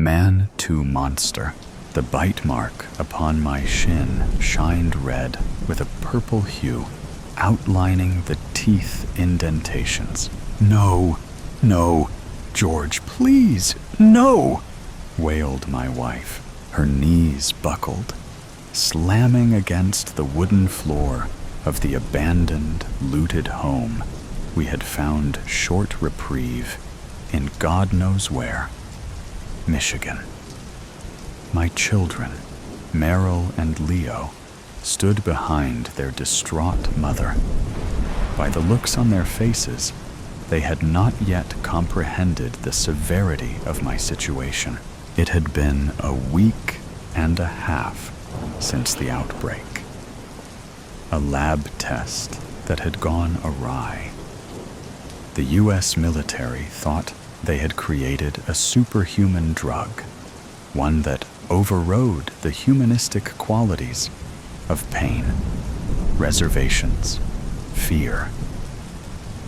Man to monster. The bite mark upon my shin shined red with a purple hue, outlining the teeth indentations. No, no, George, please, no, wailed my wife. Her knees buckled, slamming against the wooden floor of the abandoned, looted home we had found short reprieve in God knows where, Michigan. My children, Merrill and Leo, stood behind their distraught mother. By the looks on their faces, they had not yet comprehended the severity of my situation. It had been a week and a half since the outbreak. A lab test that had gone awry. The U.S. military thought they had created a superhuman drug, one that overrode the humanistic qualities of pain, reservations, fear,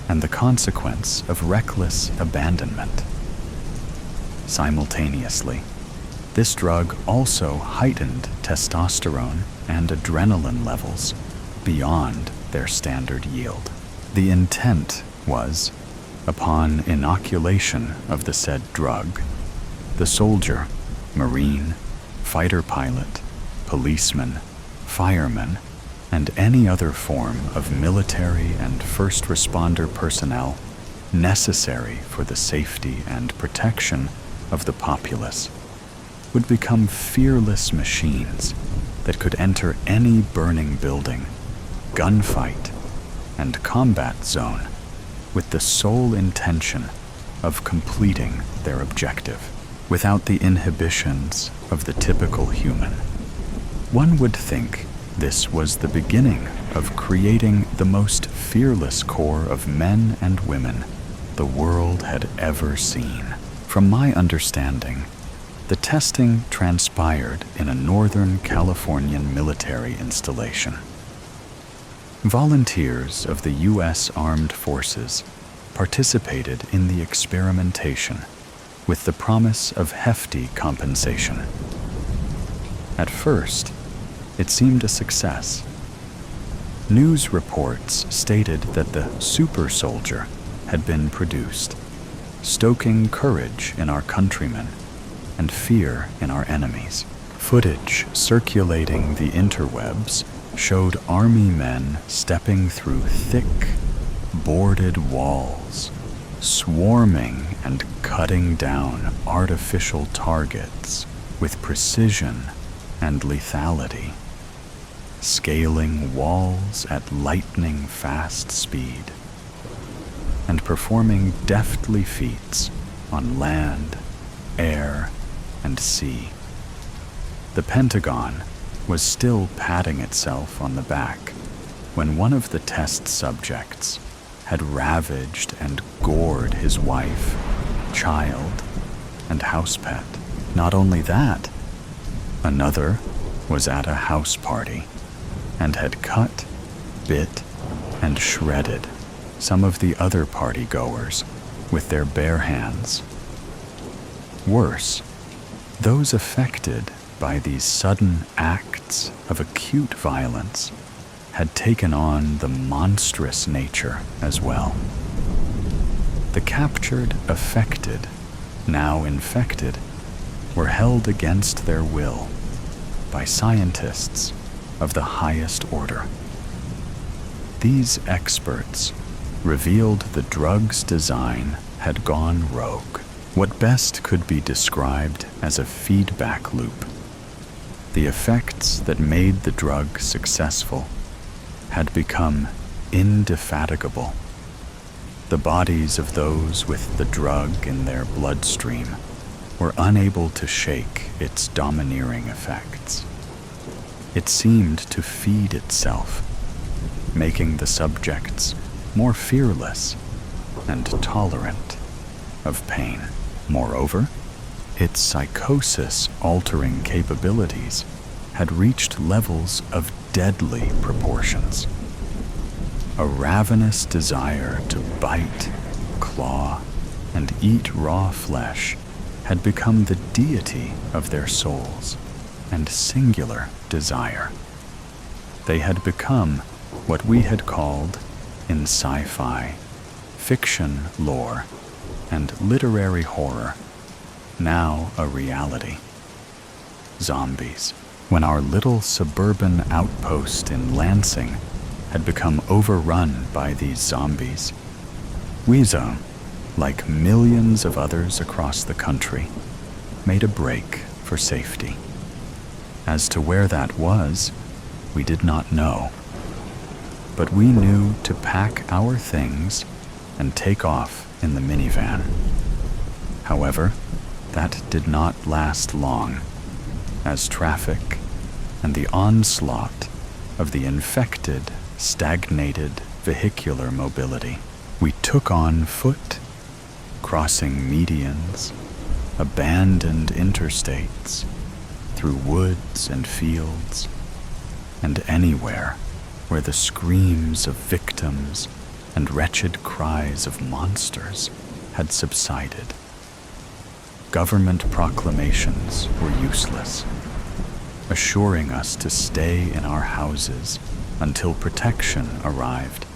and the consequence of reckless abandonment. Simultaneously, this drug also heightened testosterone and adrenaline levels beyond their standard yield. The intent was, upon inoculation of the said drug, the soldier, Marine, fighter pilot, policeman, fireman, and any other form of military and first responder personnel necessary for the safety and protection of the populace would become fearless machines that could enter any burning building, gunfight, and combat zone with the sole intention of completing their objective, without the inhibitions of the typical human. One would think this was the beginning of creating the most fearless corps of men and women the world had ever seen. From my understanding, the testing transpired in a Northern Californian military installation. Volunteers of the U.S. Armed Forces participated in the experimentation with the promise of hefty compensation. At first, it seemed a success. News reports stated that the super soldier had been produced, stoking courage in our countrymen and fear in our enemies. Footage circulating the interwebs showed army men stepping through thick, boarded walls, swarming and cutting down artificial targets with precision and lethality, scaling walls at lightning-fast speed, and performing deftly feats on land, air, and sea. The Pentagon was still patting itself on the back when one of the test subjects had ravaged and gored his wife, child, and house pet. Not only that, another was at a house party and had cut, bit, and shredded some of the other party-goers with their bare hands. Worse, those affected by these sudden acts of acute violence had taken on the monstrous nature as well. The captured affected, now infected, were held against their will by scientists of the highest order. These experts revealed the drug's design had gone rogue, what best could be described as a feedback loop. The effects that made the drug successful had become indefatigable. The bodies of those with the drug in their bloodstream were unable to shake its domineering effects. It seemed to feed itself, making the subjects more fearless and tolerant of pain. Moreover, its psychosis-altering capabilities had reached levels of deadly proportions. A ravenous desire to bite, claw, and eat raw flesh had become the deity of their souls and singular desire. They had become what we had called, in sci-fi, fiction lore, and literary horror, now a reality. Zombies. When our little suburban outpost in Lansing had become overrun by these zombies, Weezo, like millions of others across the country, made a break for safety. As to where that was, we did not know. But we knew to pack our things and take off in the minivan. However, that did not last long, as traffic and the onslaught of the infected, stagnated vehicular mobility we took on foot, crossing medians, abandoned interstates, through woods and fields, and anywhere where the screams of victims and wretched cries of monsters had subsided. Government proclamations were useless. Assuring us to stay in our houses until protection arrived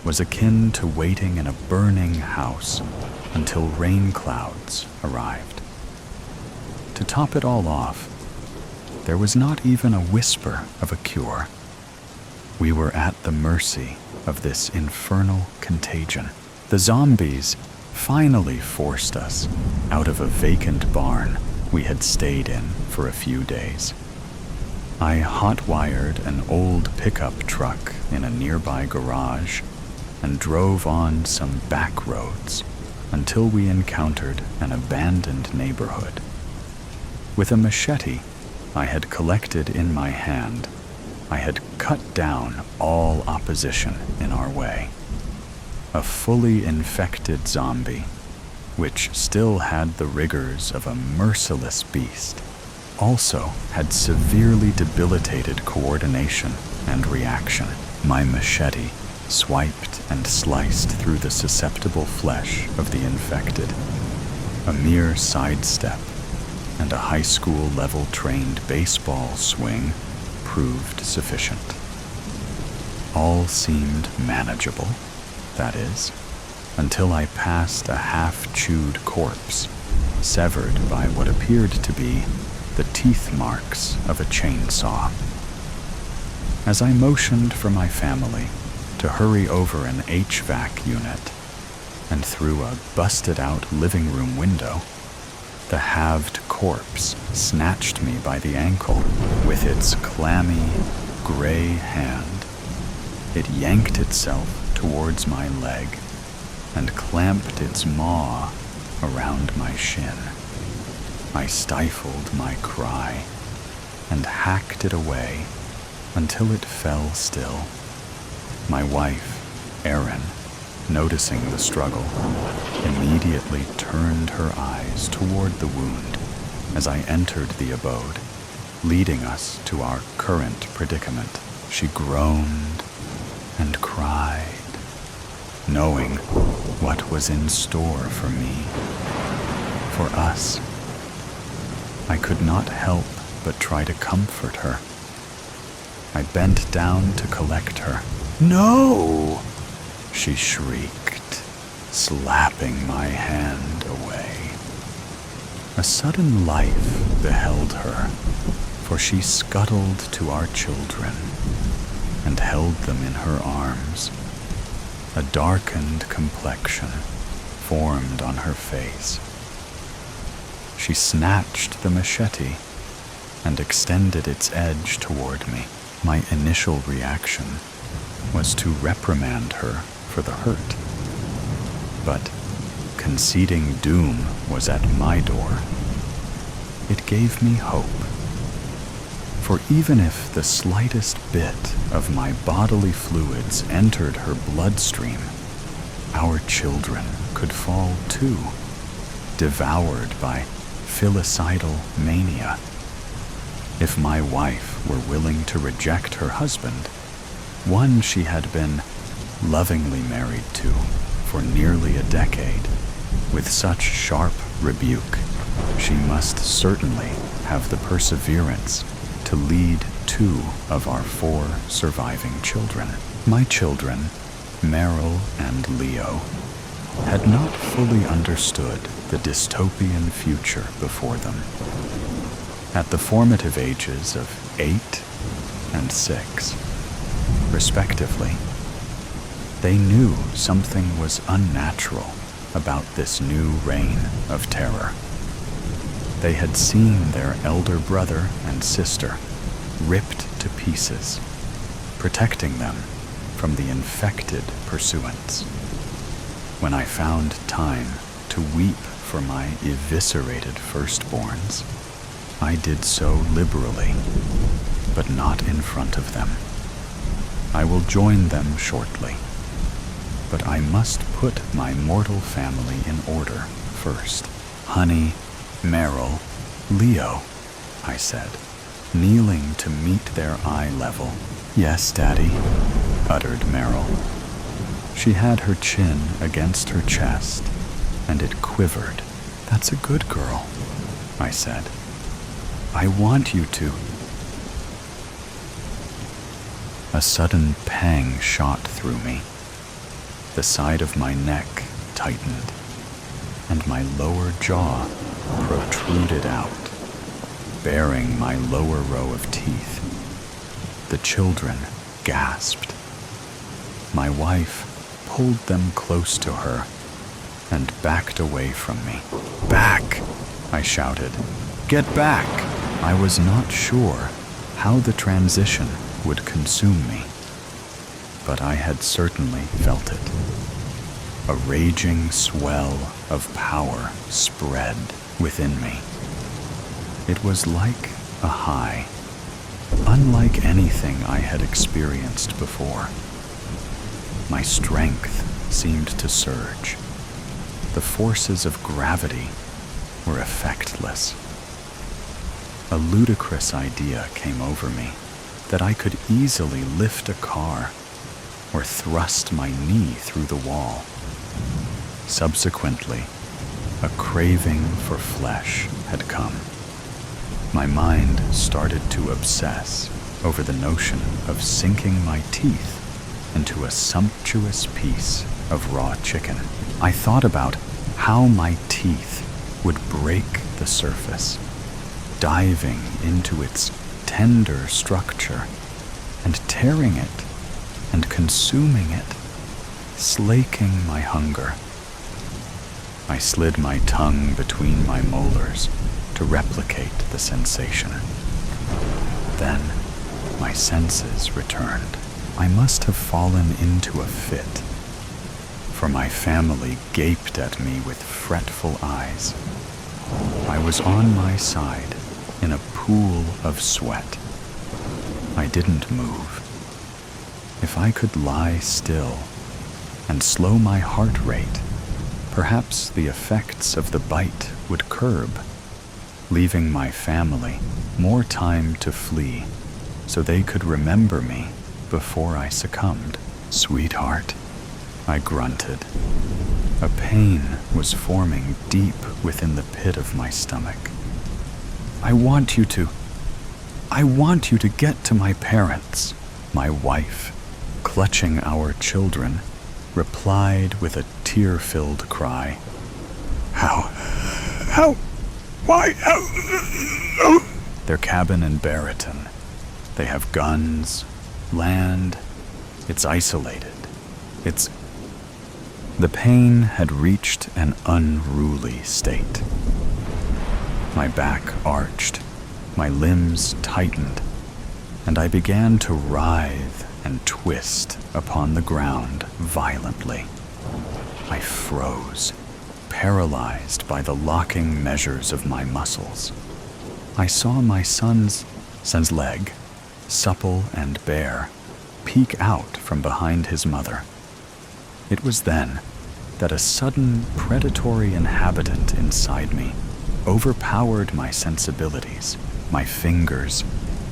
was akin to waiting in a burning house until rain clouds arrived. To top it all off, there was not even a whisper of a cure. We were at the mercy of this infernal contagion. The zombies finally forced us out of a vacant barn we had stayed in for a few days. I hot-wired an old pickup truck in a nearby garage and drove on some back roads until we encountered an abandoned neighborhood. With a machete I had collected in my hand, I had cut down all opposition in our way. A fully infected zombie, which still had the rigors of a merciless beast, also had severely debilitated coordination and reaction. My machete swiped and sliced through the susceptible flesh of the infected. A mere sidestep and a high school level trained baseball swing proved sufficient. All seemed manageable, that is, until I passed a half-chewed corpse, severed by what appeared to be the teeth marks of a chainsaw. As I motioned for my family to hurry over an HVAC unit and through a busted-out living room window, the halved corpse snatched me by the ankle with its clammy, gray hand. It yanked itself towards my leg and clamped its maw around my shin. I stifled my cry and hacked it away until it fell still. My wife, Erin, noticing the struggle, immediately turned her eyes toward the wound as I entered the abode, leading us to our current predicament. She groaned and cried, knowing what was in store for me, for us. I could not help but try to comfort her. I bent down to collect her. "No!" she shrieked, slapping my hand away. A sudden life beheld her, for she scuttled to our children and held them in her arms. A darkened complexion formed on her face. She snatched the machete and extended its edge toward me. My initial reaction was to reprimand her for the hurt. But conceding doom was at my door. It gave me hope. For even if the slightest bit of my bodily fluids entered her bloodstream, our children could fall too, devoured by filicidal mania. If my wife were willing to reject her husband, one she had been lovingly married to for nearly a decade, with such sharp rebuke She must certainly have the perseverance to lead 2 of our 4 surviving children. My children, Meryl and Leo, had not fully understood the dystopian future before them. At the formative ages of 8 and 6, respectively, they knew something was unnatural about this new reign of terror. They had seen their elder brother and sister ripped to pieces, protecting them from the infected pursuants. When I found time to weep for my eviscerated firstborns, I did so liberally, but not in front of them. I will join them shortly, but I must put my mortal family in order first. Honey, Meryl, Leo, I said, kneeling to meet their eye level. Yes, Daddy, uttered Meryl. She had her chin against her chest, and it quivered. That's a good girl, I said. I want you to. A sudden pang shot through me. The side of my neck tightened, and my lower jaw protruded out, baring my lower row of teeth. The children gasped. My wife pulled them close to her and backed away from me. Back, I shouted. Get back! I was not sure how the transition would consume me, but I had certainly felt it. A raging swell of power spread within me. It was like a high, unlike anything I had experienced before. My strength seemed to surge. The forces of gravity were effectless. A ludicrous idea came over me that I could easily lift a car or thrust my knee through the wall. Subsequently, a craving for flesh had come. My mind started to obsess over the notion of sinking my teeth into a sumptuous piece of raw chicken. I thought about how my teeth would break the surface, diving into its tender structure and tearing it and consuming it, slaking my hunger. I slid my tongue between my molars to replicate the sensation. Then my senses returned. I must have fallen into a fit, for my family gaped at me with fretful eyes. I was on my side in a pool of sweat. I didn't move. If I could lie still and slow my heart rate, perhaps the effects of the bite would curb, leaving my family more time to flee so they could remember me before I succumbed. Sweetheart, I grunted. A pain was forming deep within the pit of my stomach. I want you to get to my parents. My wife, clutching our children, replied with a tear-filled cry. Why? Their cabin in Barreton. They have guns, land. It's isolated. The pain had reached an unruly state. My back arched, my limbs tightened, and I began to writhe and twist upon the ground violently. I froze, paralyzed by the locking measures of my muscles. I saw my son's leg, supple and bare, peek out from behind his mother. It was then that a sudden predatory inhabitant inside me overpowered my sensibilities. My fingers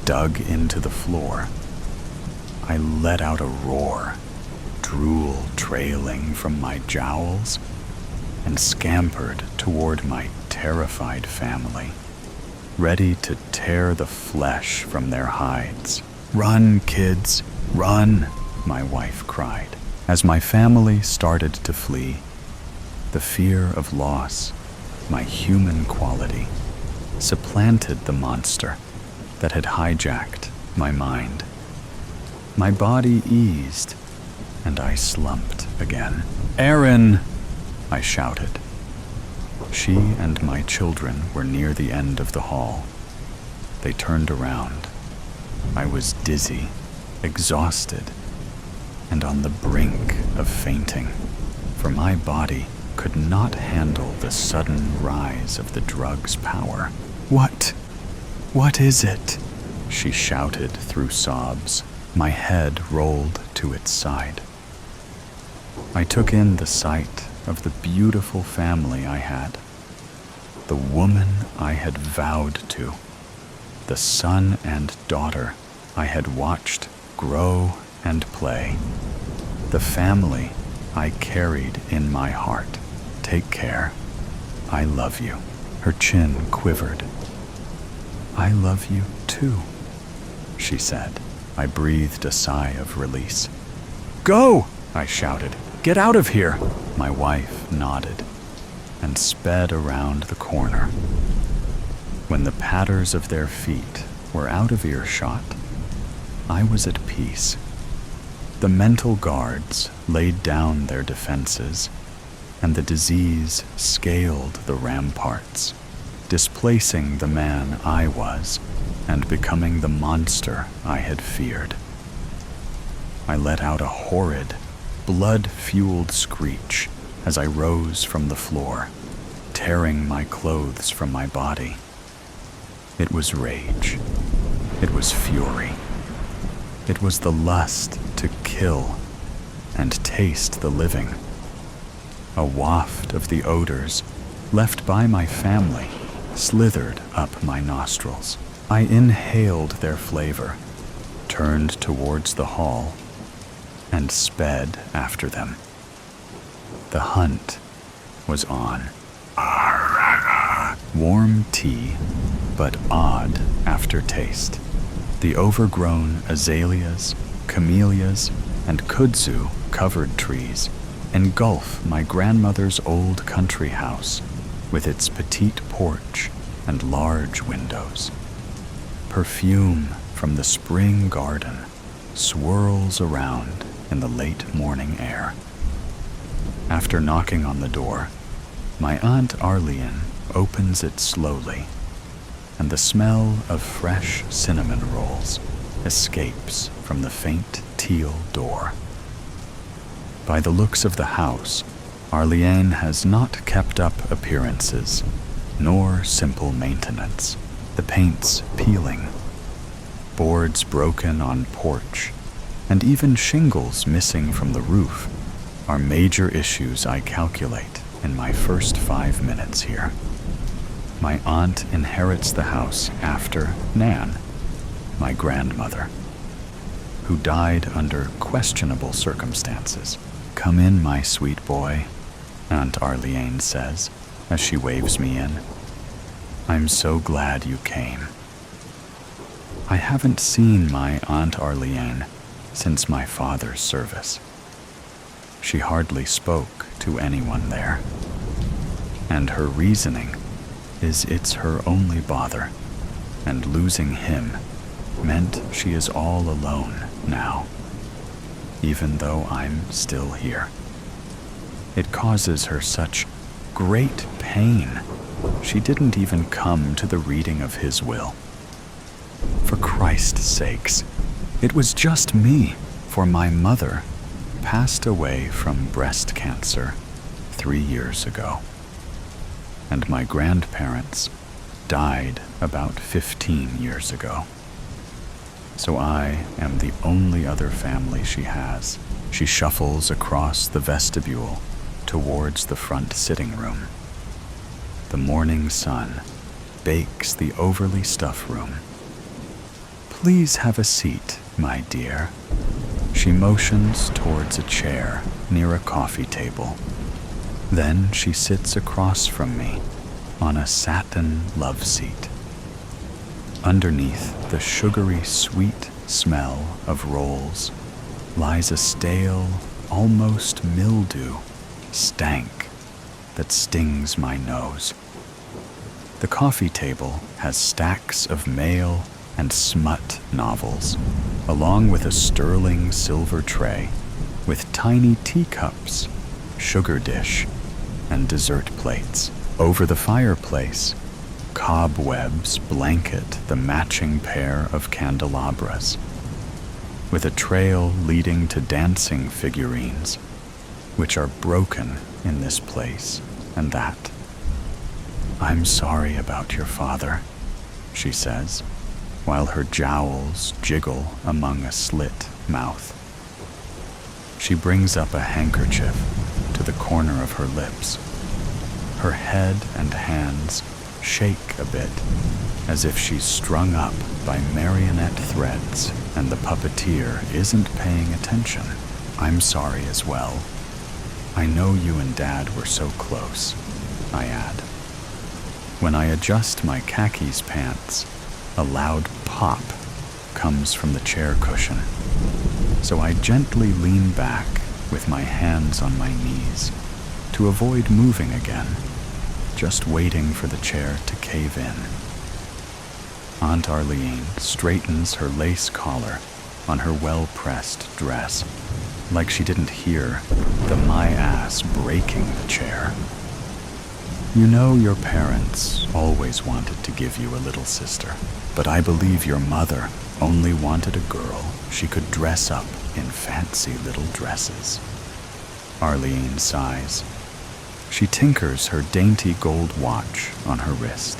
dug into the floor. I let out a roar, drool trailing from my jowls. and scampered toward my terrified family, ready to tear the flesh from their hides. "Run, kids, run," my wife cried. As my family started to flee, the fear of loss, my human quality, supplanted the monster that had hijacked my mind. My body eased, and I slumped again. "Erin!" I shouted. She and my children were near the end of the hall. They turned around. I was dizzy, exhausted, and on the brink of fainting, for my body could not handle the sudden rise of the drug's power. What is it?" she shouted through sobs. My head rolled to its side. I took in the sight of the beautiful family I had, the woman I had vowed to, the son and daughter I had watched grow and play, the family I carried in my heart. "Take care. I love you." Her chin quivered. "I love you too," she said. I breathed a sigh of release. "Go!" I shouted. "Get out of here!" My wife nodded and sped around the corner. When the patters of their feet were out of earshot, I was at peace. The mental guards laid down their defenses, and the disease scaled the ramparts, displacing the man I was and becoming the monster I had feared. I let out a horrid, blood-fueled screech as I rose from the floor, tearing my clothes from my body. It was rage. It was fury. It was the lust to kill and taste the living. A waft of the odors left by my family slithered up my nostrils. I inhaled their flavor, turned towards the hall, and sped after them. The hunt was on. Warm tea, but odd aftertaste. The overgrown azaleas, camellias, and kudzu-covered trees engulf my grandmother's old country house with its petite porch and large windows. Perfume from the spring garden swirls around in the late morning air. After knocking on the door, my Aunt Arlene opens it slowly, and the smell of fresh cinnamon rolls escapes from the faint teal door. By the looks of the house, Arlene has not kept up appearances, nor simple maintenance. The paint's peeling, boards broken on porch, and even shingles missing from the roof are major issues I calculate in my first 5 minutes here. My aunt inherits the house after Nan, my grandmother, who died under questionable circumstances. "Come in, my sweet boy," Aunt Arlene says as she waves me in. "I'm so glad you came." I haven't seen my Aunt Arlene since my father's service. She hardly spoke to anyone there, and her reasoning is it's her only bother, and losing him meant she is all alone now, even though I'm still here. It causes her such great pain. She didn't even come to the reading of his will. For Christ's sakes, it was just me, for my mother passed away from breast cancer 3 years ago, and my grandparents died about 15 years ago. So I am the only other family she has. She shuffles across the vestibule towards the front sitting room. The morning sun bakes the overly stuffed room. "Please have a seat, my dear." She motions towards a chair near a coffee table. Then she sits across from me on a satin love seat. Underneath the sugary sweet smell of rolls lies a stale, almost mildew stank that stings my nose. The coffee table has stacks of male and smut novels, along with a sterling silver tray with tiny teacups, sugar dish, and dessert plates. Over the fireplace, cobwebs blanket the matching pair of candelabras, with a trail leading to dancing figurines, which are broken in this place and that. "I'm sorry about your father," she says, while her jowls jiggle among a slit mouth. She brings up a handkerchief to the corner of her lips. Her head and hands shake a bit, as if she's strung up by marionette threads and the puppeteer isn't paying attention. "I'm sorry as well. I know you and Dad were so close," I add. When I adjust my khakis pants, a loud pop comes from the chair cushion, so I gently lean back with my hands on my knees to avoid moving again, just waiting for the chair to cave in. Aunt Arlene straightens her lace collar on her well-pressed dress, like she didn't hear the my ass breaking the chair. "You know your parents always wanted to give you a little sister, but I believe your mother only wanted a girl she could dress up in fancy little dresses." Arlene sighs. She tinkers her dainty gold watch on her wrist.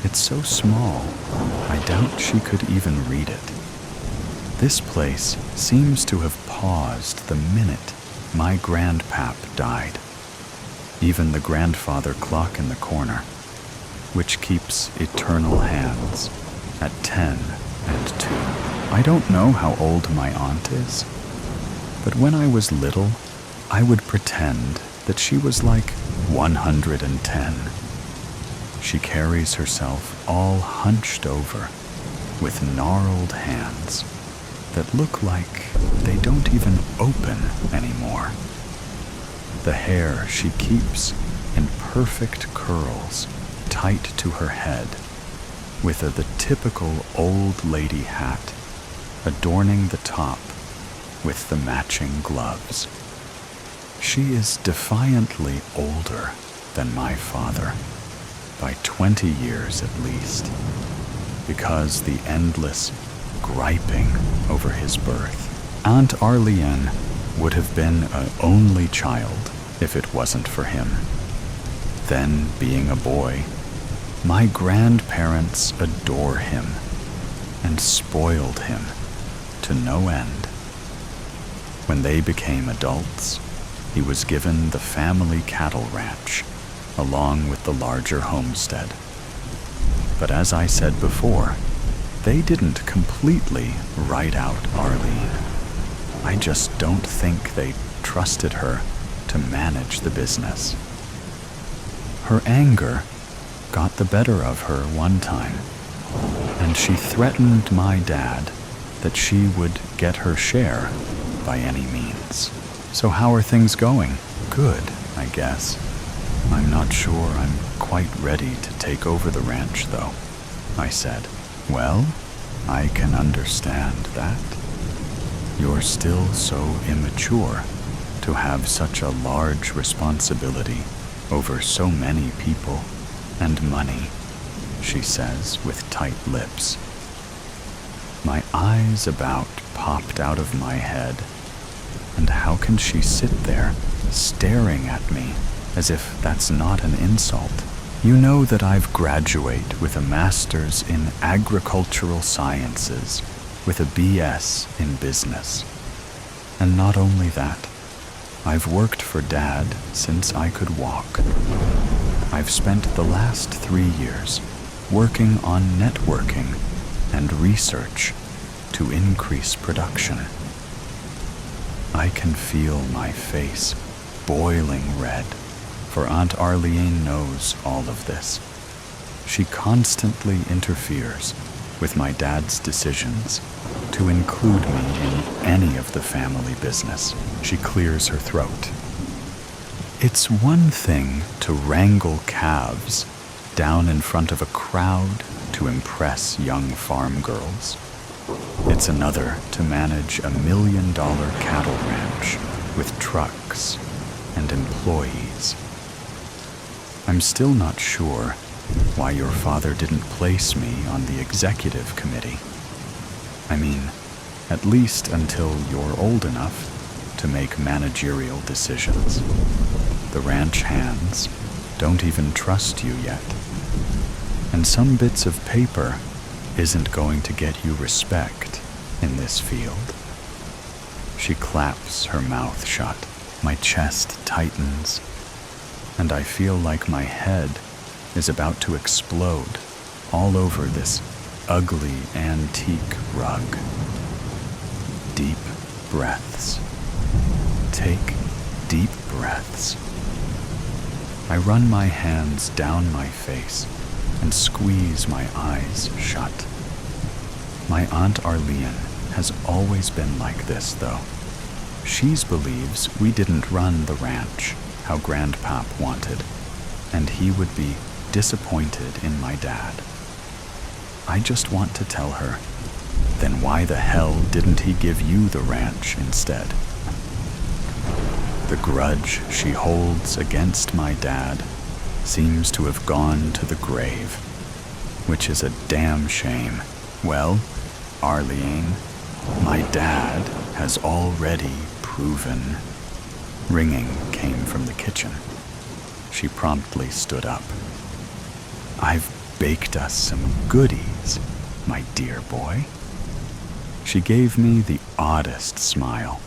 It's so small, I doubt she could even read it. This place seems to have paused the minute my grandpap died. Even the grandfather clock in the corner, which keeps eternal hands at 10 and 2. I don't know how old my aunt is, but when I was little, I would pretend that she was like 110. She carries herself all hunched over with gnarled hands that look like they don't even open anymore. The hair she keeps in perfect curls tight to her head, with the typical old lady hat adorning the top with the matching gloves. She is defiantly older than my father, by 20 years at least, because the endless griping over his birth. Aunt Arlene would have been an only child if it wasn't for him. Then, being a boy, my grandparents adore him and spoiled him to no end. When they became adults, he was given the family cattle ranch along with the larger homestead. But as I said before, they didn't completely write out Arlene. I just don't think they trusted her to manage the business. Her anger got the better of her one time, and she threatened my dad that she would get her share by any means. "So how are things going?" "Good, I guess. I'm not sure I'm quite ready to take over the ranch, though," I said. "Well, I can understand that. You're still so immature to have such a large responsibility over so many people and money," she says with tight lips. My eyes about popped out of my head, and how can she sit there staring at me as if that's not an insult? "You know that I've graduated with a master's in agricultural sciences with a BS in business. And not only that, I've worked for Dad since I could walk. I've spent the last 3 years working on networking and research to increase production." I can feel my face boiling red, for Aunt Arlene knows all of this. She constantly interferes with my dad's decisions to include me in any of the family business. She clears her throat. It's one thing to wrangle calves down in front of a crowd to impress young farm girls. It's another to manage a $1 million cattle ranch with trucks and employees. I'm still not sure why your father didn't place me on the executive committee. I mean, at least until you're old enough to make managerial decisions. The ranch hands don't even trust you yet. And some bits of paper isn't going to get you respect in this field. She claps her mouth shut. My chest tightens, and I feel like my head is about to explode all over this ugly antique rug. Deep breaths. Take deep breaths. I run my hands down my face and squeeze my eyes shut. My Aunt Arlene has always been like this, though. She believes we didn't run the ranch how Grandpap wanted, and he would be disappointed in my dad. I just want to tell her, then why the hell didn't he give you the ranch instead? The grudge she holds against my dad seems to have gone to the grave, which is a damn shame. Well, Arlene, my dad has already proven. Ringing came from the kitchen. She promptly stood up. I've baked us some goodies, my dear boy. She gave me the oddest smile.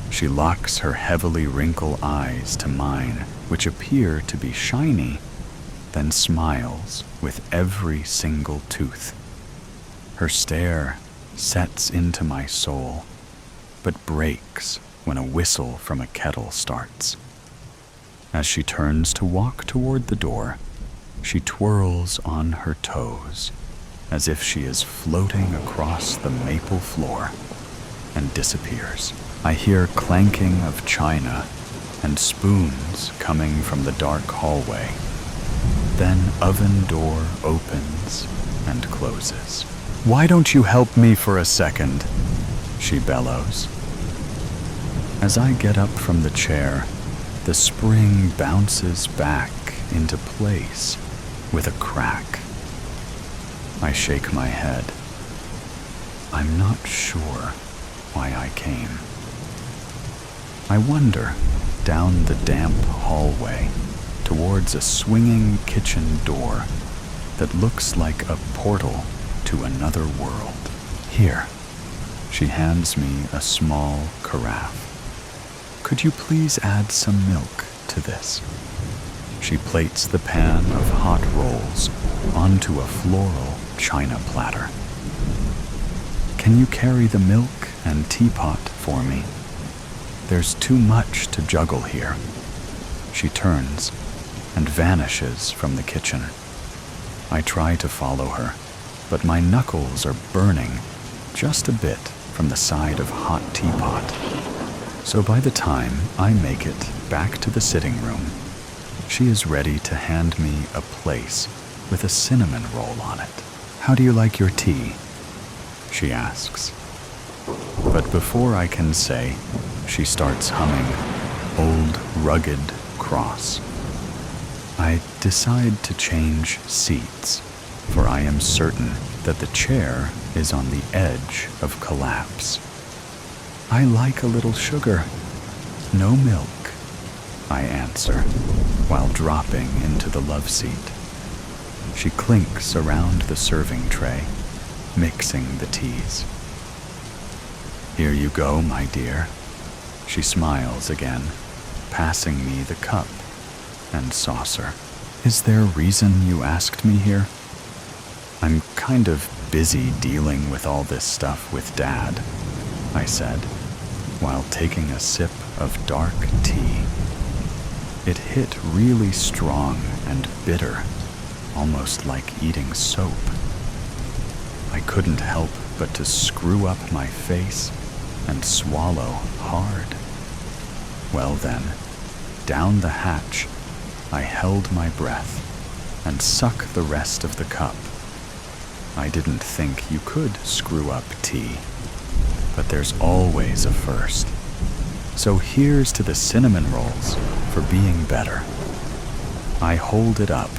She locks her heavily wrinkled eyes to mine, which appear to be shiny, then smiles with every single tooth. Her stare sets into my soul, but breaks when a whistle from a kettle starts. As she turns to walk toward the door, she twirls on her toes as if she is floating across the maple floor and disappears. I hear clanking of china and spoons coming from the dark hallway. Then oven door opens and closes. Why don't you help me for a second? She bellows. As I get up from the chair, the spring bounces back into place with a crack. I shake my head. I'm not sure why I came. I wander down the damp hallway towards a swinging kitchen door that looks like a portal to another world. Here, she hands me a small carafe. Could you please add some milk to this? She plates the pan of hot rolls onto a floral china platter. Can you carry the milk and teapot for me? There's too much to juggle here. She turns and vanishes from the kitchen. I try to follow her, but my knuckles are burning just a bit from the side of hot teapot. So by the time I make it back to the sitting room, she is ready to hand me a place with a cinnamon roll on it. How do you like your tea? She asks. But before I can say, she starts humming Old Rugged Cross. I decide to change seats, for I am certain that the chair is on the edge of collapse. I like a little sugar. No milk, I answer, while dropping into the love seat. She clinks around the serving tray, mixing the teas. Here you go, my dear. She smiles again, passing me the cup and saucer. Is there a reason you asked me here? I'm kind of busy dealing with all this stuff with Dad, I said, while taking a sip of dark tea It hit really strong and bitter, almost like eating soap. I couldn't help but to screw up my face and swallow hard. Well then, down the hatch, I held my breath and sucked the rest of the cup. I didn't think you could screw up tea, but there's always a first. So here's to the cinnamon rolls for being better. I hold it up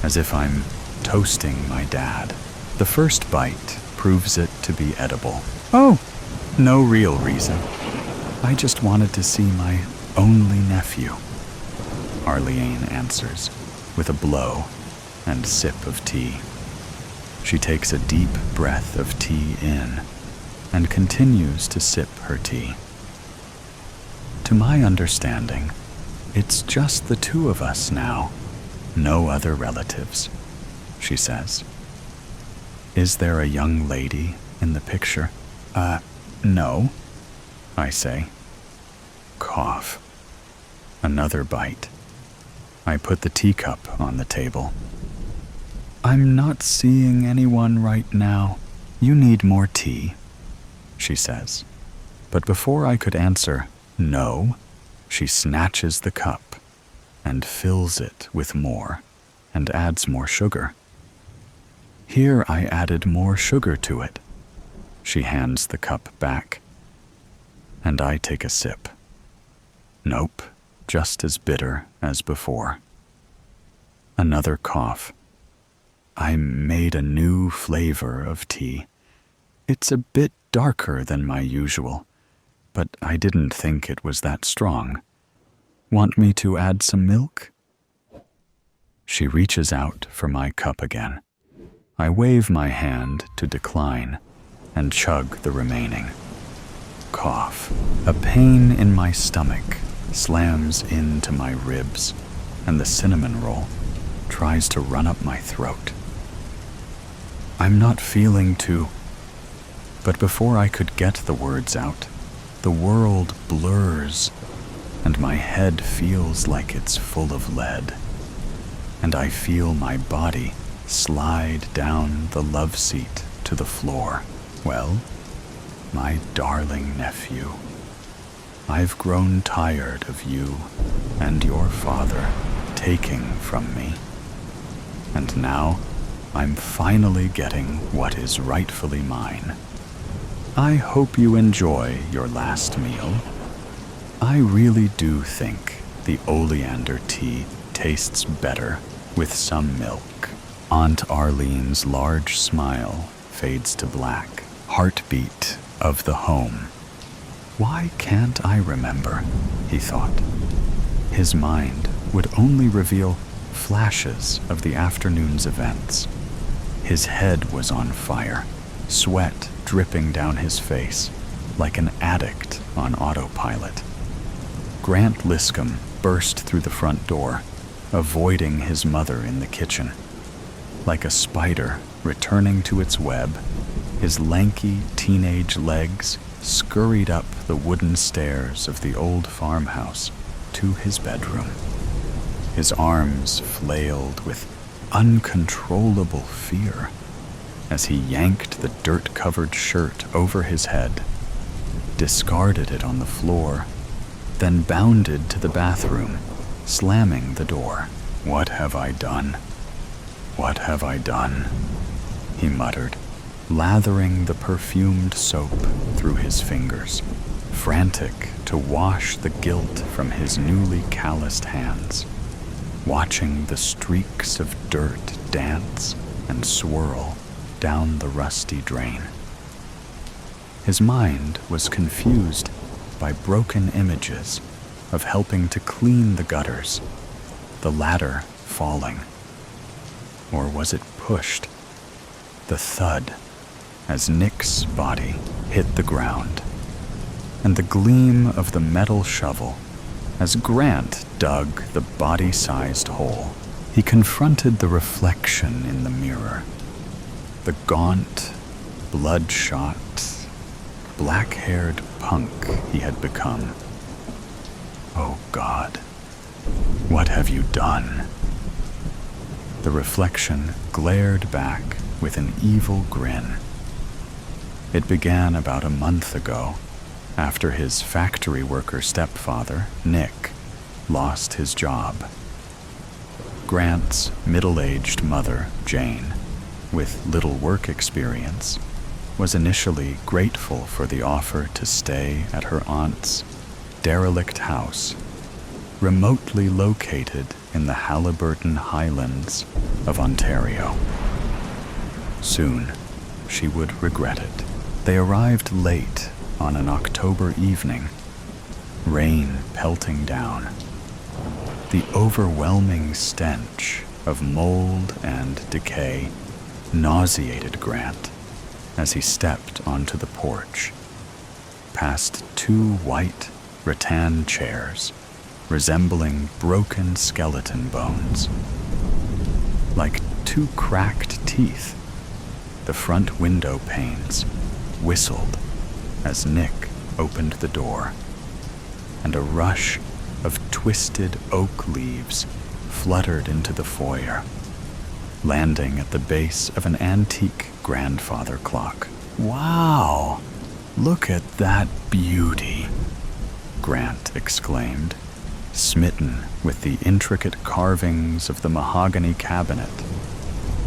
as if I'm toasting my dad. The first bite proves it to be edible. Oh, no real reason. I just wanted to see my only nephew. Arlene answers with a blow and sip of tea. She takes a deep breath of tea in and continues to sip her tea. To my understanding, it's just the two of us now, no other relatives, she says. Is there a young lady in the picture? No, I say. Cough. Another bite. I put the teacup on the table. I'm not seeing anyone right now. You need more tea, she says. But before I could answer no, she snatches the cup and fills it with more and adds more sugar. Here I added more sugar to it. She hands the cup back, and I take a sip. Nope, just as bitter as before. Another cough. I made a new flavor of tea. It's a bit darker than my usual, but I didn't think it was that strong. Want me to add some milk? She reaches out for my cup again. I wave my hand to decline and chug the remaining. Cough. A pain in my stomach slams into my ribs, and the cinnamon roll tries to run up my throat. I'm not feeling too... But before I could get the words out, the world blurs, and my head feels like it's full of lead, and I feel my body slide down the love seat to the floor. Well, my darling nephew, I've grown tired of you and your father taking from me, and now I'm finally getting what is rightfully mine. I hope you enjoy your last meal. I really do think the oleander tea tastes better with some milk. Aunt Arlene's large smile fades to black. Heartbeat of the home. Why can't I remember? He thought. His mind would only reveal flashes of the afternoon's events. His head was on fire, sweat dripping down his face like an addict on autopilot. Grant Liscombe burst through the front door, avoiding his mother in the kitchen. Like a spider returning to its web, his lanky teenage legs scurried up the wooden stairs of the old farmhouse to his bedroom. His arms flailed with uncontrollable fear as he yanked the dirt-covered shirt over his head, discarded it on the floor, then bounded to the bathroom, slamming the door. What have I done? What have I done? He muttered, lathering the perfumed soap through his fingers, frantic to wash the guilt from his newly calloused hands, watching the streaks of dirt dance and swirl down the rusty drain. His mind was confused by broken images of helping to clean the gutters, the ladder falling. Or was it pushed? The thud as Nick's body hit the ground, and the gleam of the metal shovel as Grant dug the body-sized hole. He confronted the reflection in the mirror, the gaunt, bloodshot, black-haired punk he had become. Oh God, What have you done?" The reflection glared back with an evil grin. It began about a month ago, after his factory worker stepfather, Nick, lost his job. Grant's middle-aged mother, Jane, with little work experience, was initially grateful for the offer to stay at her aunt's derelict house, remotely located in the Haliburton Highlands of Ontario. Soon, she would regret it. They arrived late on an October evening, rain pelting down. The overwhelming stench of mold and decay nauseated Grant as he stepped onto the porch, past two white rattan chairs resembling broken skeleton bones. Like two cracked teeth, the front window panes whistled as Nick opened the door, and a rush of twisted oak leaves fluttered into the foyer, landing at the base of an antique grandfather clock. "Wow! Look at that beauty!" Grant exclaimed, smitten with the intricate carvings of the mahogany cabinet,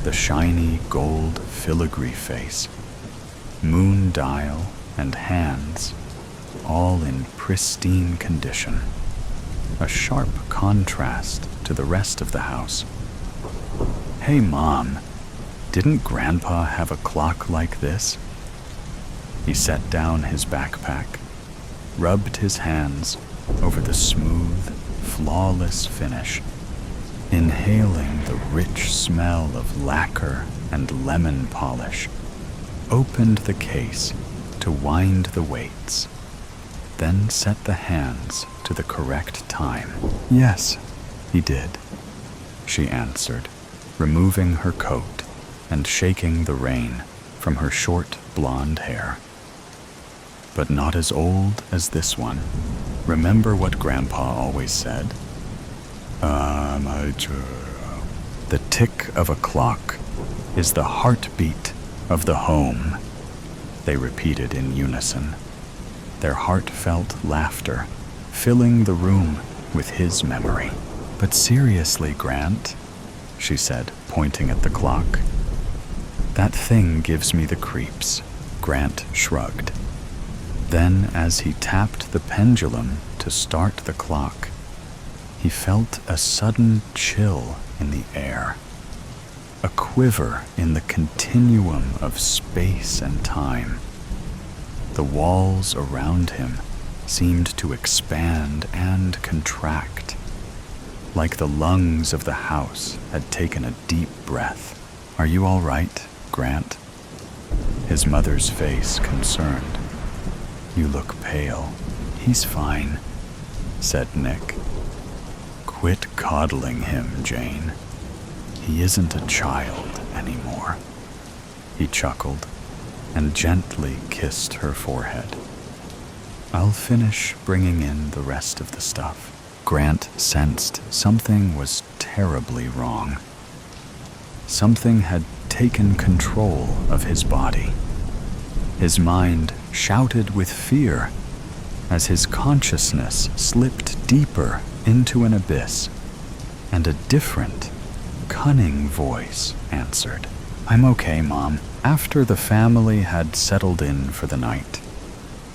the shiny gold filigree face, moon dial, and hands, all in pristine condition, a sharp contrast to the rest of the house. "Hey, Mom, didn't Grandpa have a clock like this?" He set down his backpack, rubbed his hands over the smooth, flawless finish, inhaling the rich smell of lacquer and lemon polish, opened the case to wind the weights, then set the hands to the correct time. "Yes, he did," she answered, removing her coat and shaking the rain from her short blonde hair. "But not as old as this one. Remember what Grandpa always said? The tick of a clock is the heartbeat of the home," they repeated in unison, their heartfelt laughter filling the room with his memory. "But seriously, Grant," she said, pointing at the clock. "That thing gives me the creeps." Grant shrugged. Then, as he tapped the pendulum to start the clock, he felt a sudden chill in the air, a quiver in the continuum of space and time. The walls around him seemed to expand and contract, like the lungs of the house had taken a deep breath. "Are you all right, Grant?" His mother's face concerned. "You look pale." "He's fine," said Nick. "Quit coddling him, Jane. He isn't a child anymore." He chuckled and gently kissed her forehead. "I'll finish bringing in the rest of the stuff." Grant sensed something was terribly wrong. Something had taken control of his body. His mind shouted with fear as his consciousness slipped deeper into an abyss, and a different, cunning voice answered, "I'm okay, Mom." After the family had settled in for the night,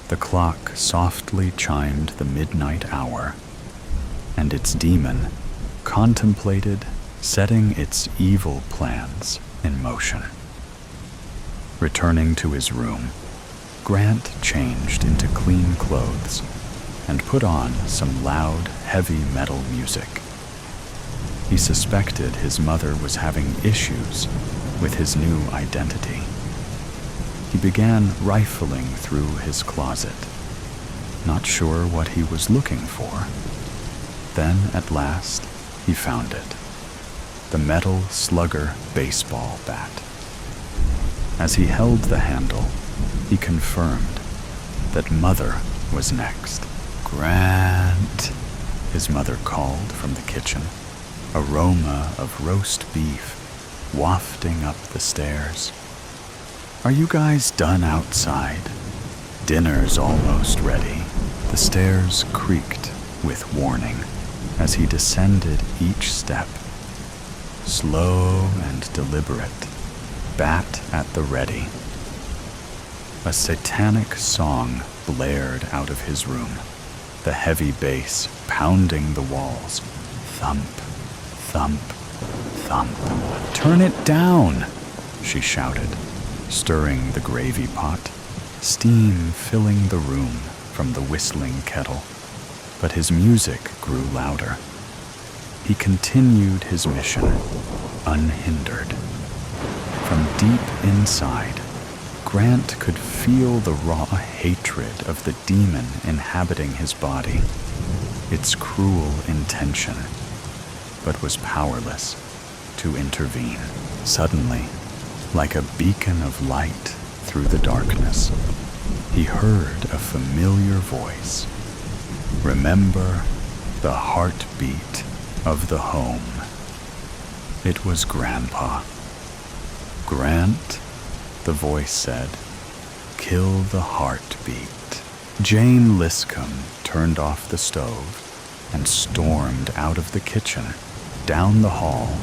the clock softly chimed the midnight hour, and its demon contemplated setting its evil plans in motion. Returning to his room, Grant changed into clean clothes and put on some loud, heavy metal music. He suspected his mother was having issues with his new identity. He began rifling through his closet, not sure what he was looking for. Then, at last, he found it: the metal slugger baseball bat. As he held the handle, he confirmed that Mother was next. "Grant," his mother called from the kitchen, aroma of roast beef wafting up the stairs. "Are you guys done outside? Dinner's almost ready." The stairs creaked with warning as he descended each step, slow and deliberate, bat at the ready. A satanic song blared out of his room, the heavy bass pounding the walls. Thump, thump, thump. "Turn it down," she shouted, stirring the gravy pot, steam filling the room from the whistling kettle. But his music grew louder. He continued his mission, unhindered. From deep inside, Grant could feel the raw hatred of the demon inhabiting his body, its cruel intention, but was powerless to intervene. Suddenly, like a beacon of light through the darkness, he heard a familiar voice. "Remember the heartbeat of the home." It was Grandpa. "Grant," the voice said, "kill the heartbeat." Jane Liscombe turned off the stove and stormed out of the kitchen, down the hall,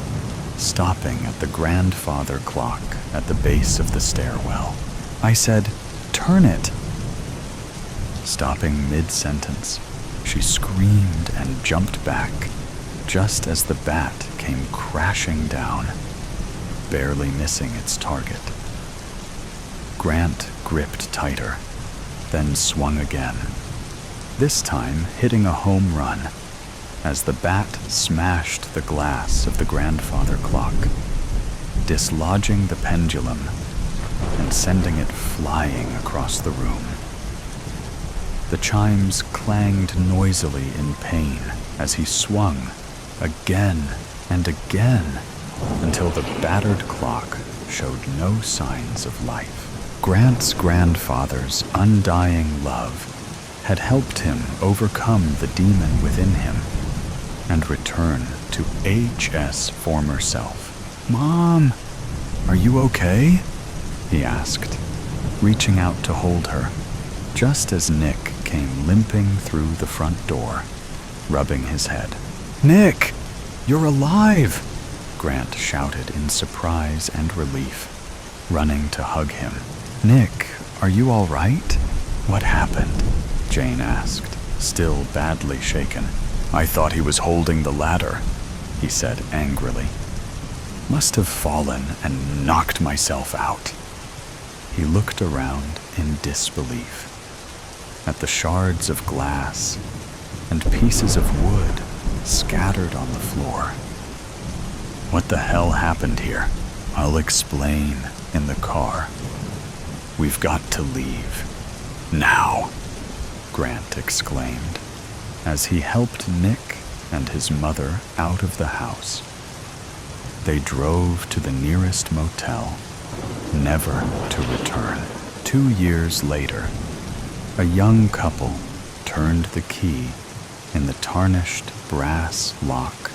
stopping at the grandfather clock at the base of the stairwell. "I said, turn it." Stopping mid-sentence, she screamed and jumped back, just as the bat came crashing down, barely missing its target. Grant gripped tighter, then swung again, this time hitting a home run as the bat smashed the glass of the grandfather clock, dislodging the pendulum and sending it flying across the room. The chimes clanged noisily in pain as he swung again and again until the battered clock showed no signs of life. Grant's grandfather's undying love had helped him overcome the demon within him and return to H.'s former self. "Mom, are you okay?" he asked, reaching out to hold her, just as Nick came limping through the front door, rubbing his head. "Nick, you're alive!" Grant shouted in surprise and relief, running to hug him. "Nick, are you all right?" "What happened?" Jane asked, still badly shaken. "I thought he was holding the ladder," he said angrily. "Must have fallen and knocked myself out." He looked around in disbelief at the shards of glass and pieces of wood scattered on the floor. "What the hell happened here?" "I'll explain in the car. We've got to leave. Now," Grant exclaimed, as he helped Nick and his mother out of the house. They drove to the nearest motel, never to return. 2 years later, a young couple turned the key in the tarnished brass lock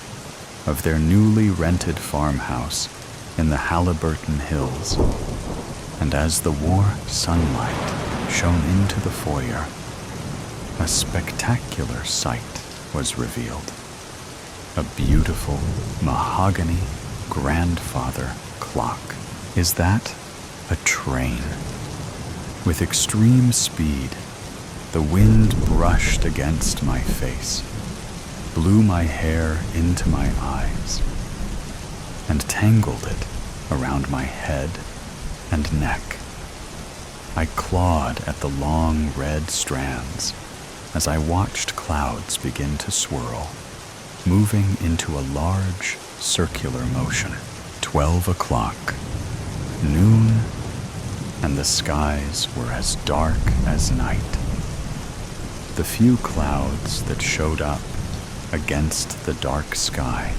of their newly rented farmhouse in the Halliburton Hills, and as the warm sunlight shone into the foyer, a spectacular sight was revealed. A beautiful mahogany grandfather clock. "Is that a train?" With extreme speed, the wind brushed against my face, blew my hair into my eyes, and tangled it around my head and neck. I clawed at the long red strands as I watched clouds begin to swirl, moving into a large circular motion. 12 o'clock, noon, and the skies were as dark as night. The few clouds that showed up against the dark sky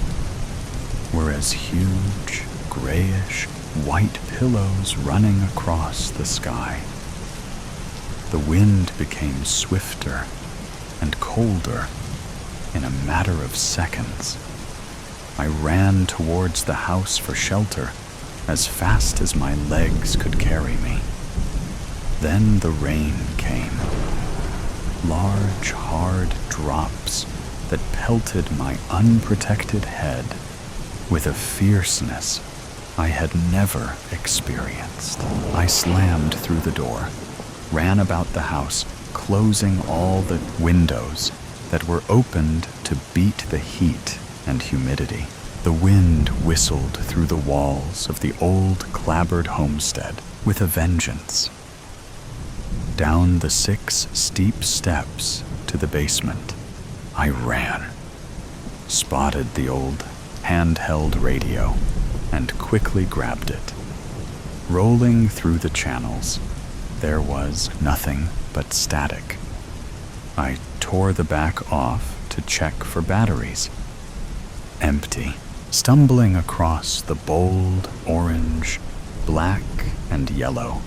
were as huge, grayish, white pillows running across the sky. The wind became swifter and colder in a matter of seconds. I ran towards the house for shelter as fast as my legs could carry me. Then the rain came. Large, hard drops that pelted my unprotected head with a fierceness I had never experienced. I slammed through the door, ran about the house, closing all the windows that were opened to beat the heat and humidity. The wind whistled through the walls of the old clapboard homestead with a vengeance. Down the 6 steep steps to the basement, I ran, spotted the old handheld radio, and quickly grabbed it. Rolling through the channels, there was nothing but static. I tore the back off to check for batteries. Empty. Stumbling across the bold orange, black, and yellow,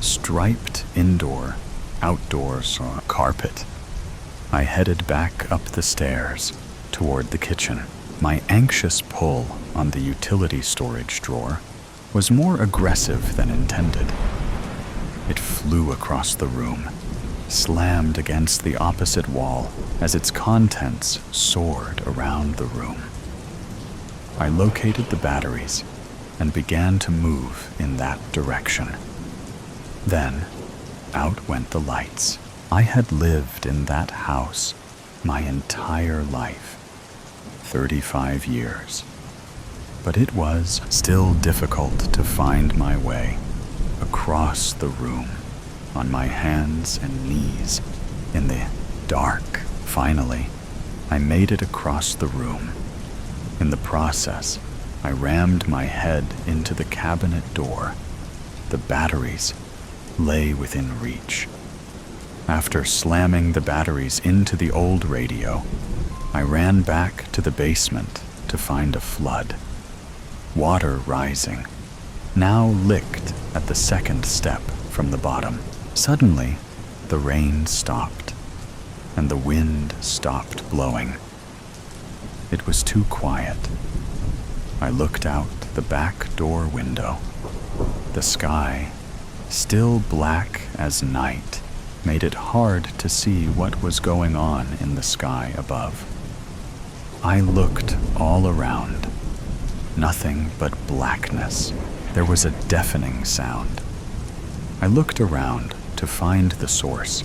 striped outdoor carpet, I headed back up the stairs toward the kitchen. My anxious pull on the utility storage drawer was more aggressive than intended. It flew across the room, slammed against the opposite wall as its contents soared around the room. I located the batteries and began to move in that direction. Then, out went the lights. I had lived in that house my entire life, 35 years. But it was still difficult to find my way across the room on my hands and knees in the dark. Finally, I made it across the room. In the process, I rammed my head into the cabinet door. The batteries lay within reach. After slamming the batteries into the old radio, I ran back to the basement to find a flood. Water rising, now licked at the 2nd step from the bottom. Suddenly, the rain stopped, and the wind stopped blowing. It was too quiet. I looked out the back door window. The sky, still black as night, made it hard to see what was going on in the sky above. I looked all around. Nothing but blackness. There was a deafening sound. I looked around to find the source,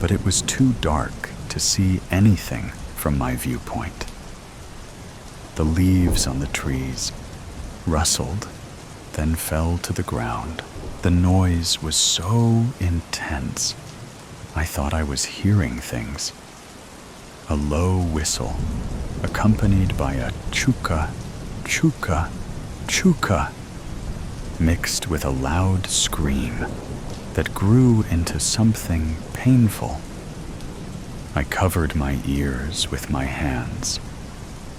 but it was too dark to see anything from my viewpoint. The leaves on the trees rustled, then fell to the ground. The noise was so intense, I thought I was hearing things. A low whistle, accompanied by a chuka, chuka, chuka, mixed with a loud scream that grew into something painful. I covered my ears with my hands,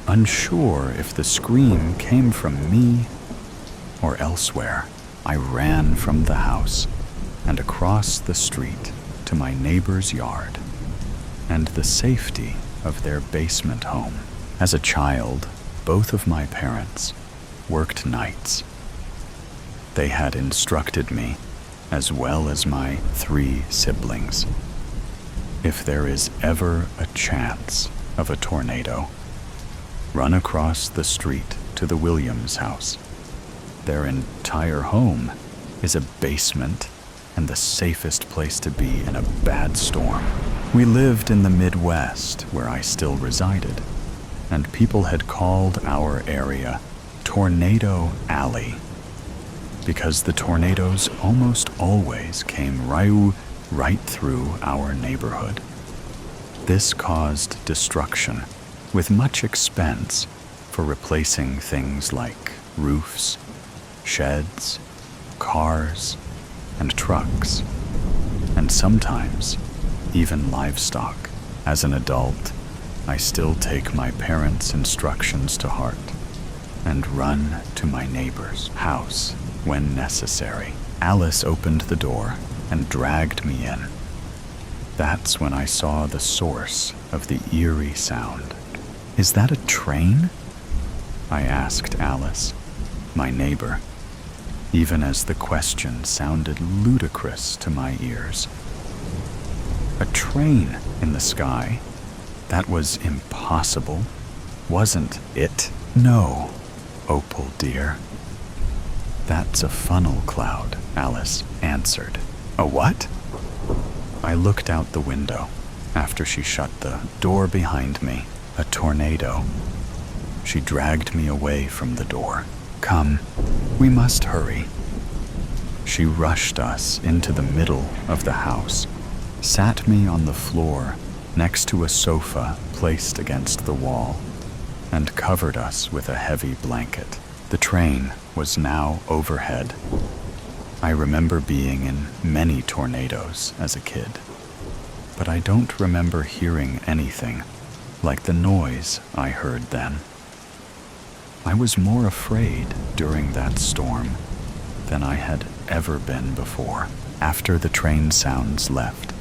unsure if the scream came from me or elsewhere. I ran from the house and across the street to my neighbor's yard and the safety of their basement home. As a child, both of my parents worked nights. They had instructed me, as well as my 3 siblings. If there is ever a chance of a tornado, run across the street to the Williams house. Their entire home is a basement and the safest place to be in a bad storm. We lived in the Midwest, where I still resided, and people had called our area Tornado Alley because the tornadoes almost always came right through our neighborhood. This caused destruction, with much expense for replacing things like roofs, sheds, cars, and trucks, and sometimes even livestock. As an adult, I still take my parents' instructions to heart and run to my neighbor's house when necessary. Alice opened the door and dragged me in. That's when I saw the source of the eerie sound. "Is that a train?" I asked Alice, my neighbor, even as the question sounded ludicrous to my ears. A train in the sky? That was impossible, wasn't it? "No, Opal dear. That's a funnel cloud," Alice answered. "A what?" I looked out the window after she shut the door behind me. "A tornado." She dragged me away from the door. "Come, we must hurry." She rushed us into the middle of the house, sat me on the floor next to a sofa placed against the wall, and covered us with a heavy blanket. The train was now overhead. I remember being in many tornadoes as a kid, but I don't remember hearing anything like the noise I heard then. I was more afraid during that storm than I had ever been before. After the train sounds left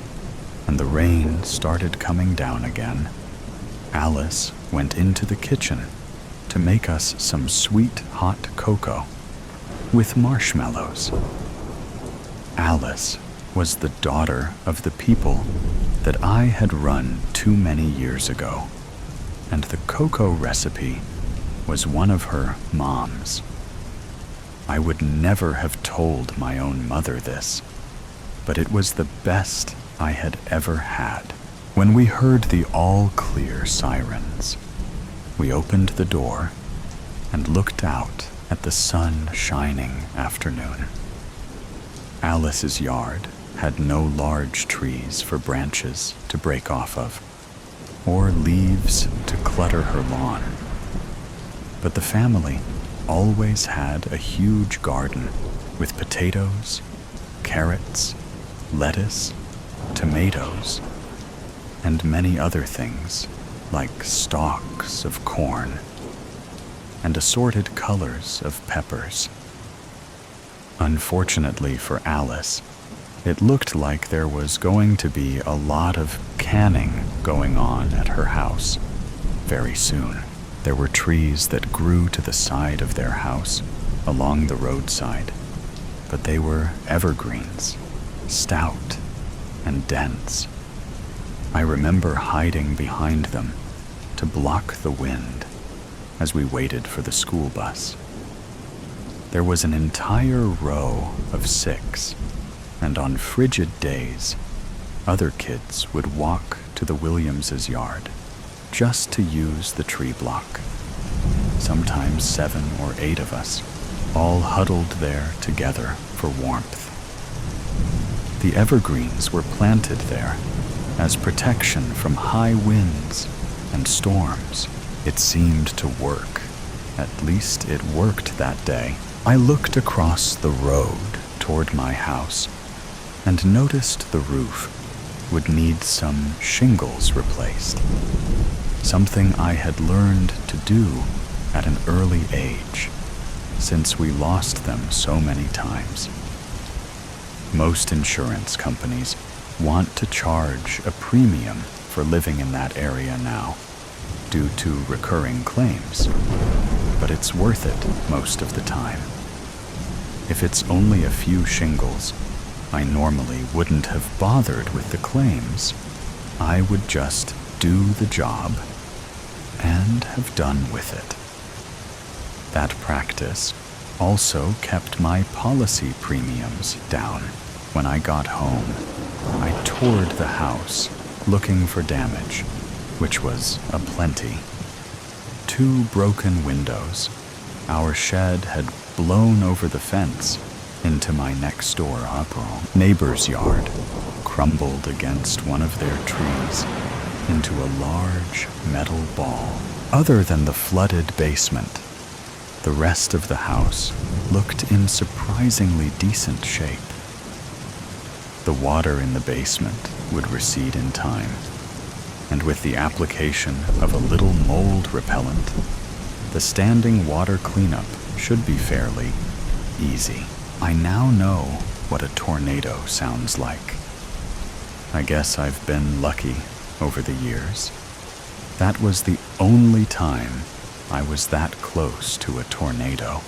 and the rain started coming down again, Alice went into the kitchen to make us some sweet hot cocoa with marshmallows. Alice was the daughter of the people that I had run too many years ago, and the cocoa recipe was one of her mom's. I would never have told my own mother this, but it was the best I had ever had. When we heard the all-clear sirens, we opened the door and looked out at the sun-shining afternoon. Alice's yard had no large trees for branches to break off of, or leaves to clutter her lawn. But the family always had a huge garden with potatoes, carrots, lettuce, tomatoes, and many other things like stalks of corn and assorted colors of peppers. Unfortunately for Alice, it looked like there was going to be a lot of canning going on at her house very soon. There were trees that grew to the side of their house along the roadside, but they were evergreens, stout and dense. I remember hiding behind them to block the wind as we waited for the school bus. There was an entire row of 6, and on frigid days, other kids would walk to the Williamses' yard just to use the tree block. Sometimes 7 or 8 of us, all huddled there together for warmth. The evergreens were planted there as protection from high winds and storms. It seemed to work. At least it worked that day. I looked across the road toward my house and noticed the roof would need some shingles replaced, something I had learned to do at an early age, since we lost them so many times. Most insurance companies want to charge a premium for living in that area now, due to recurring claims, but it's worth it most of the time. If it's only a few shingles, I normally wouldn't have bothered with the claims. I would just do the job and have done with it. That practice also kept my policy premiums down. When I got home, I toured the house looking for damage, which was aplenty. 2 broken windows. Our shed had blown over the fence into my next-door neighbor's yard, crumbled against one of their trees into a large metal ball. Other than the flooded basement, the rest of the house looked in surprisingly decent shape. The water in the basement would recede in time, and with the application of a little mold repellent, the standing water cleanup should be fairly easy. I now know what a tornado sounds like. I guess I've been lucky over the years. That was the only time I was that close to a tornado.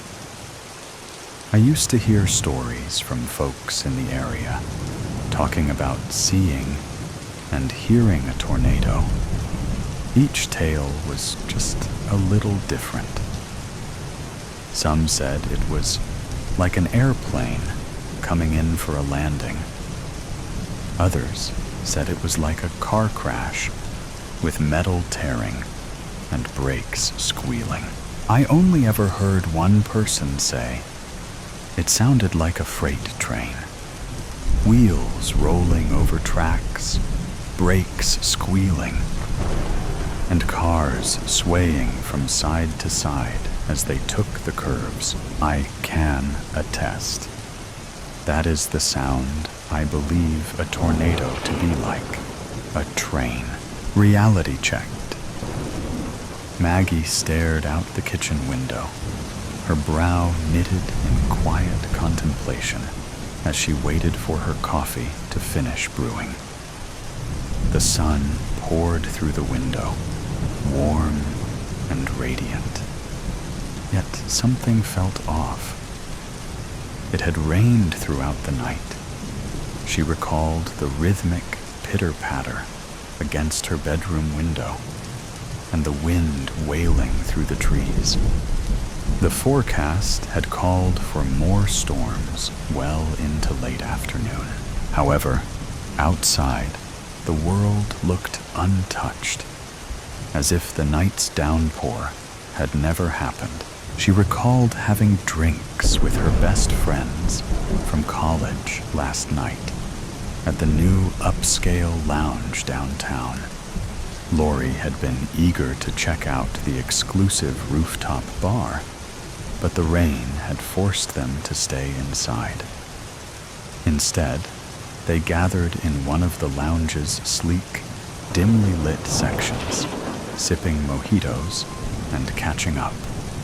I used to hear stories from folks in the area talking about seeing and hearing a tornado. Each tale was just a little different. Some said it was like an airplane coming in for a landing. Others said it was like a car crash with metal tearing and brakes squealing. I only ever heard one person say it sounded like a freight train. Wheels rolling over tracks, brakes squealing, and cars swaying from side to side as they took the curves. I can attest. That is the sound I believe a tornado to be like. A train. Reality checked. Maggie stared out the kitchen window, her brow knitted in quiet contemplation as she waited for her coffee to finish brewing. The sun poured through the window, warm and radiant. Yet something felt off. It had rained throughout the night. She recalled the rhythmic pitter-patter against her bedroom window and the wind wailing through the trees. The forecast had called for more storms well into late afternoon. However, outside, the world looked untouched, as if the night's downpour had never happened. She recalled having drinks with her best friends from college last night at the new upscale lounge downtown. Lori had been eager to check out the exclusive rooftop bar, but the rain had forced them to stay inside. Instead, they gathered in one of the lounge's sleek, dimly lit sections, sipping mojitos and catching up.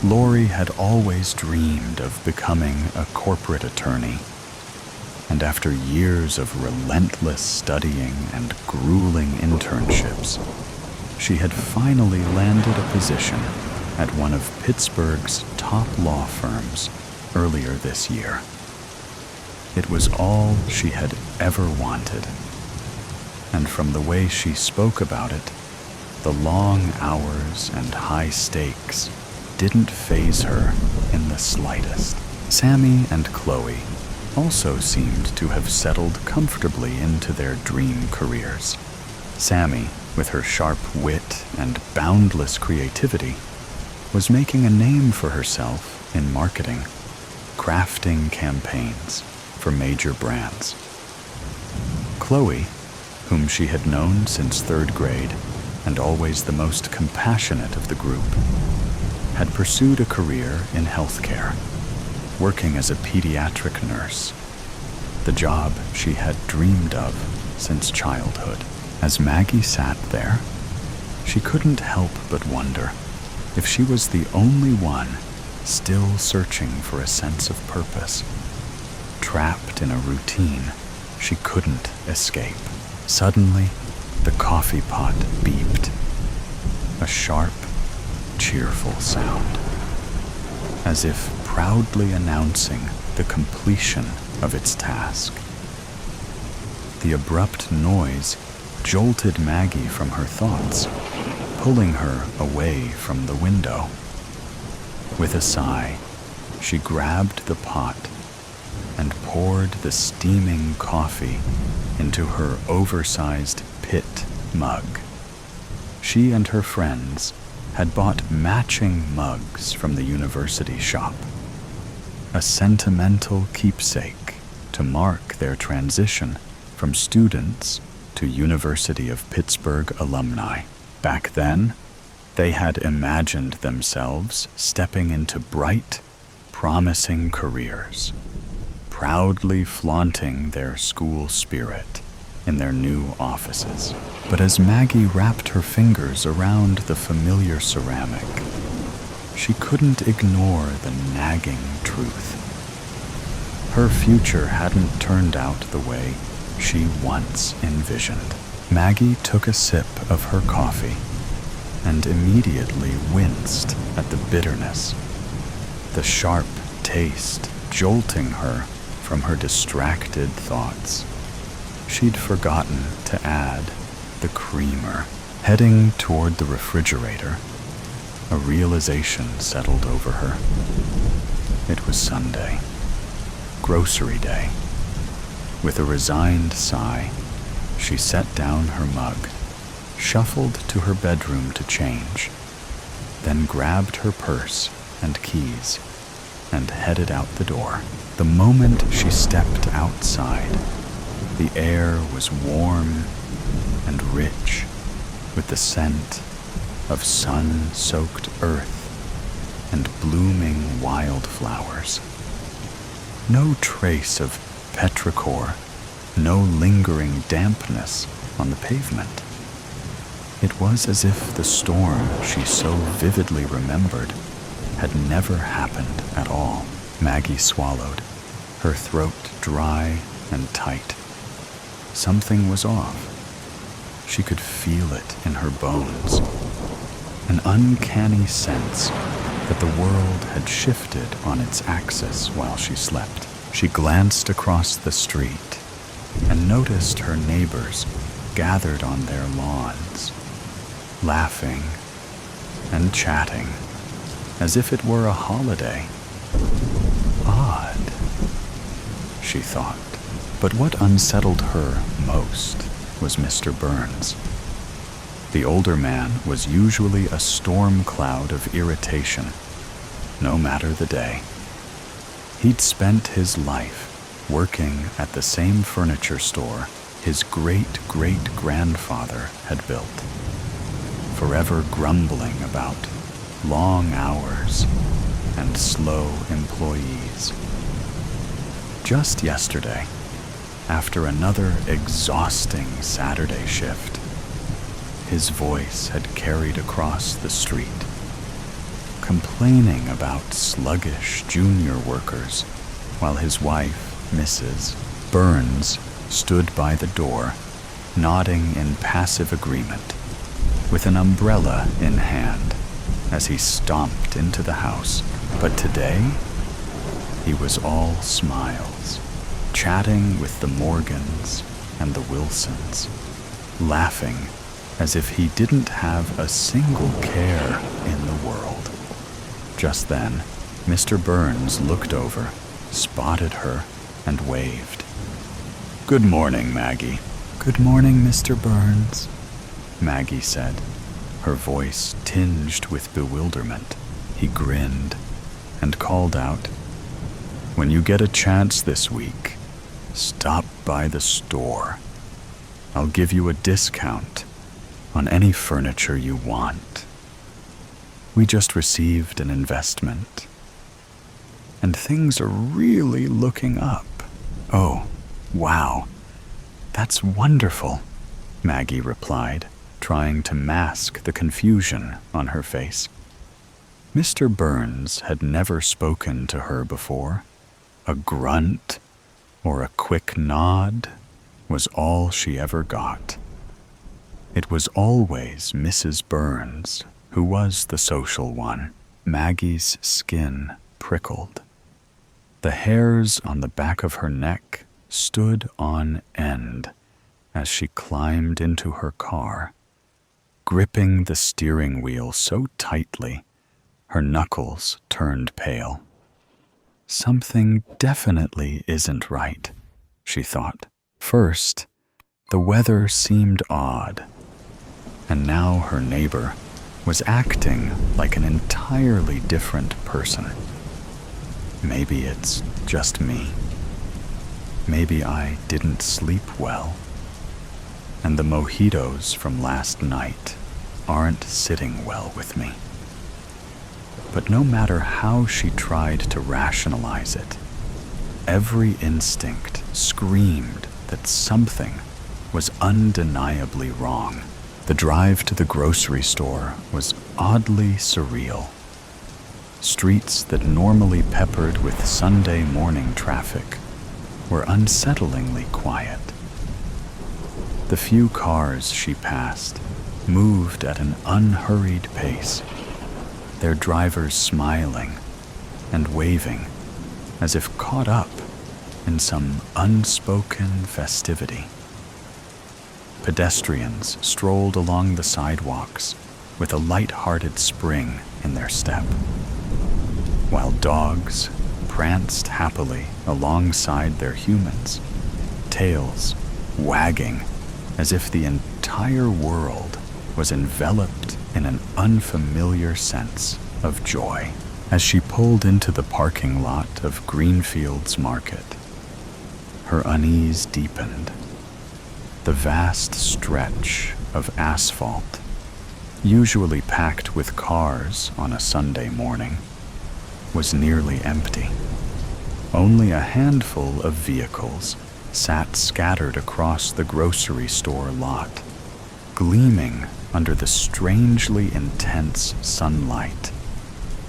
Lori had always dreamed of becoming a corporate attorney, and after years of relentless studying and grueling internships, she had finally landed a position at one of Pittsburgh's top law firms earlier this year. It was all she had ever wanted, and from the way she spoke about it, the long hours and high stakes didn't faze her in the slightest. Sammy and Chloe also seemed to have settled comfortably into their dream careers. Sammy, with her sharp wit and boundless creativity, was making a name for herself in marketing, crafting campaigns for major brands. Chloe, whom she had known since 3rd grade and always the most compassionate of the group, had pursued a career in healthcare, working as a pediatric nurse, the job she had dreamed of since childhood. As Maggie sat there, she couldn't help but wonder if she was the only one still searching for a sense of purpose, trapped in a routine she couldn't escape. Suddenly, the coffee pot beeped, a sharp, cheerful sound, as if proudly announcing the completion of its task. The abrupt noise jolted Maggie from her thoughts, pulling her away from the window. With a sigh, she grabbed the pot and poured the steaming coffee into her oversized pit mug. She and her friends had bought matching mugs from the university shop, a sentimental keepsake to mark their transition from students to University of Pittsburgh alumni. Back then, they had imagined themselves stepping into bright, promising careers, proudly flaunting their school spirit in their new offices. But as Maggie wrapped her fingers around the familiar ceramic, she couldn't ignore the nagging truth. Her future hadn't turned out the way she once envisioned. Maggie took a sip of her coffee and immediately winced at the bitterness, the sharp taste jolting her from her distracted thoughts. She'd forgotten to add the creamer. Heading toward the refrigerator, a realization settled over her. It was Sunday, grocery day. With a resigned sigh, she set down her mug, shuffled to her bedroom to change, then grabbed her purse and keys and headed out the door. The moment she stepped outside, the air was warm and rich with the scent of sun-soaked earth and blooming wildflowers. No trace of petrichor, no lingering dampness on the pavement. It was as if the storm she so vividly remembered had never happened at all. Maggie swallowed, her throat dry and tight. Something was off. She could feel it in her bones. An uncanny sense that the world had shifted on its axis while she slept. She glanced across the street and noticed her neighbors gathered on their lawns, laughing and chatting as if it were a holiday. Odd, she thought. But what unsettled her most was Mr. Burns. The older man was usually a storm cloud of irritation, no matter the day. He'd spent his life working at the same furniture store his great-great-grandfather had built, forever grumbling about long hours and slow employees. Just yesterday, after another exhausting Saturday shift, his voice had carried across the street, complaining about sluggish junior workers, while his wife, Mrs. Burns, stood by the door, nodding in passive agreement, with an umbrella in hand as he stomped into the house. But today, he was all smiles, chatting with the Morgans and the Wilsons, laughing as if he didn't have a single care in the world. Just then, Mr. Burns looked over, spotted her, and waved. "Good morning, Maggie." "Good morning, Mr. Burns," Maggie said, her voice tinged with bewilderment. He grinned and called out, "When you get a chance this week, stop by the store. I'll give you a discount on any furniture you want. We just received an investment, and things are really looking up." "Oh, wow, that's wonderful," Maggie replied, trying to mask the confusion on her face. Mr. Burns had never spoken to her before. A grunt or a quick nod was all she ever got. It was always Mrs. Burns who was the social one. Maggie's skin prickled. The hairs on the back of her neck stood on end as she climbed into her car, gripping the steering wheel so tightly her knuckles turned pale. Something definitely isn't right, she thought. First, the weather seemed odd, and now her neighbor was acting like an entirely different person. Maybe it's just me. Maybe I didn't sleep well, and the mojitos from last night aren't sitting well with me. But no matter how she tried to rationalize it, every instinct screamed that something was undeniably wrong. The drive to the grocery store was oddly surreal. Streets that normally peppered with Sunday morning traffic were unsettlingly quiet. The few cars she passed moved at an unhurried pace, their drivers smiling and waving as if caught up in some unspoken festivity. Pedestrians strolled along the sidewalks with a light-hearted spring in their step, while dogs pranced happily alongside their humans, tails wagging as if the entire world was enveloped in an unfamiliar sense of joy. As she pulled into the parking lot of Greenfield's Market, her unease deepened. The vast stretch of asphalt, usually packed with cars on a Sunday morning, was nearly empty. Only a handful of vehicles sat scattered across the grocery store lot, gleaming under the strangely intense sunlight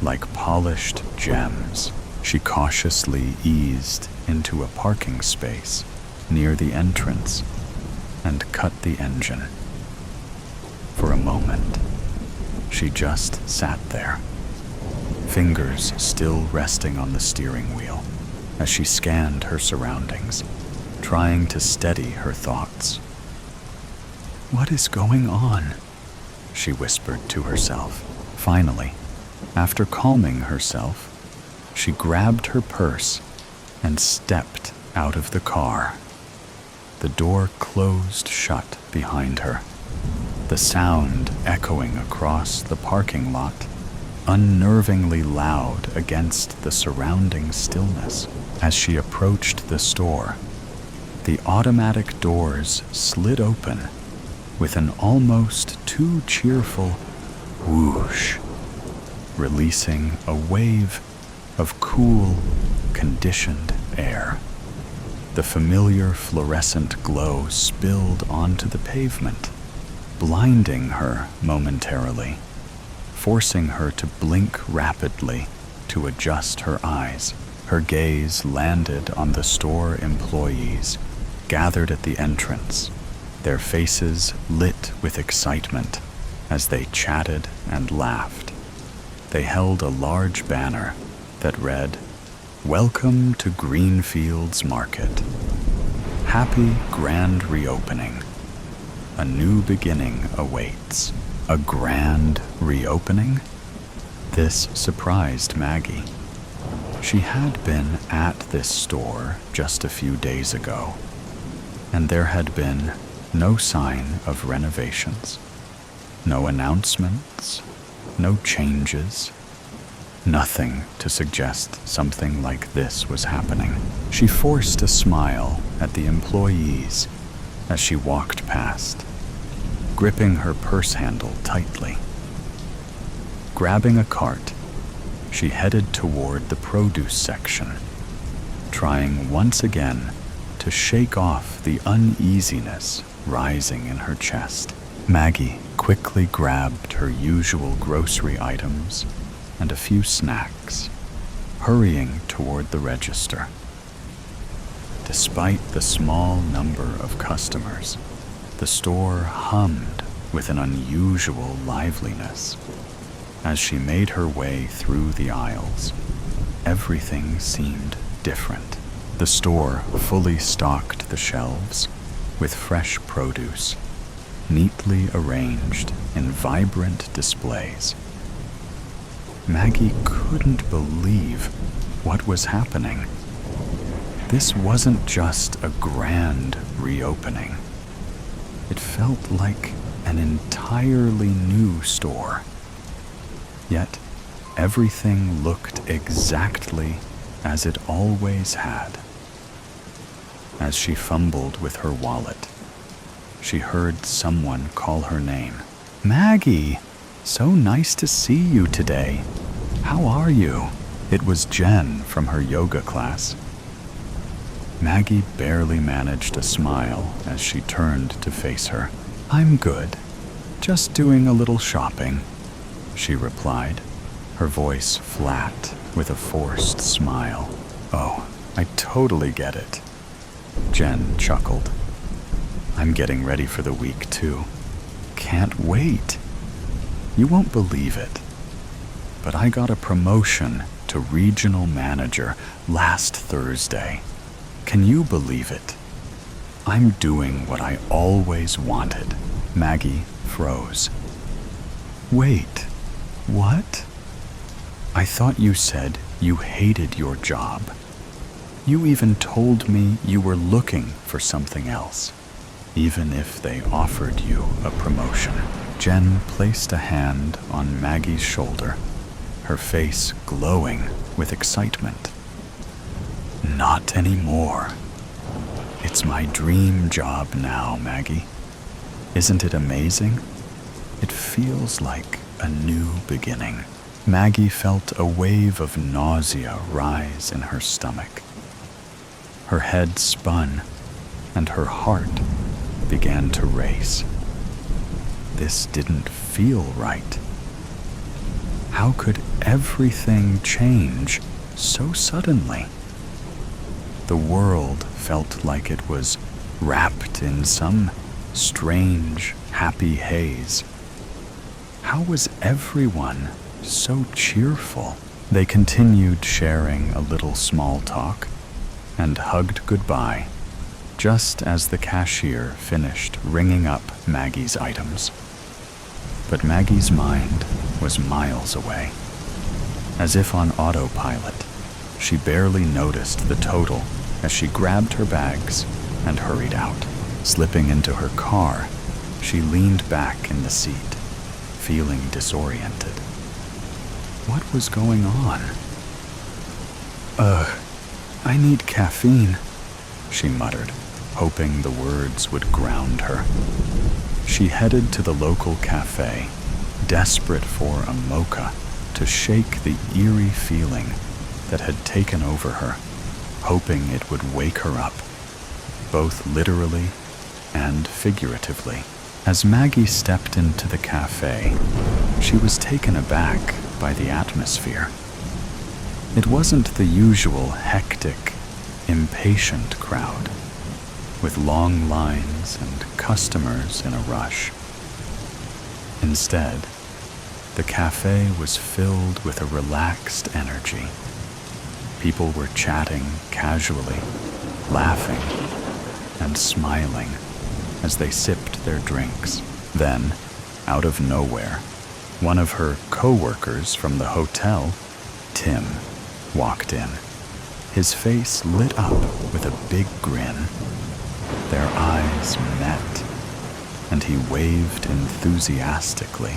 like polished gems. She cautiously eased into a parking space near the entrance and cut the engine. For a moment, she just sat there, fingers still resting on the steering wheel as she scanned her surroundings, trying to steady her thoughts. "What is going on?" she whispered to herself. Finally, after calming herself, she grabbed her purse and stepped out of the car. The door closed shut behind her, the sound echoing across the parking lot, unnervingly loud against the surrounding stillness. As she approached the store, the automatic doors slid open with an almost too cheerful whoosh, releasing a wave of cool, conditioned air. The familiar fluorescent glow spilled onto the pavement, blinding her momentarily, forcing her to blink rapidly to adjust her eyes. Her gaze landed on the store employees gathered at the entrance, their faces lit with excitement as they chatted and laughed. They held a large banner that read, "Welcome to Greenfield's Market. Happy grand reopening. A new beginning awaits." A grand reopening? This surprised Maggie. She had been at this store just a few days ago, and there had been no sign of renovations, no announcements, no changes, nothing to suggest something like this was happening. She forced a smile at the employees as she walked past, gripping her purse handle tightly. Grabbing a cart, she headed toward the produce section, trying once again to shake off the uneasiness rising in her chest. Maggie quickly grabbed her usual grocery items and a few snacks, hurrying toward the register. Despite the small number of customers, the store hummed with an unusual liveliness. As she made her way through the aisles, everything seemed different. The store fully stocked the shelves with fresh produce, neatly arranged in vibrant displays. Maggie couldn't believe what was happening. This wasn't just a grand reopening. It felt like an entirely new store. Yet everything looked exactly as it always had. As she fumbled with her wallet, she heard someone call her name. "Maggie, so nice to see you today. How are you?" It was Jen from her yoga class. Maggie barely managed a smile as she turned to face her. "I'm good. Just doing a little shopping," she replied, her voice flat with a forced smile. "Oh, I totally get it," Jen chuckled. I'm getting ready for the week too. Can't wait. You won't believe it, but I got a promotion to regional manager last Thursday. Can you believe it? I'm doing what I always wanted. Maggie froze. Wait, what? I thought you said you hated your job. You even told me you were looking for something else, even if they offered you a promotion. Jen placed a hand on Maggie's shoulder, her face glowing with excitement. Not anymore. It's my dream job now, Maggie. Isn't it amazing? It feels like a new beginning. Maggie felt a wave of nausea rise in her stomach. Her head spun, and her heart began to race. This didn't feel right. How could everything change so suddenly? The world felt like it was wrapped in some strange, happy haze. How was everyone so cheerful? They continued sharing a little small talk and hugged goodbye just as the cashier finished ringing up Maggie's items. But Maggie's mind was miles away. As if on autopilot, she barely noticed the total as she grabbed her bags and hurried out. Slipping into her car, she leaned back in the seat, feeling disoriented. What was going on? I need caffeine, she muttered, hoping the words would ground her. She headed to the local cafe, desperate for a mocha to shake the eerie feeling that had taken over her, hoping it would wake her up, both literally and figuratively. As Maggie stepped into the cafe, she was taken aback by the atmosphere. It wasn't the usual hectic, impatient crowd, with long lines and customers in a rush. Instead, the cafe was filled with a relaxed energy. People were chatting casually, laughing, and smiling as they sipped their drinks. Then, out of nowhere, one of her co-workers from the hotel, Tim, walked in. His face lit up with a big grin. Their eyes met, and he waved enthusiastically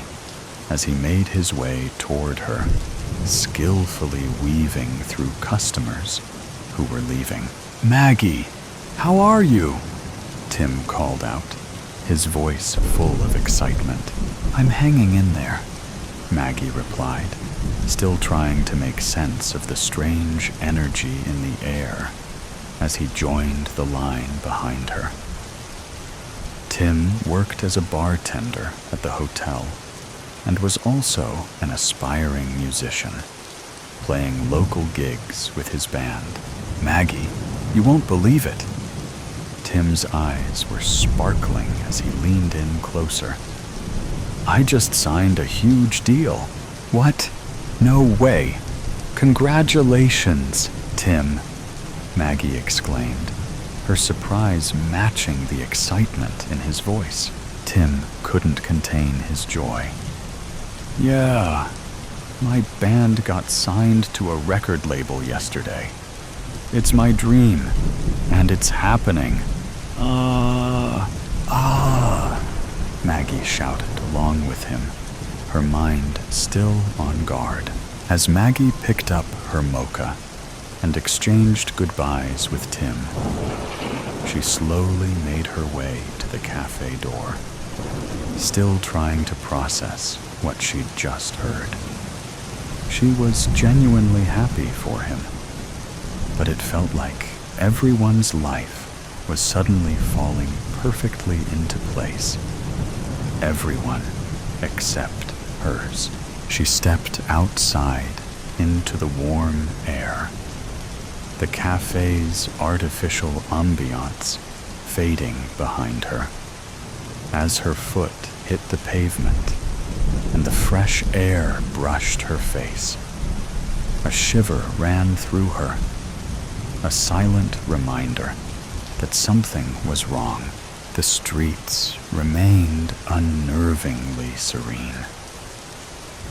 as he made his way toward her, skillfully weaving through customers who were leaving. "Maggie, how are you?" Tim called out, his voice full of excitement. "I'm hanging in there," Maggie replied, still trying to make sense of the strange energy in the air as he joined the line behind her. Tim worked as a bartender at the hotel and was also an aspiring musician, playing local gigs with his band. "Maggie, you won't believe it." Tim's eyes were sparkling as he leaned in closer. "I just signed a huge deal." "What? No way. Congratulations, Tim," Maggie exclaimed, her surprise matching the excitement in his voice. Tim couldn't contain his joy. "Yeah, my band got signed to a record label yesterday. It's my dream, and it's happening." Maggie shouted along with him, her mind still on guard. As Maggie picked up her mocha and exchanged goodbyes with Tim, she slowly made her way to the cafe door, still trying to process what she'd just heard. She was genuinely happy for him, but it felt like everyone's life was suddenly falling perfectly into place. Everyone except hers. She stepped outside into the warm air. The cafe's artificial ambiance fading behind her as her foot hit the pavement and the fresh air brushed her face. A shiver ran through her, a silent reminder that something was wrong. The streets remained unnervingly serene.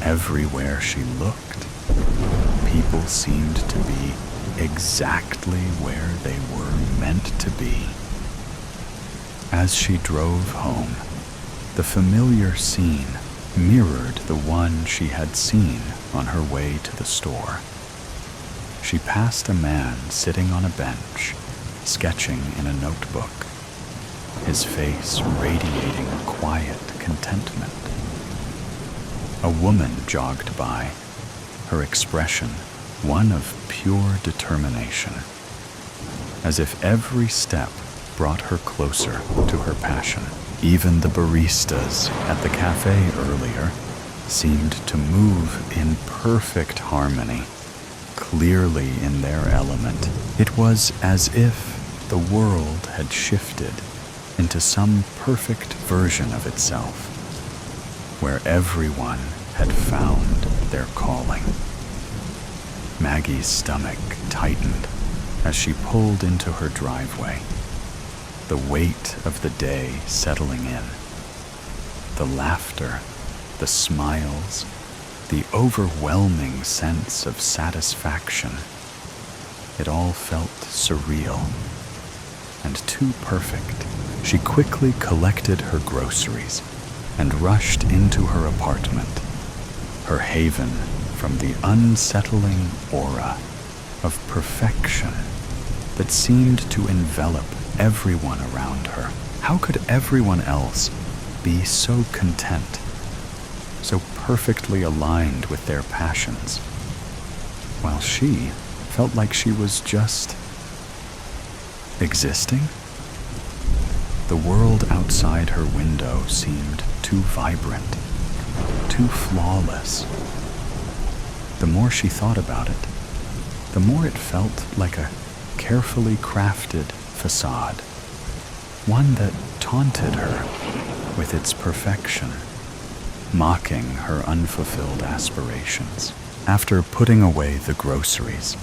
Everywhere she looked, people seemed to be exactly where they were meant to be. As she drove home, the familiar scene mirrored the one she had seen on her way to the store. She passed a man sitting on a bench, sketching in a notebook, his face radiating quiet contentment. A woman jogged by, her expression one of pure determination, as if every step brought her closer to her passion. Even the baristas at the cafe earlier seemed to move in perfect harmony, clearly in their element. It was as if the world had shifted into some perfect version of itself, where everyone had found their calling. Maggie's stomach tightened as she pulled into her driveway, the weight of the day settling in. The laughter, the smiles, the overwhelming sense of satisfaction. It all felt surreal and too perfect. She quickly collected her groceries and rushed into her apartment, her haven from the unsettling aura of perfection that seemed to envelop everyone around her. How could everyone else be so content, so perfectly aligned with their passions, while she felt like she was just existing? The world outside her window seemed too vibrant, too flawless. The more she thought about it, the more it felt like a carefully crafted facade, one that taunted her with its perfection, mocking her unfulfilled aspirations. After putting away the groceries,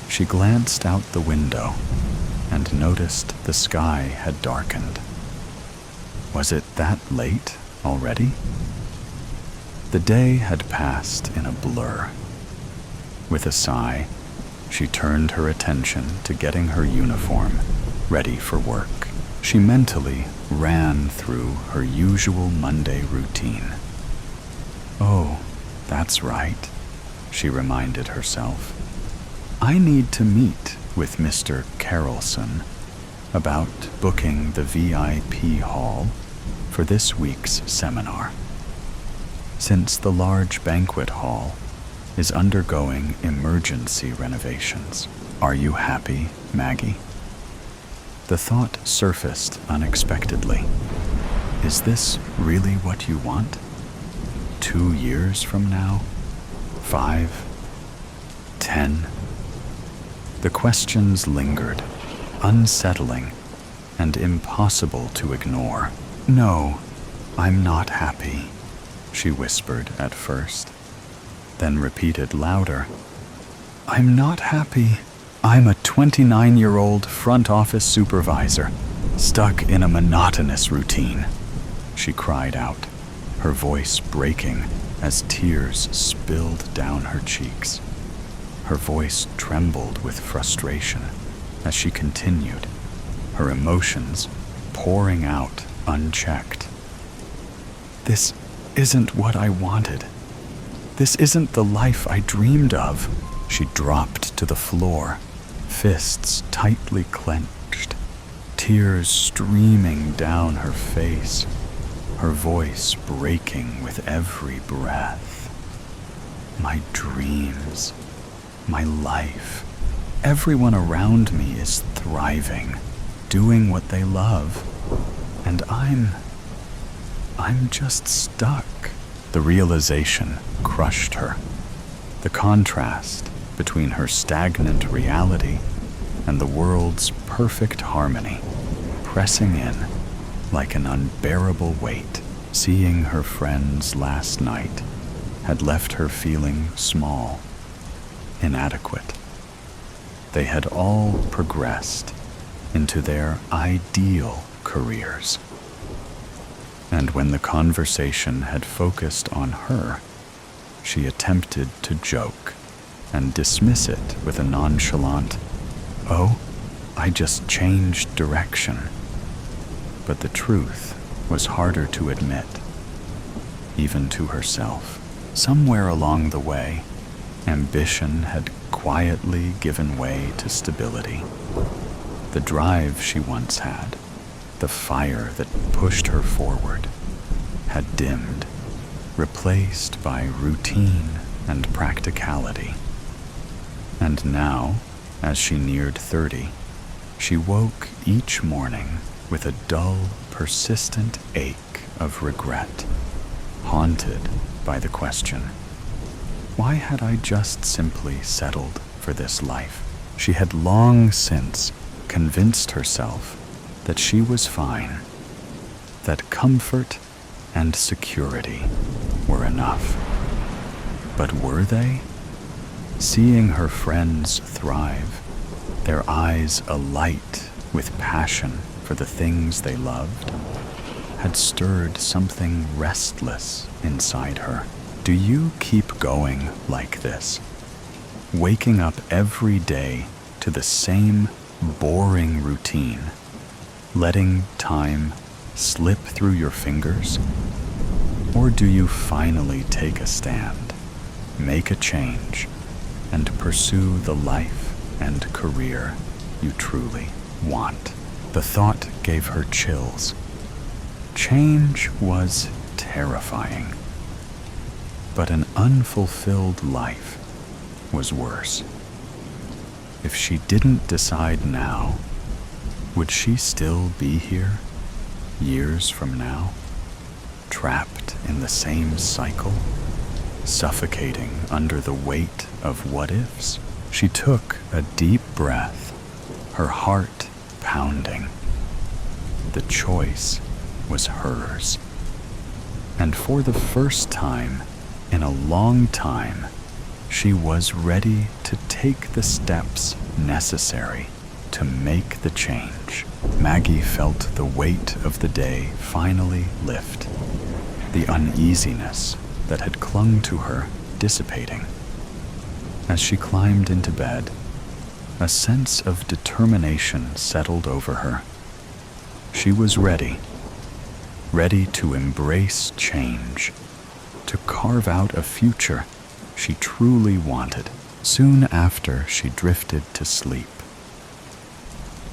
she glanced out the window and noticed the sky had darkened. Was it that late already? The day had passed in a blur. With a sigh, she turned her attention to getting her uniform ready for work. She mentally ran through her usual Monday routine. Oh, that's right, she reminded herself. I need to meet with Mr. Carrollson about booking the VIP hall for this week's seminar. Since the large banquet hall is undergoing emergency renovations. Are you happy, Maggie? The thought surfaced unexpectedly. Is this really what you want? 2 years from now? 5? 10? The questions lingered, unsettling and impossible to ignore. No, I'm not happy, she whispered at first, then repeated louder. I'm not happy. I'm a 29-year-old front office supervisor, stuck in a monotonous routine, she cried out, her voice breaking as tears spilled down her cheeks. Her voice trembled with frustration as she continued, her emotions pouring out unchecked. This isn't what I wanted. This isn't the life I dreamed of. She dropped to the floor, fists tightly clenched, tears streaming down her face, her voice breaking with every breath. My dreams, my life, everyone around me is thriving, doing what they love, and I'm just stuck. The realization crushed her. The contrast between her stagnant reality and the world's perfect harmony pressing in like an unbearable weight. Seeing her friends last night had left her feeling small, inadequate. They had all progressed into their ideal careers. And when the conversation had focused on her, she attempted to joke and dismiss it with a nonchalant, "Oh, I just changed direction." But the truth was harder to admit, even to herself. Somewhere along the way, ambition had quietly given way to stability. The drive she once had, the fire that pushed her forward, had dimmed, replaced by routine and practicality. And now, as she neared 30, she woke each morning with a dull, persistent ache of regret, haunted by the question, why had I just simply settled for this life? She had long since convinced herself that she was fine, that comfort and security were enough. But were they? Seeing her friends thrive, their eyes alight with passion for the things they loved, had stirred something restless inside her. Do you keep going like this? Waking up every day to the same boring routine, letting time slip through your fingers? Or do you finally take a stand, make a change, and pursue the life and career you truly want? The thought gave her chills. Change was terrifying, but an unfulfilled life was worse. If she didn't decide now, would she still be here years from now, trapped in the same cycle, suffocating under the weight of what-ifs? She took a deep breath, her heart pounding. The choice was hers. And for the first time in a long time, she was ready to take the steps necessary to make the change. Maggie felt the weight of the day finally lift, the uneasiness that had clung to her dissipating. As she climbed into bed, a sense of determination settled over her. She was ready to embrace change, to carve out a future she truly wanted. Soon after she drifted to sleep,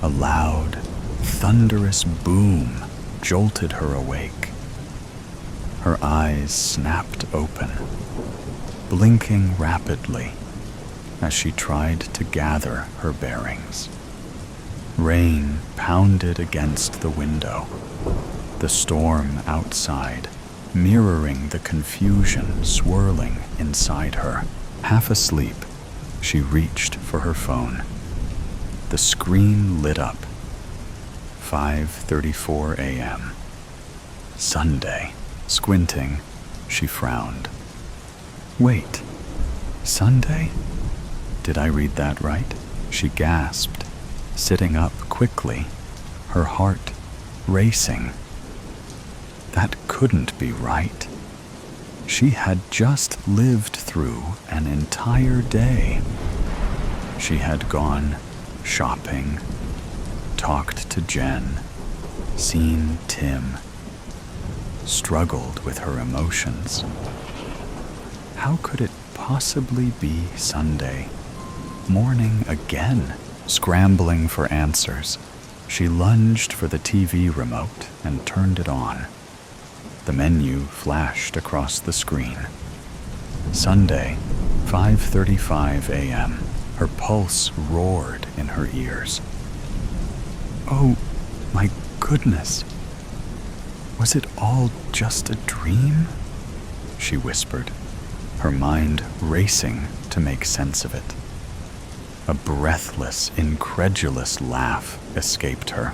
a loud, thunderous boom jolted her awake. Her eyes snapped open, blinking rapidly as she tried to gather her bearings. Rain pounded against the window, the storm outside mirroring the confusion swirling inside her. Half asleep, she reached for her phone. The screen lit up. 5:34 a.m. Sunday. Squinting, she frowned. Wait, Sunday? Did I read that right? She gasped, sitting up quickly, her heart racing. That couldn't be right. She had just lived through an entire day. She had gone shopping, talked to Jen, seen Tim, struggled with her emotions. How could it possibly be Sunday morning again? Scrambling for answers, she lunged for the TV remote and turned it on. The menu flashed across the screen. Sunday, 5:35 a.m. Her pulse roared in her ears. Oh, my goodness. Was it all just a dream? She whispered, her mind racing to make sense of it. A breathless, incredulous laugh escaped her.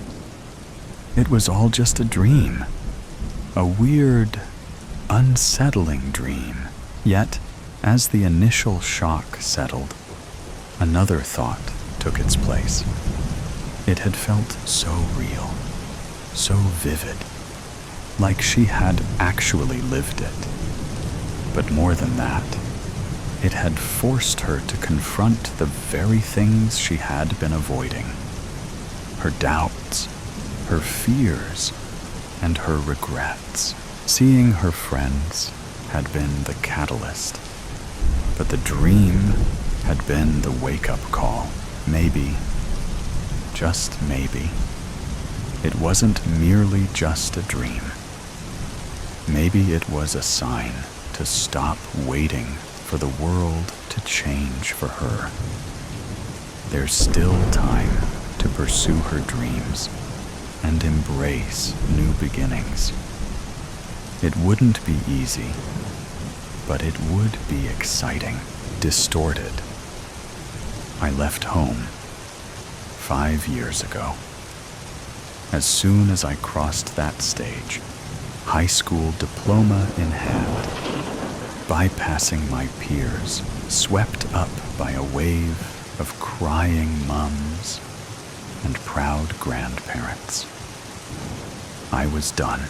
It was all just a dream. A weird, unsettling dream. Yet, as the initial shock settled, another thought took its place. It had felt so real, so vivid, like she had actually lived it. But more than that, it had forced her to confront the very things she had been avoiding. Her doubts, her fears, and her regrets. Seeing her friends had been the catalyst, but the dream had been the wake-up call. Maybe, just maybe, it wasn't merely just a dream. Maybe it was a sign to stop waiting for the world to change for her. There's still time to pursue her dreams and embrace new beginnings. It wouldn't be easy, but it would be exciting, distorted. I left home 5 years ago. As soon as I crossed that stage, high school diploma in hand, bypassing my peers, swept up by a wave of crying mums and proud grandparents. I was done.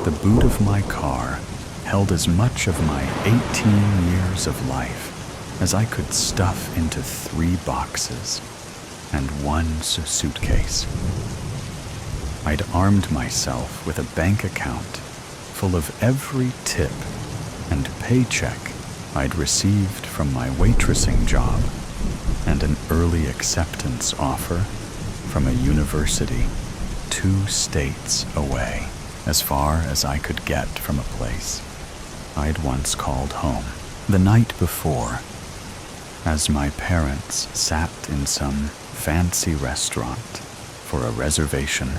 The boot of my car held as much of my 18 years of life as I could stuff into 3 boxes and 1 suitcase. I'd armed myself with a bank account full of every tip and paycheck I'd received from my waitressing job and an early acceptance offer from a university 2 states away, as far as I could get from a place I'd once called home. The night before, as my parents sat in some fancy restaurant for a reservation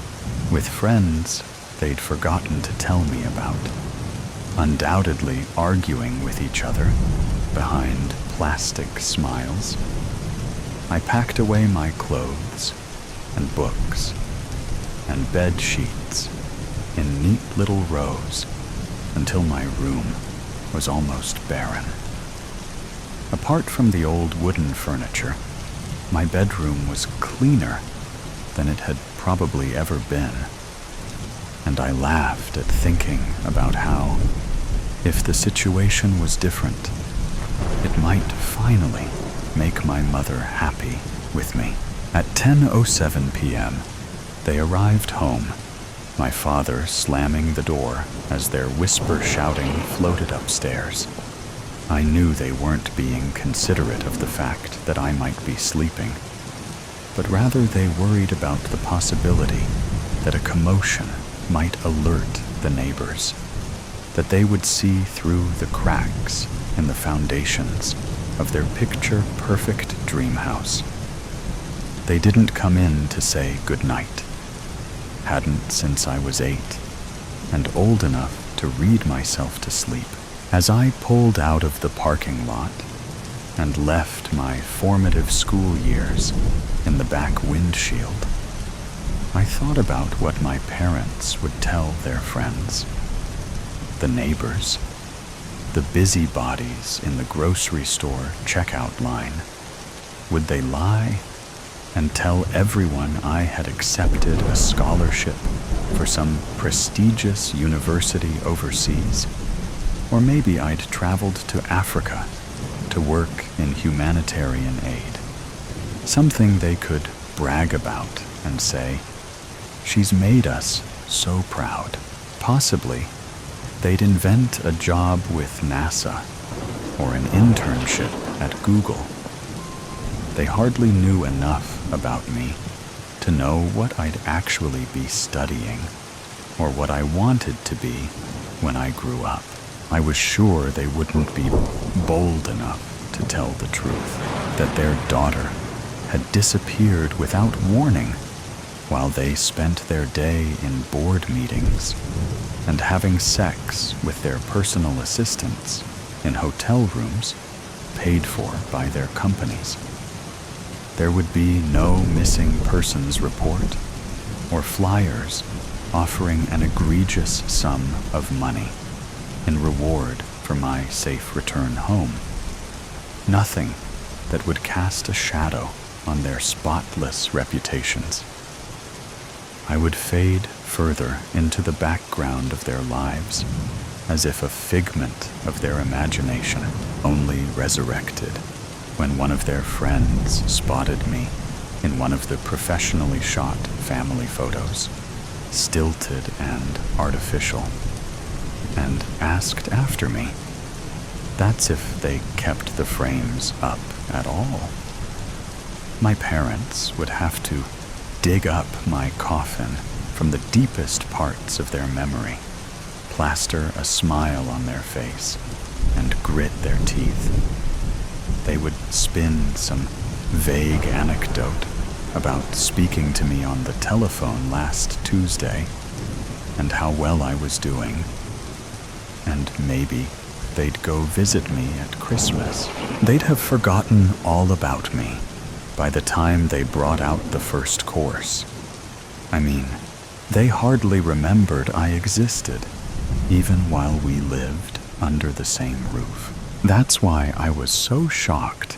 with friends they'd forgotten to tell me about, undoubtedly arguing with each other behind plastic smiles, I packed away my clothes and books and bed sheets in neat little rows until my room was almost barren. Apart from the old wooden furniture, my bedroom was cleaner than it had probably ever been, and I laughed at thinking about how, if the situation was different, it might finally make my mother happy with me. At 10:07 p.m., they arrived home, my father slamming the door as their whisper shouting floated upstairs. I knew they weren't being considerate of the fact that I might be sleeping, but rather they worried about the possibility that a commotion might alert the neighbors, that they would see through the cracks in the foundations of their picture-perfect dream house. They didn't come in to say goodnight. Hadn't since I was 8, and old enough to read myself to sleep. As I pulled out of the parking lot and left my formative school years in the back windshield, I thought about what my parents would tell their friends, the neighbors, the busybodies in the grocery store checkout line. Would they lie and tell everyone I had accepted a scholarship for some prestigious university overseas? Or maybe I'd traveled to Africa to work in humanitarian aid, something they could brag about and say, "She's made us so proud." Possibly, they'd invent a job with NASA or an internship at Google. They hardly knew enough about me to know what I'd actually be studying or what I wanted to be when I grew up. I was sure they wouldn't be bold enough to tell the truth, that their daughter had disappeared without warning while they spent their day in board meetings and having sex with their personal assistants in hotel rooms paid for by their companies. There would be no missing persons report, or flyers offering an egregious sum of money in reward for my safe return home. Nothing that would cast a shadow on their spotless reputations. I would fade further into the background of their lives, as if a figment of their imagination, only resurrected when one of their friends spotted me in one of the professionally shot family photos, stilted and artificial, and asked after me. That's if they kept the frames up at all. My parents would have to dig up my coffin from the deepest parts of their memory, plaster a smile on their face, and grit their teeth. They would spin some vague anecdote about speaking to me on the telephone last Tuesday and how well I was doing, and maybe they'd go visit me at Christmas. They'd have forgotten all about me by the time they brought out the first course. I mean, they hardly remembered I existed, even while we lived under the same roof. That's why I was so shocked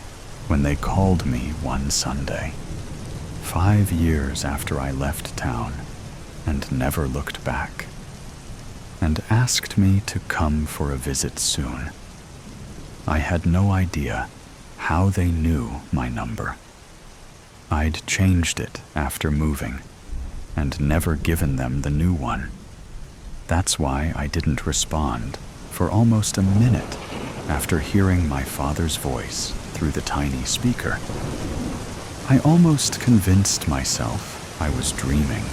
when they called me one Sunday, 5 years after I left town and never looked back, and asked me to come for a visit soon. I had no idea how they knew my number. I'd changed it after moving and never given them the new one. That's why I didn't respond for almost a minute after hearing my father's voice through the tiny speaker. I almost convinced myself I was dreaming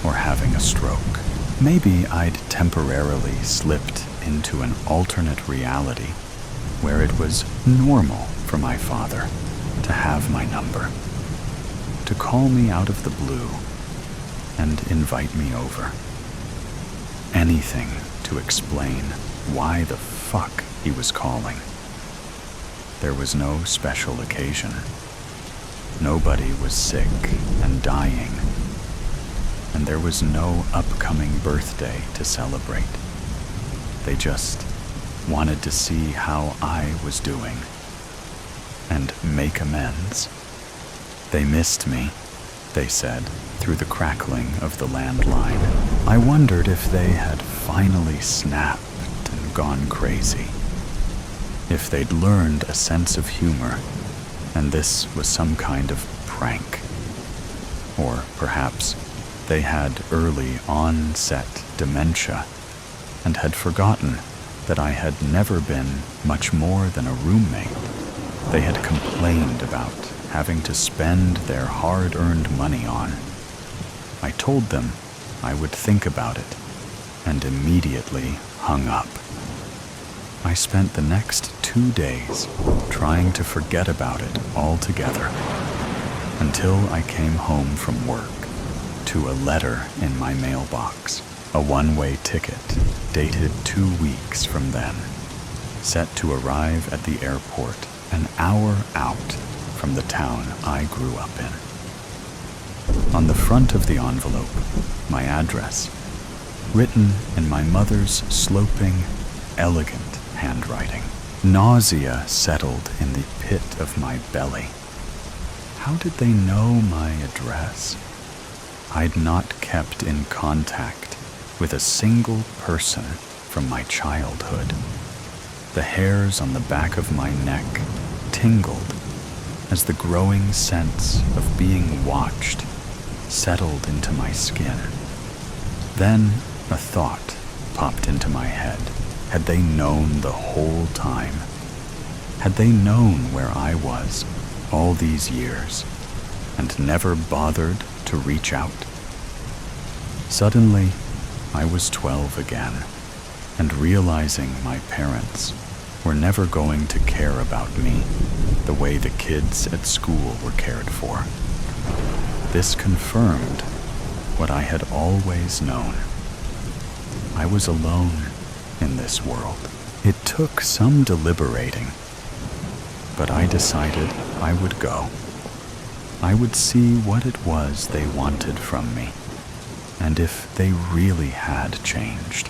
or having a stroke. Maybe I'd temporarily slipped into an alternate reality where it was normal for my father to have my number, to call me out of the blue and invite me over. Anything to explain why the fuck he was calling. There was no special occasion. Nobody was sick and dying, and there was no upcoming birthday to celebrate. They just wanted to see how I was doing and make amends. They missed me, they said, through the crackling of the landline. I wondered if they had finally snapped and gone crazy, if they'd learned a sense of humor and this was some kind of prank. Or perhaps they had early onset dementia and had forgotten that I had never been much more than a roommate they had complained about having to spend their hard-earned money on. I told them I would think about it and immediately hung up. I spent the next 2 days trying to forget about it altogether until I came home from work to a letter in my mailbox, a one-way ticket dated 2 weeks from then, set to arrive at the airport an hour out from the town I grew up in. On the front of the envelope, my address, written in my mother's sloping, elegant handwriting. Nausea settled in the pit of my belly. How did they know my address? I'd not kept in contact with a single person from my childhood. The hairs on the back of my neck tingled as the growing sense of being watched settled into my skin. Then a thought popped into my head. Had they known the whole time? Had they known where I was all these years and never bothered to reach out? Suddenly, I was 12 again, and realizing my parents were never going to care about me the way the kids at school were cared for. This confirmed what I had always known. I was alone in this world. It took some deliberating, but I decided I would go. I would see what it was they wanted from me. and if they really had changed.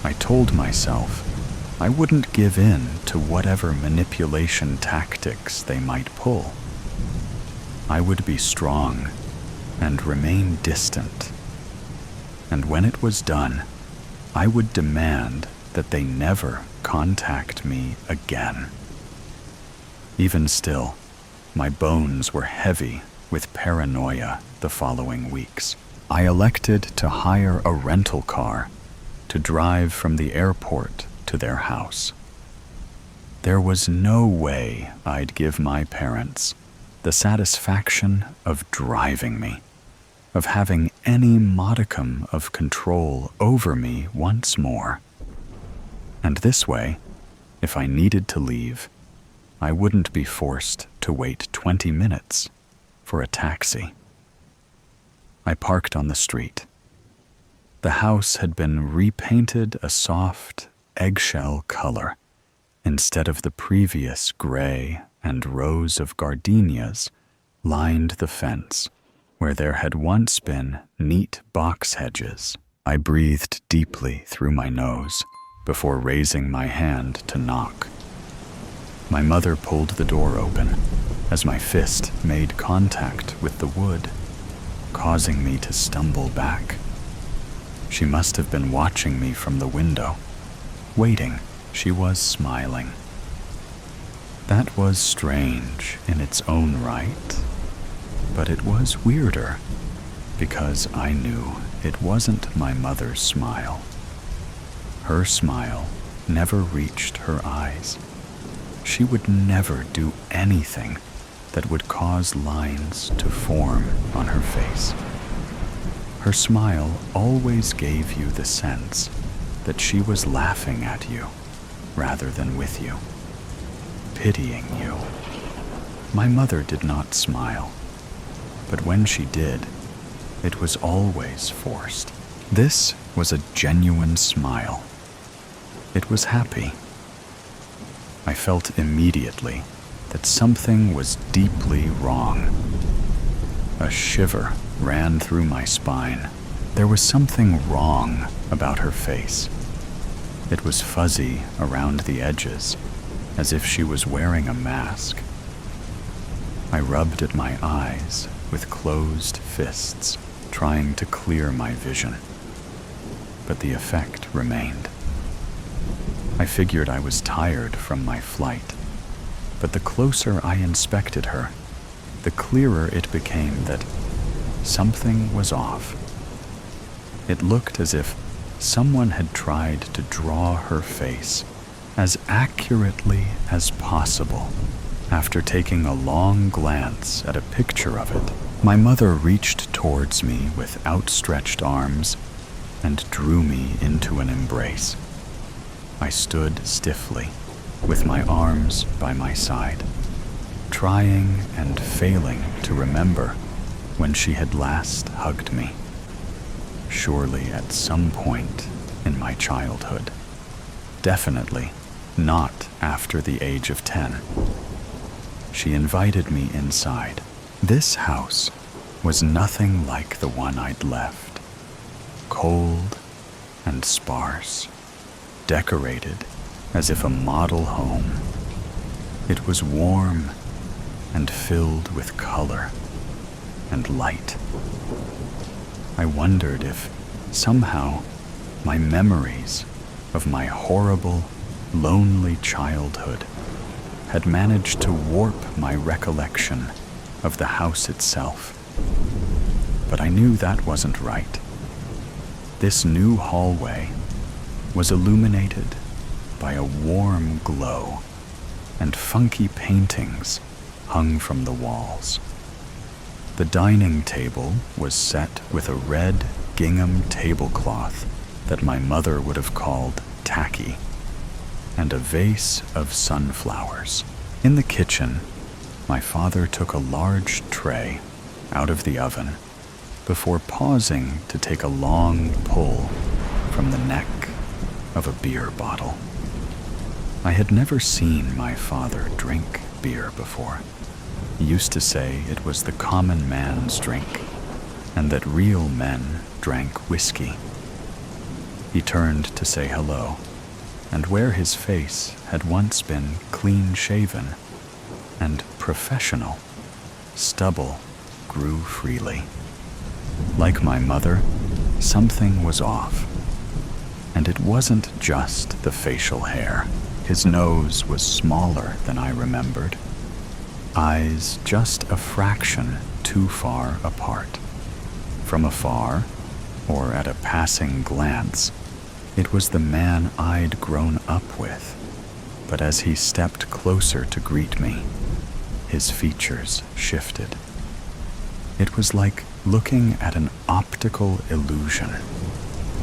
I told myself I wouldn't give in to whatever manipulation tactics they might pull. I would be strong and remain distant. And when it was done, I would demand that they never contact me again. Even still, my bones were heavy with paranoia the following weeks. I elected to hire a rental car to drive from the airport to their house. There was no way I'd give my parents the satisfaction of driving me, of having any modicum of control over me once more. And this way, if I needed to leave, I wouldn't be forced to wait 20 minutes for a taxi. I parked on the street. The house had been repainted a soft eggshell color instead of the previous gray and rows of gardenias lined the fence where there had once been neat box hedges. I breathed deeply through my nose before raising my hand to knock. My mother pulled the door open as my fist made contact with the wood, causing me to stumble back. She must have been watching me from the window. Waiting, she was smiling. That was strange in its own right, but it was weirder because I knew it wasn't my mother's smile. Her smile never reached her eyes. She would never do anything that would cause lines to form on her face. Her smile always gave you the sense that she was laughing at you rather than with you, pitying you. My mother did not smile, but when she did, it was always forced. This was a genuine smile. It was happy. I felt immediately that something was deeply wrong. A shiver ran through my spine. There was something wrong about her face. It was fuzzy around the edges, as if she was wearing a mask. I rubbed at my eyes with closed fists, trying to clear my vision. But the effect remained. I figured I was tired from my flight, but the closer I inspected her, the clearer it became that something was off. It looked as if someone had tried to draw her face as accurately as possible. After taking a long glance at a picture of it, my mother reached towards me with outstretched arms and drew me into an embrace. I stood stiffly, with my arms by my side, trying and failing to remember when she had last hugged me. Surely at some point in my childhood. Definitely not after the age of 10. She invited me inside. This house was nothing like the one I'd left. Cold and sparse, decorated as if a model home. It was warm and filled with color and light. I wondered if somehow my memories of my horrible, lonely childhood had managed to warp my recollection of the house itself. But I knew that wasn't right. This new hallway was illuminated by a warm glow, and funky paintings hung from the walls. The dining table was set with a red gingham tablecloth that my mother would have called tacky, and a vase of sunflowers. In the kitchen, my father took a large tray out of the oven before pausing to take a long pull from the neck of a beer bottle. I had never seen my father drink beer before. He used to say it was the common man's drink, and that real men drank whiskey. He turned to say hello, and where his face had once been clean-shaven and professional, stubble grew freely. Like my mother, something was off. And it wasn't just the facial hair. His nose was smaller than I remembered. Eyes just a fraction too far apart. From afar, or at a passing glance, it was the man I'd grown up with. But as he stepped closer to greet me, his features shifted. It was like looking at an optical illusion.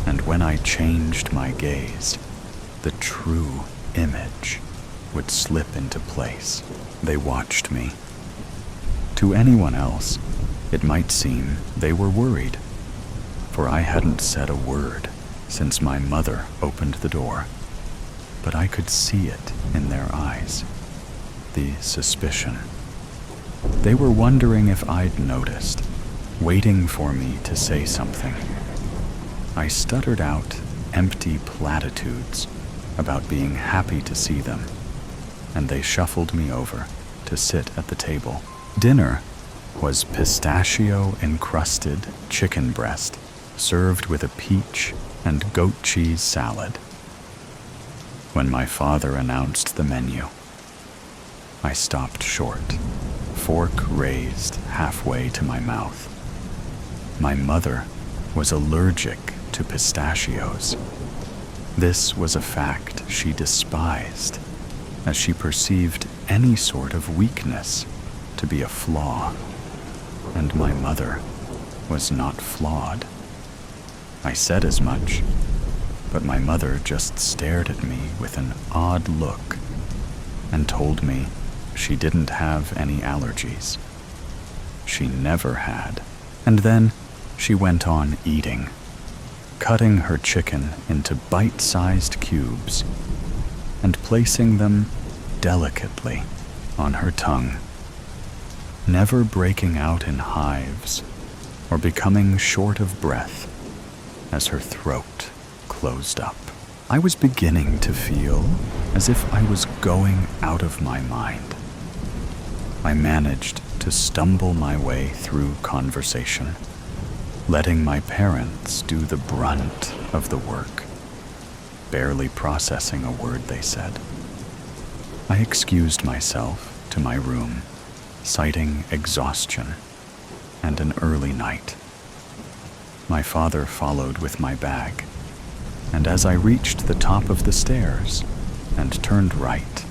And when I changed my gaze, the true image would slip into place. They watched me. To anyone else, it might seem they were worried, for I hadn't said a word since my mother opened the door. But I could see it in their eyes, the suspicion. They were wondering if I'd noticed, waiting for me to say something. I stuttered out empty platitudes about being happy to see them, and they shuffled me over to sit at the table. Dinner was pistachio-encrusted chicken breast served with a peach and goat cheese salad. When my father announced the menu, I stopped short, fork raised halfway to my mouth. My mother was allergic to pistachios. This was a fact she despised, as she perceived any sort of weakness to be a flaw, and my mother was not flawed. I said as much, but my mother just stared at me with an odd look and told me she didn't have any allergies. She never had. And then she went on eating, cutting her chicken into bite-sized cubes and placing them delicately on her tongue, never breaking out in hives or becoming short of breath as her throat closed up. I was beginning to feel as if I was going out of my mind. I managed to stumble my way through conversation, letting my parents do the brunt of the work, barely processing a word they said. I excused myself to my room, citing exhaustion and an early night. My father followed with my bag, and as I reached the top of the stairs and turned right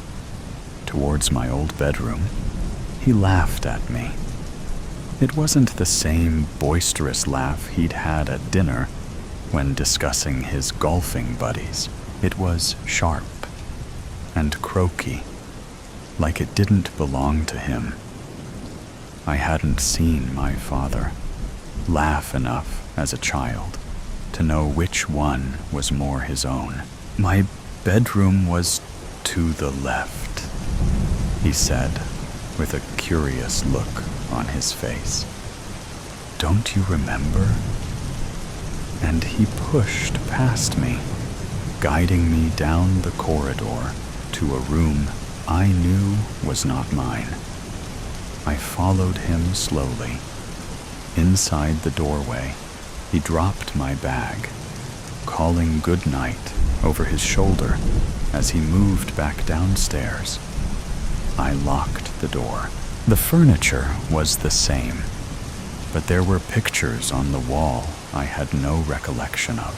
towards my old bedroom, he laughed at me. It wasn't the same boisterous laugh he'd had at dinner when discussing his golfing buddies. It was sharp and croaky, like it didn't belong to him. I hadn't seen my father laugh enough as a child to know which one was more his own. My bedroom was to the left, he said, with a curious look on his face. Don't you remember? And he pushed past me, guiding me down the corridor to a room I knew was not mine. I followed him slowly. Inside the doorway, he dropped my bag, calling good night over his shoulder as he moved back downstairs. I locked the door. The furniture was the same, but there were pictures on the wall I had no recollection of.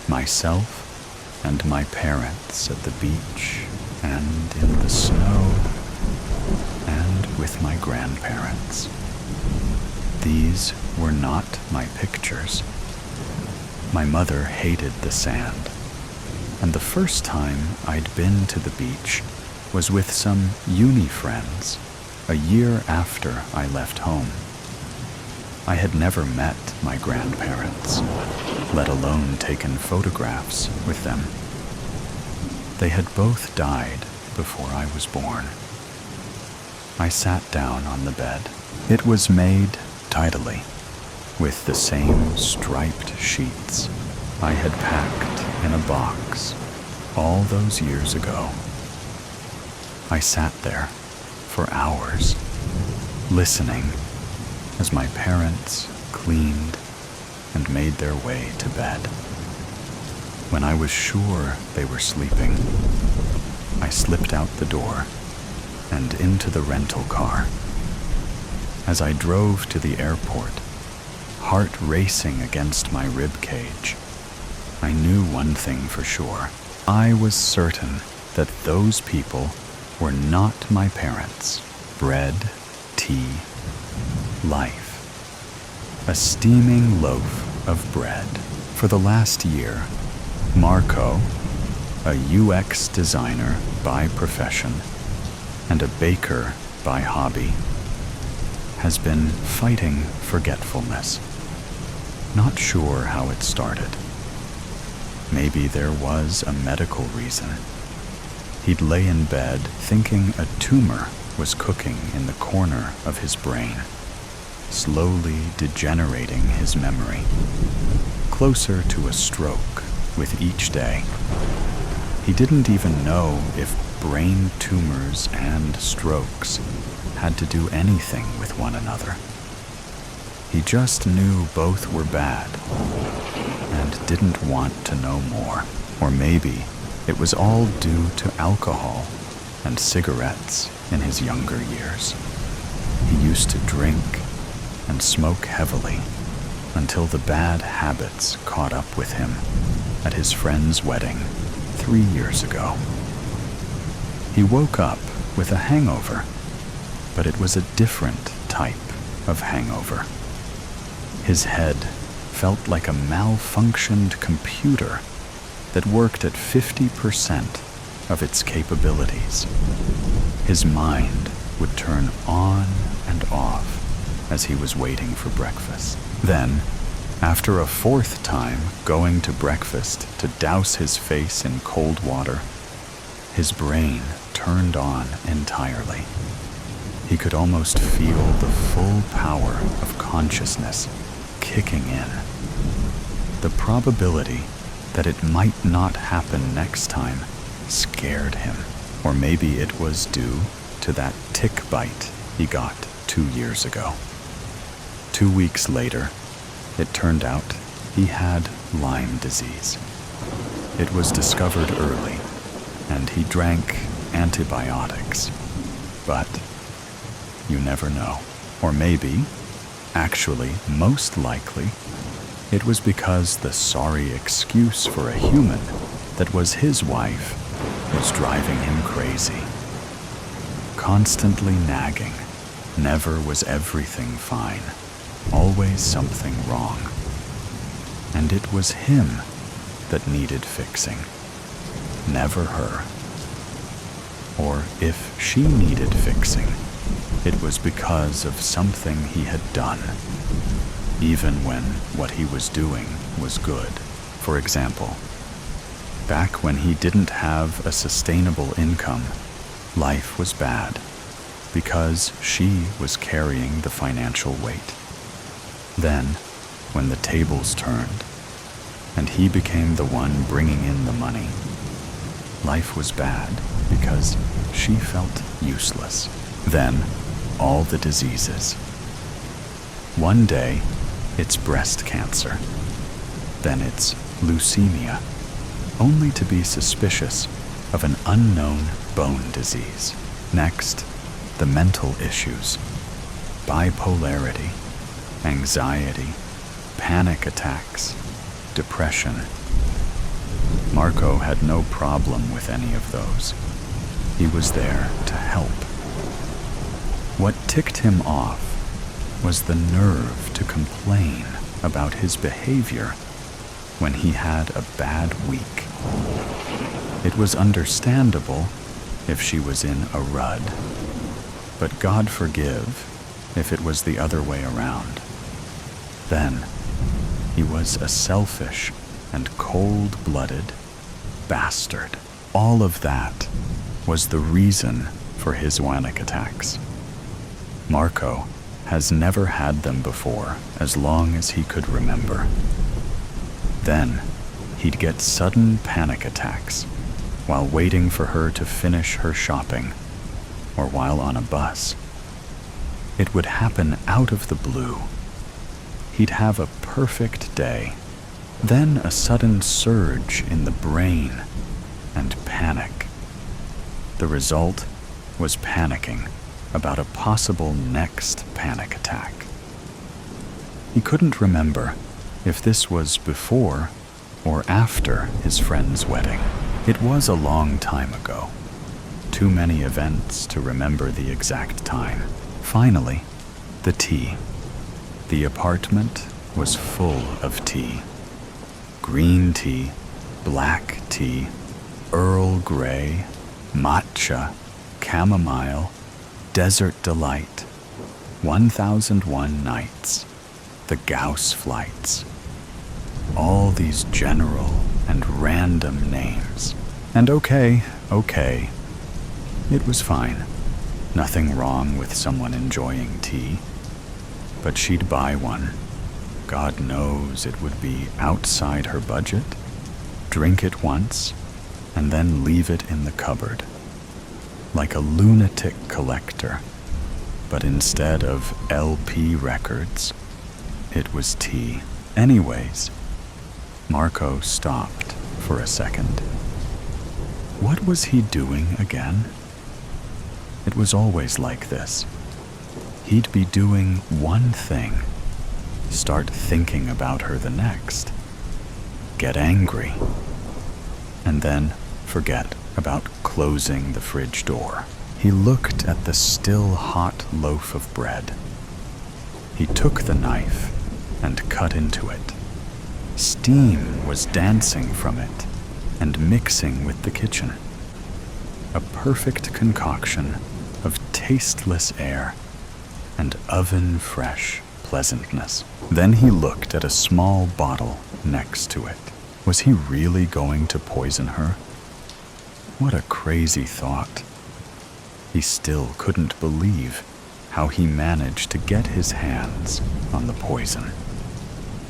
Myself and my parents at the beach and in the snow and with my grandparents. These were not my pictures. My mother hated the sand, and the first time I'd been to the beach was with some uni friends a year after I left home. I had never met my grandparents, let alone taken photographs with them. They had both died before I was born. I sat down on the bed. It was made tidily, with the same striped sheets I had packed in a box all those years ago. I sat there for hours, listening as my parents cleaned and made their way to bed. When I was sure they were sleeping, I slipped out the door and into the rental car. As I drove to the airport, heart racing against my rib cage, I knew one thing for sure. I was certain that those people were not my parents. Bread, tea, life. A steaming loaf of bread. For the last year, Marco, a UX designer by profession and a baker by hobby, has been fighting forgetfulness. Not sure how it started. Maybe there was a medical reason. He'd lay in bed thinking a tumor was cooking in the corner of his brain, slowly degenerating his memory, closer to a stroke with each day. He didn't even know if brain tumors and strokes had to do anything with one another. He just knew both were bad and didn't want to know more. Or maybe it was all due to alcohol and cigarettes in his younger years. He used to drink and smoke heavily until the bad habits caught up with him at his friend's wedding 3 years ago. He woke up with a hangover, but it was a different type of hangover. His head felt like a malfunctioned computer that worked at 50% of its capabilities. His mind would turn on and off as he was waiting for breakfast. Then, after a fourth time going to breakfast to douse his face in cold water, his brain turned on entirely. He could almost feel the full power of consciousness kicking in. The probability that it might not happen next time scared him. Or maybe it was due to that tick bite he got 2 years ago. 2 weeks later, it turned out he had Lyme disease. It was discovered early, and he drank antibiotics. But you never know. Or maybe, actually, most likely, it was because the sorry excuse for a human that was his wife was driving him crazy. Constantly nagging. Never was everything fine. Always something wrong. And it was him that needed fixing, never her. Or if she needed fixing, it was because of something he had done, even when what he was doing was good. For example, back when he didn't have a sustainable income, life was bad because she was carrying the financial weight. Then, when the tables turned, and he became the one bringing in the money, life was bad because she felt useless. Then, all the diseases. One day, it's breast cancer. Then it's leukemia, only to be suspicious of an unknown bone disease. Next, the mental issues, bipolarity, anxiety, panic attacks, depression. Marco had no problem with any of those. He was there to help. What ticked him off was the nerve to complain about his behavior when he had a bad week. It was understandable if she was in a rut, but God forgive if it was the other way around. Then, he was a selfish and cold-blooded bastard. All of that was the reason for his panic attacks. Marco has never had them before as long as he could remember. Then, he'd get sudden panic attacks while waiting for her to finish her shopping or while on a bus. It would happen out of the blue. He'd have a perfect day, then a sudden surge in the brain and panic. The result was panicking about a possible next panic attack. He couldn't remember if this was before or after his friend's wedding. It was a long time ago. Too many events to remember the exact time. Finally, the tea. The apartment was full of tea. Green tea, black tea, Earl Grey, matcha, chamomile, Desert Delight, 1001 Nights, the Gauss flights. All these general and random names. And okay, it was fine. Nothing wrong with someone enjoying tea. But she'd buy one. God knows it would be outside her budget. Drink it once, and then leave it in the cupboard. Like a lunatic collector. But instead of LP records, it was tea. Anyways, Marco stopped for a second. What was he doing again? It was always like this. He'd be doing one thing, start thinking about her the next, get angry, and then forget about closing the fridge door. He looked at the still hot loaf of bread. He took the knife and cut into it. Steam was dancing from it and mixing with the kitchen. A perfect concoction of tasteless air and oven-fresh pleasantness. Then he looked at a small bottle next to it. Was he really going to poison her? What a crazy thought. He still couldn't believe how he managed to get his hands on the poison.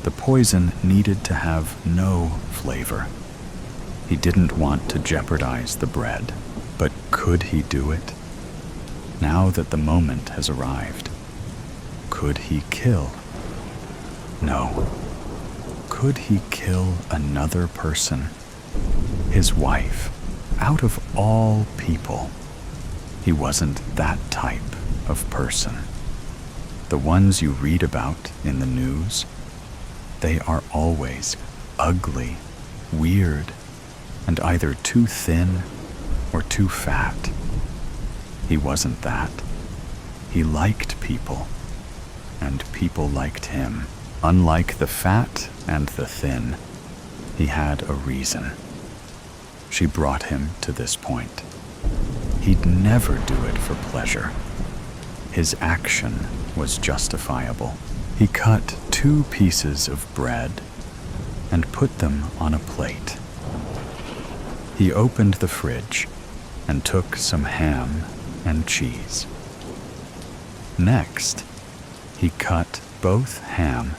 The poison needed to have no flavor. He didn't want to jeopardize the bread, but could he do it? Now that the moment has arrived, could he kill? No. Could he kill another person? His wife, out of all people. He wasn't that type of person. The ones you read about in the news, they are always ugly, weird, and either too thin or too fat. He wasn't that. He liked people, and people liked him. Unlike the fat and the thin, he had a reason. She brought him to this point. He'd never do it for pleasure. His action was justifiable. He cut 2 pieces of bread and put them on a plate. He opened the fridge and took some ham and cheese. Next, he cut both ham,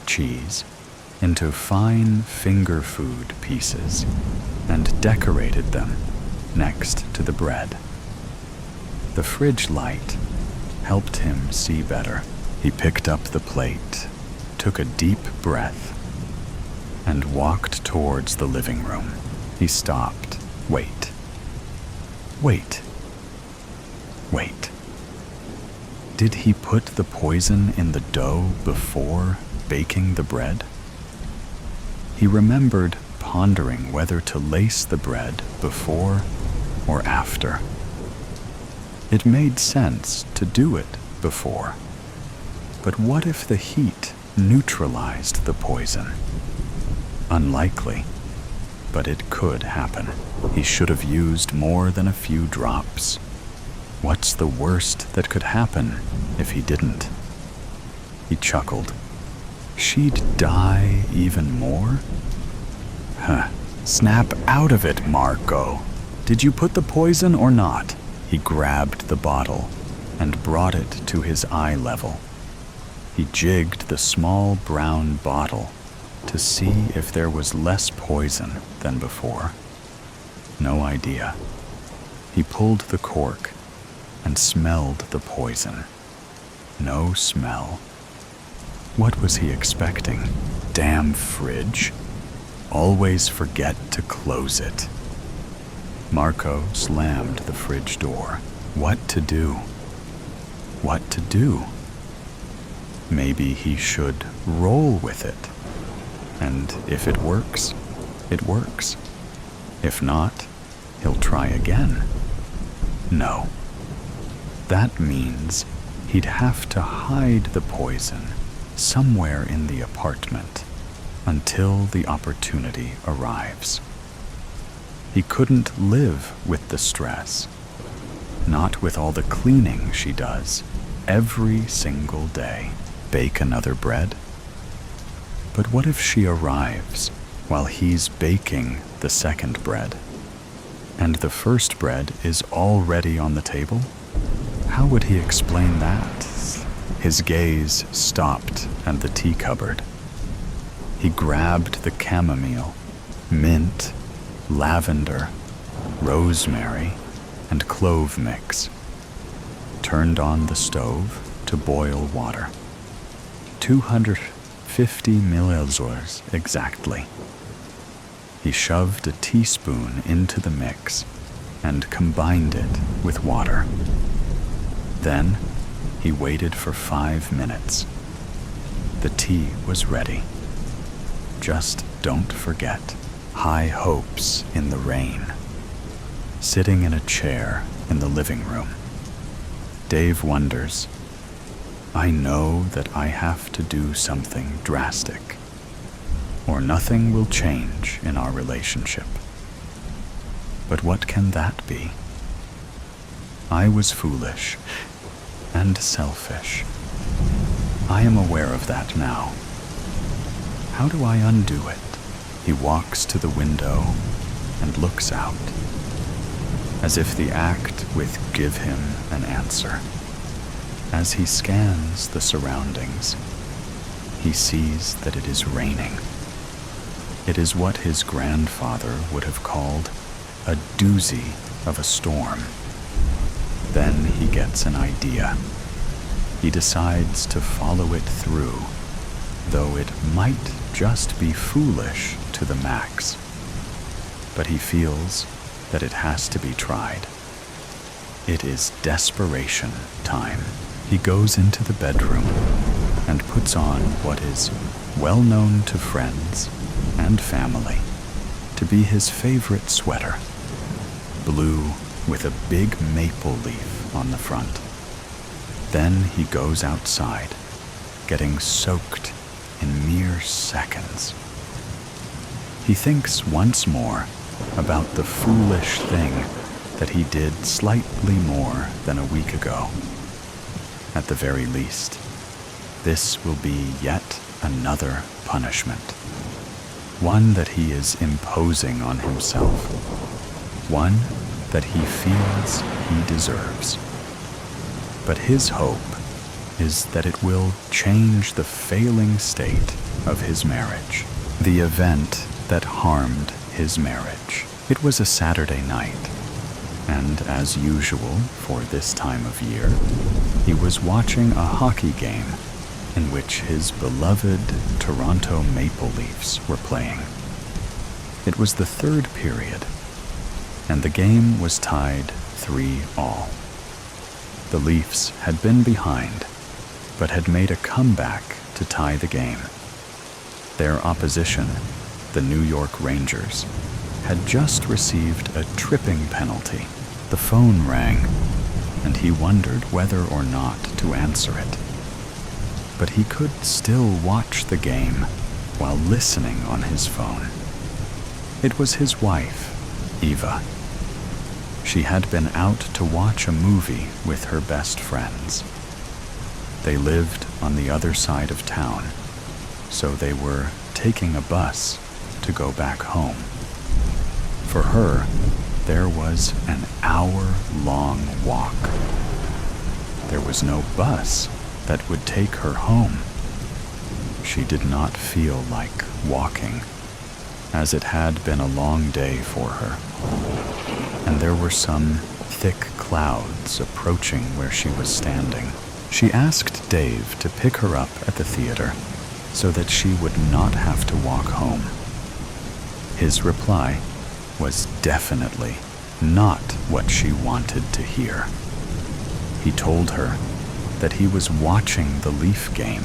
cheese, into fine finger food pieces and decorated them next to the bread. The fridge light helped him see better. He picked up the plate, took a deep breath, and walked towards the living room. He stopped. Wait. Did he put the poison in the dough before baking the bread? He remembered pondering whether to lace the bread before or after. It made sense to do it before. But what if the heat neutralized the poison? Unlikely, but it could happen. He should have used more than a few drops. What's the worst that could happen if he didn't? He chuckled. She'd die even more? Snap out of it, Marco. Did you put the poison or not? He grabbed the bottle and brought it to his eye level. He jigged the small brown bottle to see if there was less poison than before. No idea. He pulled the cork and smelled the poison. No smell. What was he expecting? Damn fridge. Always forget to close it. Marco slammed the fridge door. What to do? What to do? Maybe he should roll with it. And if it works, it works. If not, he'll try again. No. That means he'd have to hide the poison somewhere in the apartment until the opportunity arrives. He couldn't live with the stress, not with all the cleaning she does every single day. Bake another bread? But what if she arrives while he's baking the second bread, and the first bread is already on the table? How would he explain that? His gaze stopped at the tea cupboard. He grabbed the chamomile, mint, lavender, rosemary, and clove mix, turned on the stove to boil water. 250 milliliters exactly. He shoved a teaspoon into the mix and combined it with water. Then he waited for 5 minutes. The tea was ready. Just don't forget, high hopes in the rain. Sitting in a chair in the living room, Dave wonders, I know that I have to do something drastic, or nothing will change in our relationship. But what can that be? I was foolish and selfish. I am aware of that now. How do I undo it? He walks to the window and looks out, as if the act would give him an answer. As he scans the surroundings, he sees that it is raining. It is what his grandfather would have called a doozy of a storm. Then he gets an idea. He decides to follow it through, though it might just be foolish to the max. But he feels that it has to be tried. It is desperation time. He goes into the bedroom and puts on what is well known to friends and family to be his favorite sweater, blue with a big maple leaf on the front. Then he goes outside, getting soaked in mere seconds. He thinks once more about the foolish thing that he did slightly more than a week ago. At the very least, this will be yet another punishment, one that he is imposing on himself, one that he feels he deserves. But his hope is that it will change the failing state of his marriage, the event that harmed his marriage. It was a Saturday night, and as usual for this time of year, he was watching a hockey game in which his beloved Toronto Maple Leafs were playing. It was the third period, and the game was tied 3-3. The Leafs had been behind, but had made a comeback to tie the game. Their opposition, the New York Rangers, had just received a tripping penalty. The phone rang, and he wondered whether or not to answer it. But he could still watch the game while listening on his phone. It was his wife, Eva. She had been out to watch a movie with her best friends. They lived on the other side of town, so they were taking a bus to go back home. For her, there was an hour-long walk. there was no bus that would take her home. She did not feel like walking, as it had been a long day for her, and there were some thick clouds approaching where she was standing. She asked Dave to pick her up at the theater so that she would not have to walk home. His reply was definitely not what she wanted to hear. He told her that he was watching the Leaf game,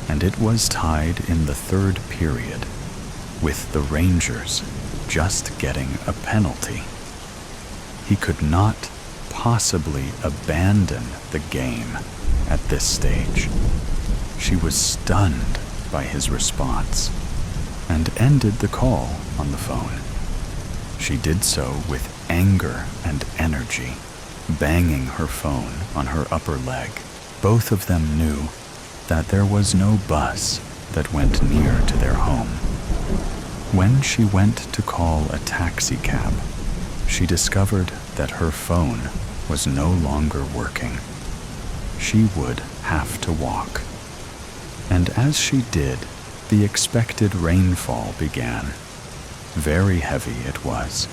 and it was tied in the third period, with the Rangers just getting a penalty. He could not possibly abandon the game at this stage. She was stunned by his response and ended the call on the phone. She did so with anger and energy, banging her phone on her upper leg. Both of them knew that there was no bus that went near to their home. When she went to call a taxi cab, she discovered that her phone was no longer working. She would have to walk. And as she did, the expected rainfall began. Very heavy it was.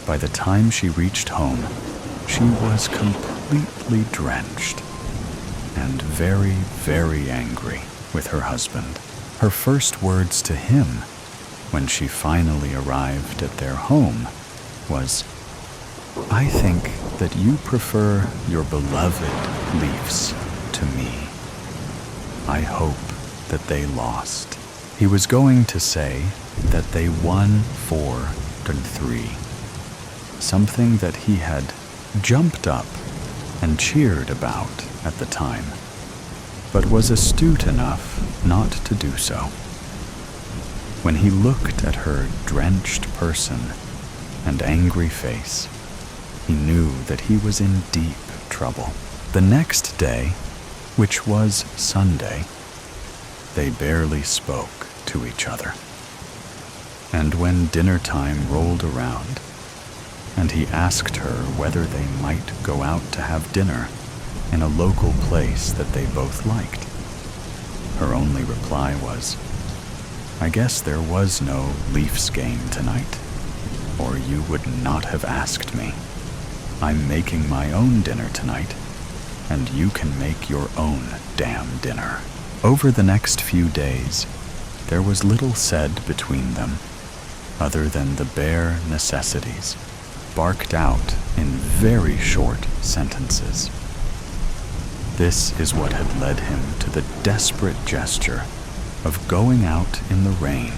By the time she reached home, she was completely drenched and very, very angry with her husband. Her first words to him when she finally arrived at their home was, "I think that you prefer your beloved Leafs to me. I hope that they lost." He was going to say that they won 4-3, something that he had jumped up and cheered about at the time, but was astute enough not to do so. When he looked at her drenched person and angry face, he knew that he was in deep trouble. The next day, which was Sunday, they barely spoke to each other. And when dinner time rolled around, and he asked her whether they might go out to have dinner in a local place that they both liked, her only reply was, "I guess there was no Leafs game tonight, or you would not have asked me. I'm making my own dinner tonight, and you can make your own damn dinner." Over the next few days, there was little said between them, other than the bare necessities, barked out in very short sentences. This is what had led him to the desperate gesture of going out in the rain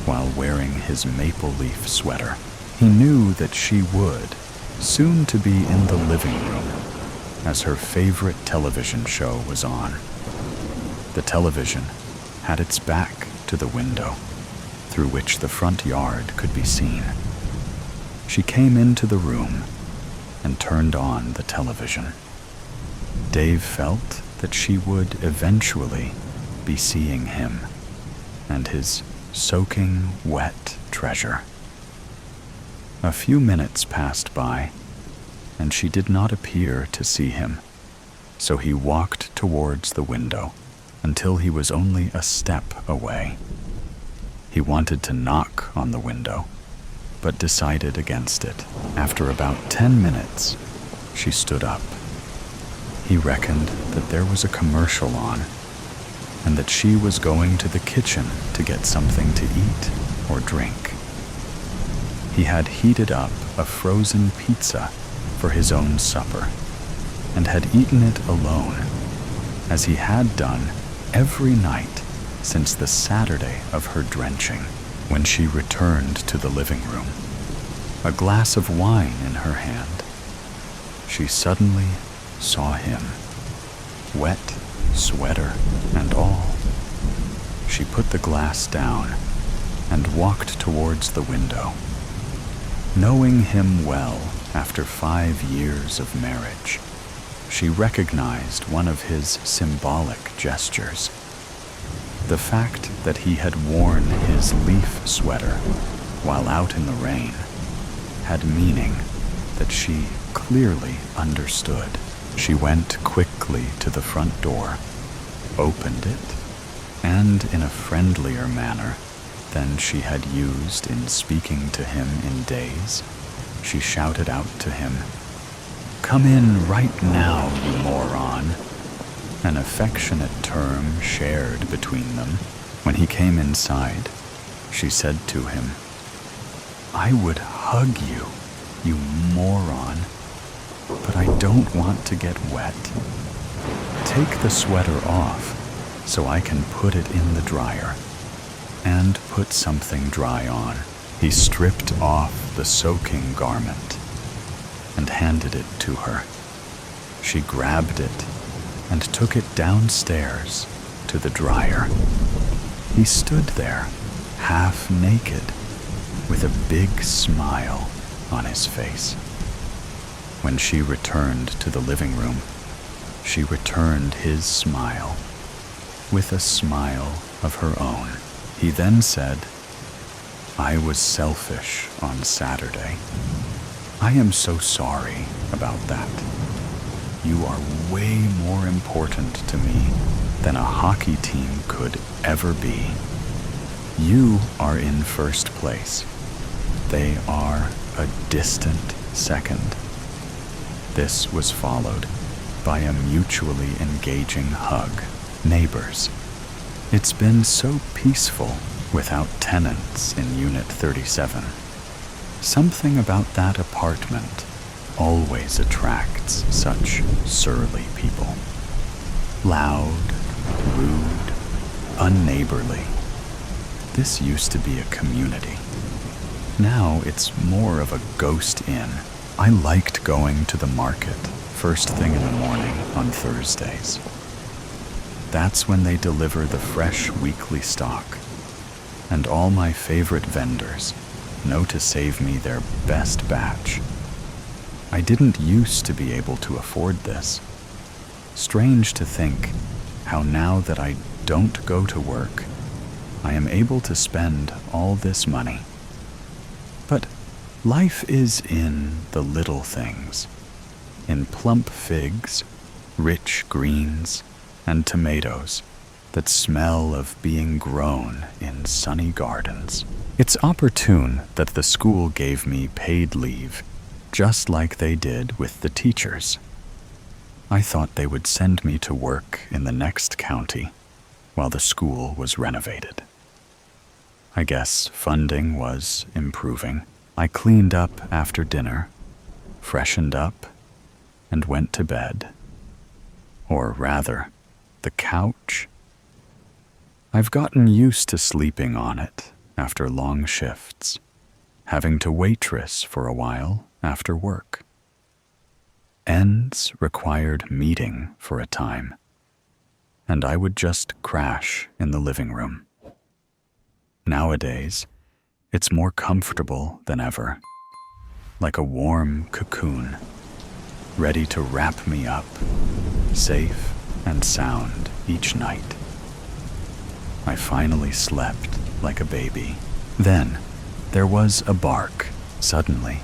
while wearing his maple leaf sweater. He knew that she would soon to be in the living room as her favorite television show was on. The television had its back to the window, through which the front yard could be seen. She came into the room and turned on the television. Dave felt that she would eventually be seeing him and his soaking wet treasure. A few minutes passed by, and she did not appear to see him, so he walked towards the window until he was only a step away. He wanted to knock on the window, but decided against it. After about 10 minutes, she stood up. He reckoned that there was a commercial on, and that she was going to the kitchen to get something to eat or drink. He had heated up a frozen pizza for his own supper, and had eaten it alone, as he had done every night since the Saturday of her drenching. When she returned to the living room, a glass of wine in her hand, she suddenly saw him, wet sweater and all. She put the glass down and walked towards the window. Knowing him well after 5 years of marriage, she recognized one of his symbolic gestures. The fact that he had worn his leaf sweater while out in the rain had meaning that she clearly understood. She went quickly to the front door, opened it, and in a friendlier manner than she had used in speaking to him in days, she shouted out to him, "Come in right now, you moron," an affectionate term shared between them. When he came inside, she said to him, "I would hug you, you moron, but I don't want to get wet. Take the sweater off so I can put it in the dryer and put something dry on." He stripped off the soaking garment and handed it to her. She grabbed it and took it downstairs to the dryer. He stood there, half naked, with a big smile on his face. When she returned to the living room, she returned his smile with a smile of her own. He then said, "I was selfish on Saturday. I am so sorry about that. You are way more important to me than a hockey team could ever be. You are in first place. They are a distant second." This was followed by a mutually engaging hug. Neighbors. It's been so peaceful without tenants in Unit 37. Something about that apartment always attracts such surly people. Loud, rude, unneighborly. This used to be a community. Now it's more of a ghost inn. I liked going to the market first thing in the morning on Thursdays. That's when they deliver the fresh weekly stock, and all my favorite vendors know to save me their best batch. I didn't used to be able to afford this. Strange to think how now that I don't go to work, I am able to spend all this money. But life is in the little things, in plump figs, rich greens, and tomatoes that smell of being grown in sunny gardens. It's opportune that the school gave me paid leave, just like they did with the teachers. I thought they would send me to work in the next county while the school was renovated. I guess funding was improving. I cleaned up after dinner, freshened up, and went to bed. Or rather, the couch. I've gotten used to sleeping on it after long shifts, having to waitress for a while after work. Ends required meeting for a time, and I would just crash in the living room. Nowadays, it's more comfortable than ever, like a warm cocoon, ready to wrap me up, safe and sound each night. I finally slept like a baby. Then there was a bark, suddenly,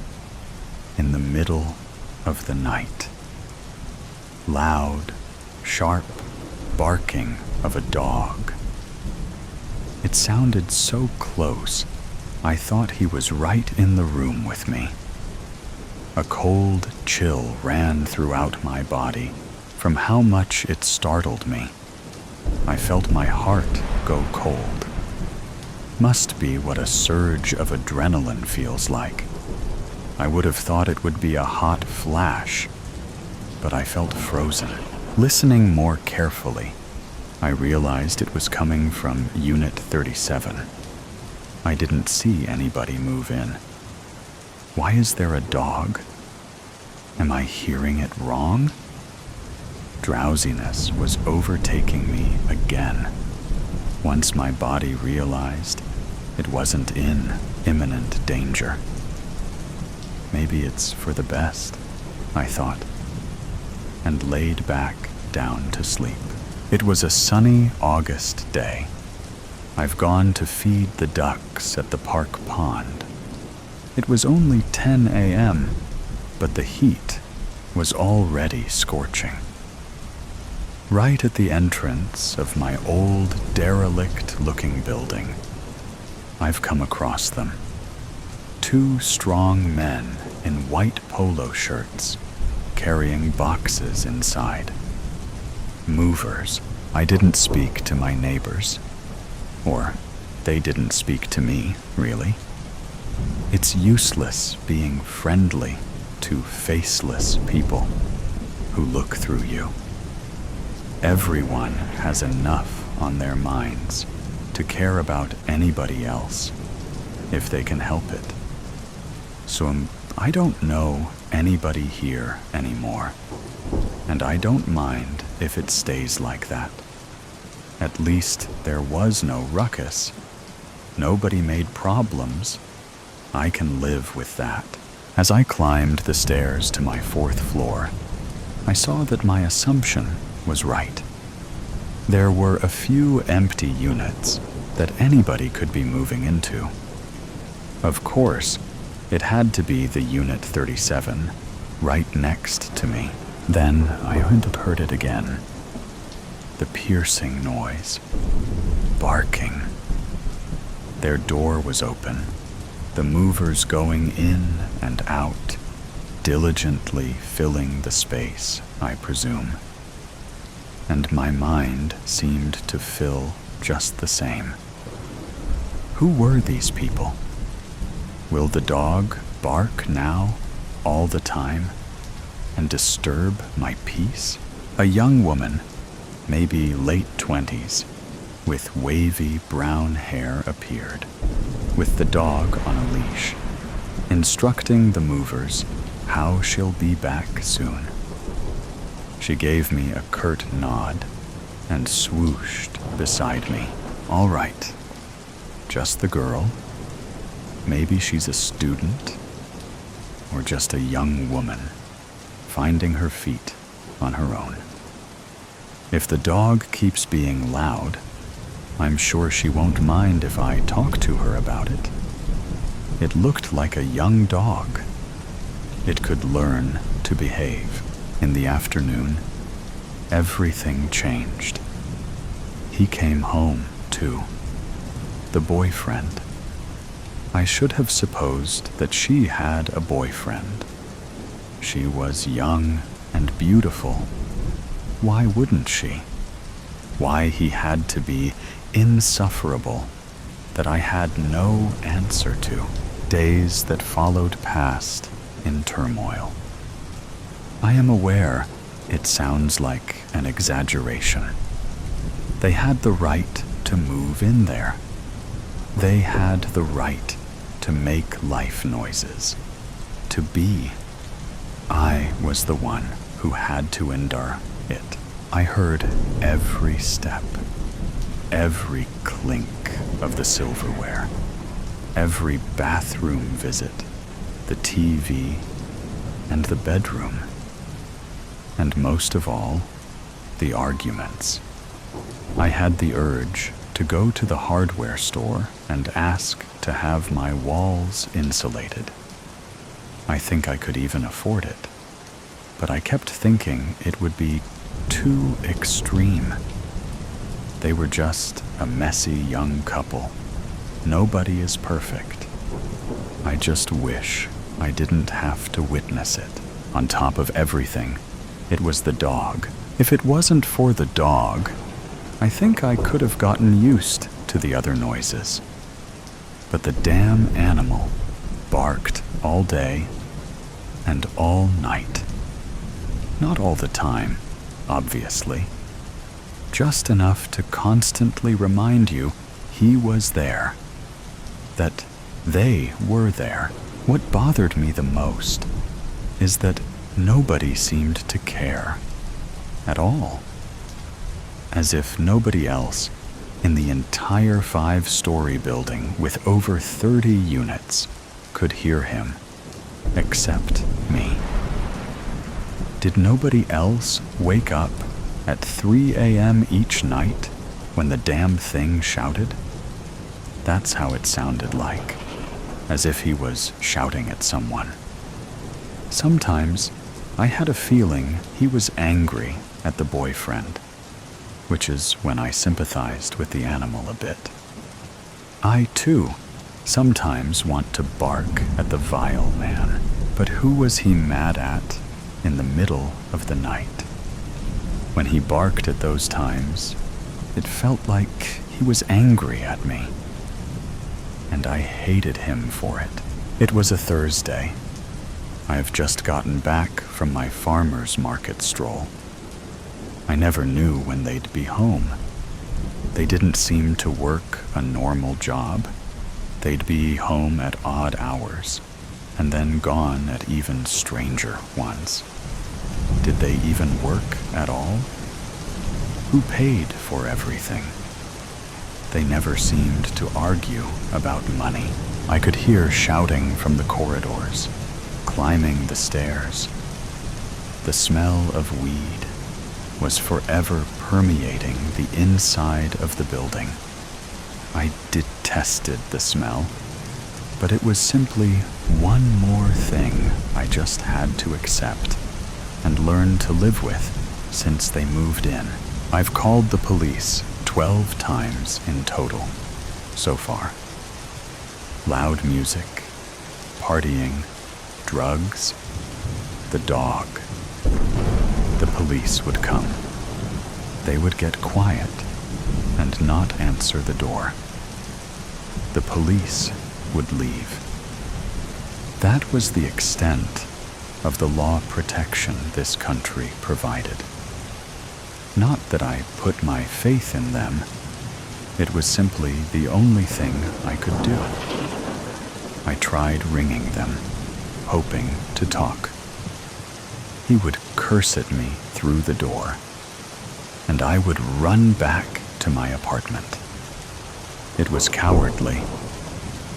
in the middle of the night. Loud, sharp barking of a dog. It sounded so close, I thought he was right in the room with me. A cold chill ran throughout my body from how much it startled me. I felt my heart go cold. Must be what a surge of adrenaline feels like. I would have thought it would be a hot flash, but I felt frozen. Listening more carefully, I realized it was coming from Unit 37. I didn't see anybody move in. Why is there a dog? Am I hearing it wrong? Drowsiness was overtaking me again. Once my body realized it wasn't in imminent danger. Maybe it's for the best, I thought, and laid back down to sleep. It was a sunny August day. I've gone to feed the ducks at the park pond. It was only 10 a.m., but the heat was already scorching. Right at the entrance of my old, derelict-looking building, I've come across them. 2 strong men in white polo shirts, carrying boxes inside. Movers. I didn't speak to my neighbors. Or they didn't speak to me, really. It's useless being friendly to faceless people who look through you. Everyone has enough on their minds to care about anybody else if they can help it. So I don't know anybody here anymore, and I don't mind if it stays like that. At least there was no ruckus. Nobody made problems. I can live with that. As I climbed the stairs to my 4th floor, I saw that my assumption was right. There were a few empty units that anybody could be moving into. Of course, it had to be the Unit 37, right next to me. Then I heard it again. The piercing noise. Barking. Their door was open. The movers going in and out, diligently filling the space, I presume. And my mind seemed to fill just the same. Who were these people? Will the dog bark now, all the time, and disturb my peace? A young woman, maybe late 20s, with wavy brown hair appeared, with the dog on a leash, instructing the movers how she'll be back soon. She gave me a curt nod and swooshed beside me. All right, just the girl. Maybe she's a student, or just a young woman finding her feet on her own. If the dog keeps being loud, I'm sure she won't mind if I talk to her about it. It looked like a young dog. It could learn to behave. In the afternoon, everything changed. He came home, too. The boyfriend. I should have supposed that she had a boyfriend. She was young and beautiful. Why wouldn't she? Why he had to be insufferable that I had no answer to. Days that followed passed in turmoil. I am aware it sounds like an exaggeration. They had the right to move in there. They had the right to make life noises, to be. I was the one who had to endure it. I heard every step, every clink of the silverware, every bathroom visit, the TV, and the bedroom. And most of all, the arguments. I had the urge to go to the hardware store and ask to have my walls insulated. I think I could even afford it, but I kept thinking it would be too extreme. They were just a messy young couple. Nobody is perfect. I just wish I didn't have to witness it. On top of everything, it was the dog. If it wasn't for the dog, I think I could have gotten used to the other noises. But the damn animal barked all day and all night. Not all the time, obviously. Just enough to constantly remind you he was there. That they were there. What bothered me the most is that nobody seemed to care at all. As if nobody else in the entire 5-story building with over 30 units could hear him, except me. Did nobody else wake up at 3 a.m. each night when the damn thing shouted? That's how it sounded like, as if he was shouting at someone. Sometimes I had a feeling he was angry at the boyfriend, which is when I sympathized with the animal a bit. I, too, sometimes want to bark at the vile man, but who was he mad at in the middle of the night? When he barked at those times, it felt like he was angry at me, and I hated him for it. It was a Thursday. I have just gotten back from my farmer's market stroll. I never knew when they'd be home. They didn't seem to work a normal job. They'd be home at odd hours, and then gone at even stranger ones. Did they even work at all? Who paid for everything? They never seemed to argue about money. I could hear shouting from the corridors, climbing the stairs. The smell of weed was forever permeating the inside of the building. I detested the smell, but it was simply one more thing I just had to accept and learn to live with since they moved in. I've called the police 12 times in total so far. Loud music, partying, drugs, the dog. The police would come. They would get quiet and not answer the door. The police would leave. That was the extent of the law protection this country provided. Not that I put my faith in them. It was simply the only thing I could do. I tried ringing them, hoping to talk. He would curse at me through the door, and I would run back to my apartment. It was cowardly.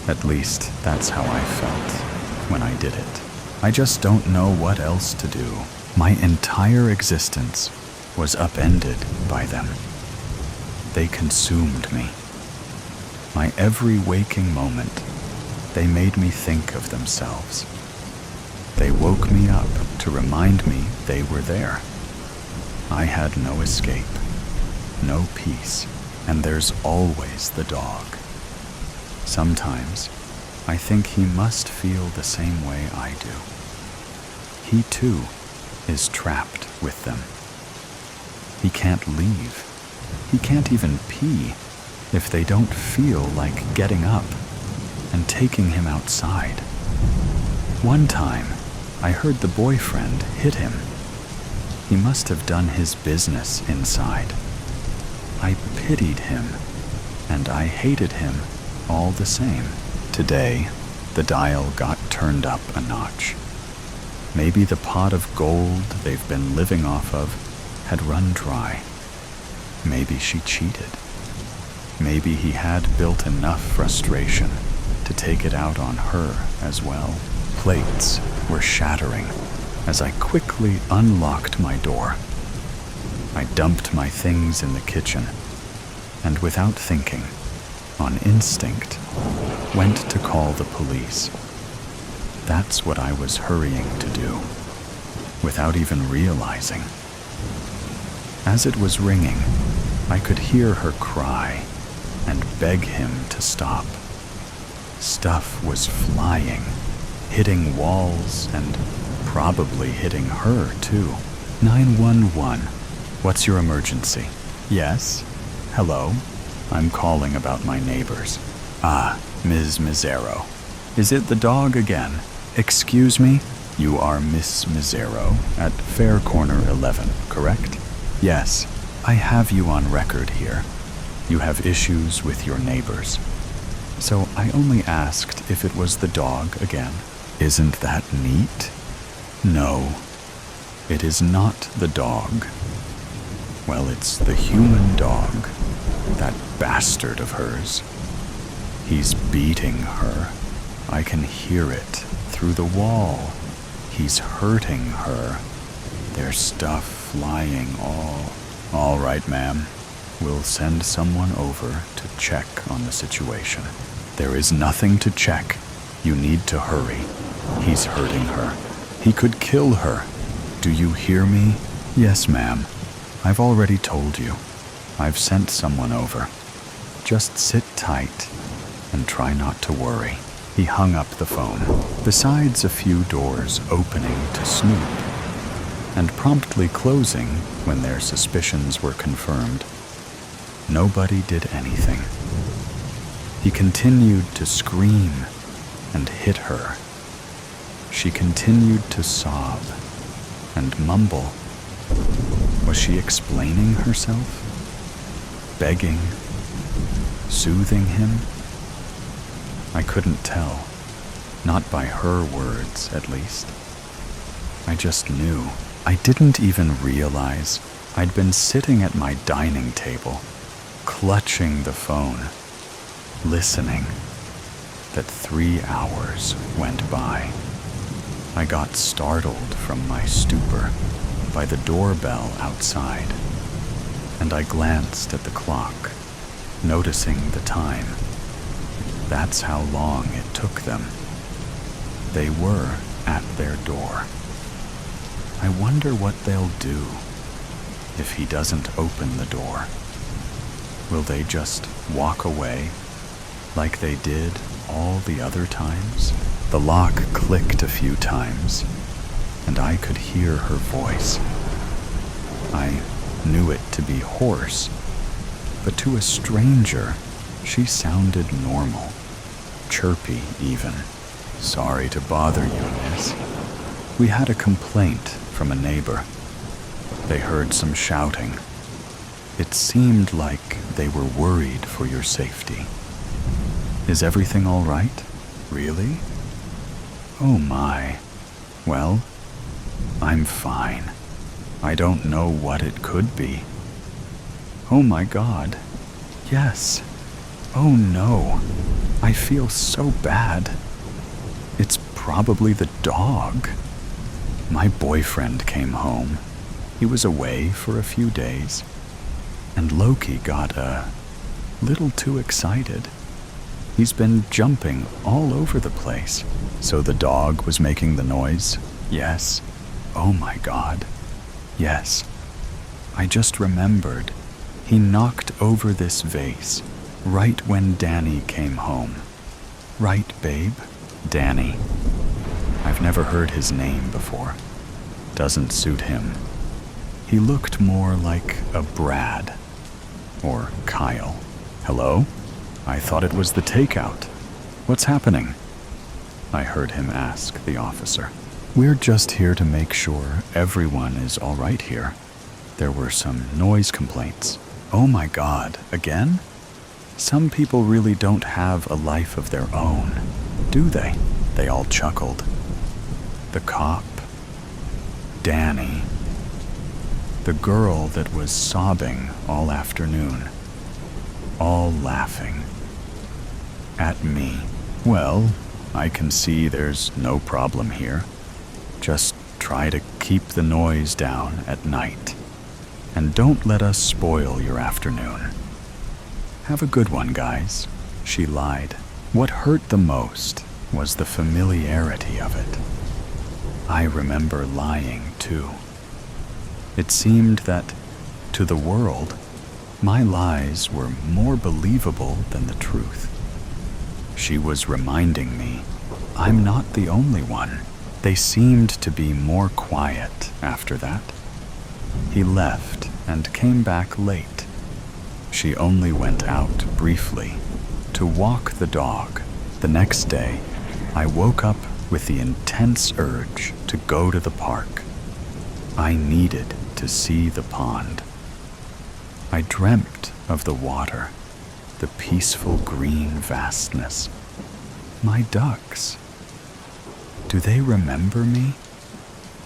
At least that's how I felt when I did it. I just don't know what else to do. My entire existence was upended by them. They consumed me. My every waking moment, they made me think of themselves. They woke me up to remind me they were there. I had no escape, no peace, and there's always the dog. Sometimes I think he must feel the same way I do. He too is trapped with them. He can't leave. He can't even pee if they don't feel like getting up and taking him outside. One time, I heard the boyfriend hit him. He must have done his business inside. I pitied him, and I hated him all the same. Today, the dial got turned up a notch. Maybe the pot of gold they've been living off of had run dry. Maybe she cheated. Maybe he had built enough frustration to take it out on her as well. Plates were shattering as I quickly unlocked my door. I dumped my things in the kitchen, and without thinking, on instinct, went to call the police. That's what I was hurrying to do, without even realizing. As it was ringing, I could hear her cry and beg him to stop. Stuff was flying, hitting walls and probably hitting her too. 911, what's your emergency? Yes? Hello? I'm calling about my neighbors. Ah, Ms. Mizzero. Is it the dog again? Excuse me? You are Miss Mizzero at Fair Corner 11, correct? Yes, I have you on record here. You have issues with your neighbors. So I only asked if it was the dog again. Isn't that neat? No, it is not the dog. Well, it's the human dog, that bastard of hers. He's beating her. I can hear it through the wall. He's hurting her. There's stuff flying all right, ma'am. We'll send someone over to check on the situation. There is nothing to check. You need to hurry. He's hurting her. He could kill her. Do you hear me? Yes, ma'am. I've already told you. I've sent someone over. Just sit tight and try not to worry. He hung up the phone. Besides a few doors opening to snoop and promptly closing when their suspicions were confirmed, nobody did anything. He continued to scream and hit her. She continued to sob and mumble. Was she explaining herself? Begging? Soothing him? I couldn't tell. Not by her words, at least. I just knew. I didn't even realize I'd been sitting at my dining table, clutching the phone, listening, that 3 hours went by. I got startled from my stupor by the doorbell outside, and I glanced at the clock, noticing the time. That's how long it took them. They were at their door. I wonder what they'll do if he doesn't open the door. Will they just walk away like they did all the other times? The lock clicked a few times, and I could hear her voice. I knew it to be hoarse, but to a stranger, she sounded normal, chirpy even. Sorry to bother you, miss. We had a complaint from a neighbor. They heard some shouting. It seemed like they were worried for your safety. Is everything all right? Really? Oh my. Well, I'm fine. I don't know what it could be. Oh my God. Yes. Oh no. I feel so bad. It's probably the dog. My boyfriend came home. He was away for a few days, and Loki got a little too excited. He's been jumping all over the place. So the dog was making the noise? Yes. Oh my God. Yes. I just remembered. He knocked over this vase right when Danny came home. Right, babe? Danny. I've never heard his name before. Doesn't suit him. He looked more like a Brad or Kyle. Hello? I thought it was the takeout. What's happening? I heard him ask the officer. We're just here to make sure everyone is all right here. There were some noise complaints. Oh my God, again? Some people really don't have a life of their own, do they? They all chuckled. The cop, Danny, the girl that was sobbing all afternoon, all laughing at me. Well, I can see there's no problem here. Just try to keep the noise down at night, and don't let us spoil your afternoon. Have a good one, guys. She lied. What hurt the most was the familiarity of it. I remember lying, too. It seemed that, to the world, my lies were more believable than the truth. She was reminding me, I'm not the only one. They seemed to be more quiet after that. He left and came back late. She only went out briefly to walk the dog. The next day, I woke up with the intense urge to go to the park. I needed to see the pond. I dreamt of the water, the peaceful green vastness. My ducks. Do they remember me?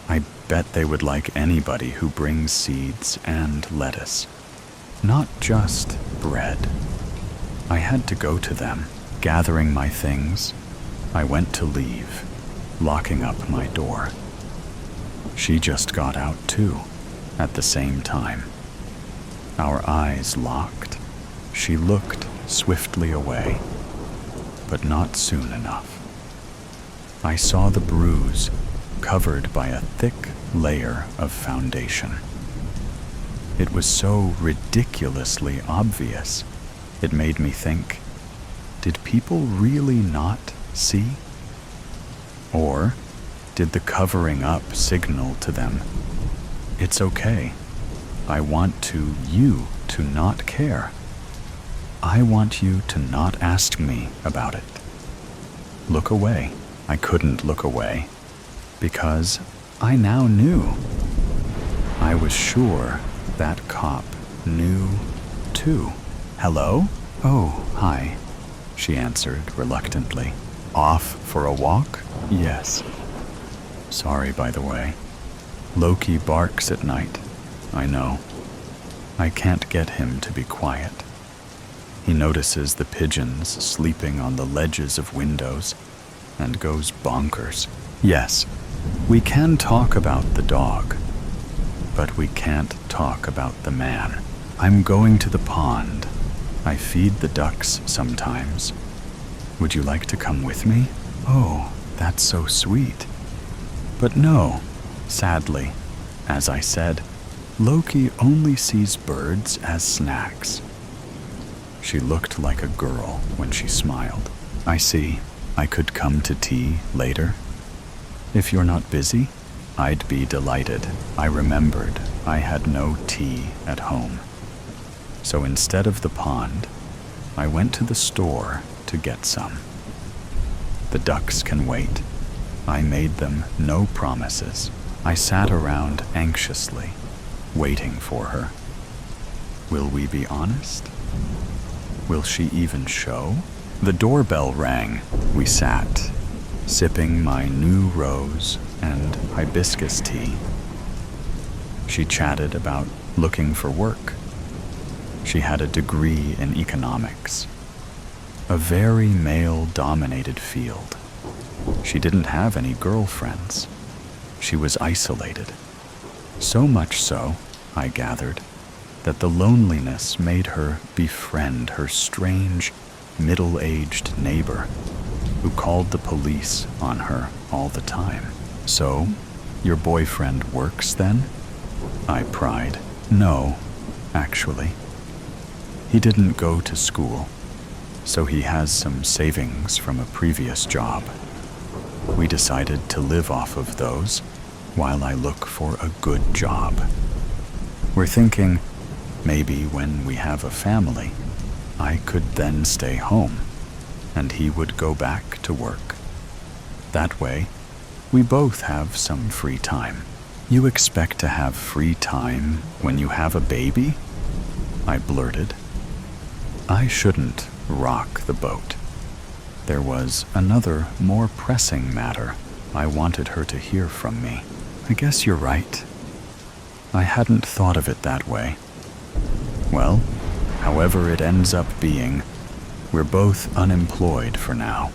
I bet they would like anybody who brings seeds and lettuce, not just bread. I had to go to them. Gathering my things, I went to leave, locking up my door. She just got out too, at the same time. Our eyes locked. She looked swiftly away, but not soon enough. I saw the bruise covered by a thick layer of foundation. It was so ridiculously obvious. It made me think, did people really not see? Or did the covering up signal to them, it's okay, I want you to not care. I want you to not ask me about it. Look away. I couldn't look away because I now knew. I was sure that cop knew too. Hello? Oh, hi, she answered reluctantly. Off for a walk? Yes. Sorry, by the way. Loki barks at night. I know. I can't get him to be quiet. He notices the pigeons sleeping on the ledges of windows and goes bonkers. Yes, we can talk about the dog, but we can't talk about the man. I'm going to the pond. I feed the ducks sometimes. Would you like to come with me? Oh, that's so sweet. But no, sadly, as I said, Loki only sees birds as snacks. She looked like a girl when she smiled. I see. I could come to tea later. If you're not busy, I'd be delighted. I remembered I had no tea at home. So instead of the pond, I went to the store to get some. The ducks can wait. I made them no promises. I sat around anxiously, waiting for her. Will we be honest? Will she even show? The doorbell rang. We sat, sipping my new rose and hibiscus tea. She chatted about looking for work. She had a degree in economics, a very male-dominated field. She didn't have any girlfriends. She was isolated. So much so, I gathered, that the loneliness made her befriend her strange, middle-aged neighbor who called the police on her all the time. So, your boyfriend works then? I pried. No, actually. He didn't go to school, so he has some savings from a previous job. We decided to live off of those while I look for a good job. We're thinking maybe when we have a family, I could then stay home, and he would go back to work. That way, we both have some free time. You expect to have free time when you have a baby? I blurted. I shouldn't rock the boat. There was another, more pressing matter I wanted her to hear from me. I guess you're right. I hadn't thought of it that way. Well, however it ends up being, we're both unemployed for now.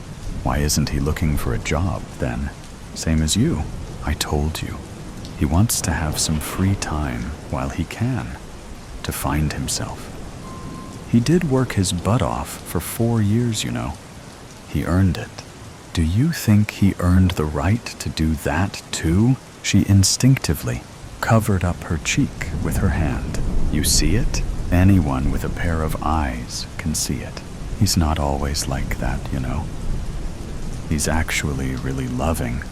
Why isn't he looking for a job, then? Same as you. I told you. He wants to have some free time while he can, to find himself. He did work his butt off for 4 years, you know. He earned it. Do you think he earned the right to do that too? She instinctively covered up her cheek with her hand. You see it? Anyone with a pair of eyes can see it. He's not always like that, you know. He's actually really loving.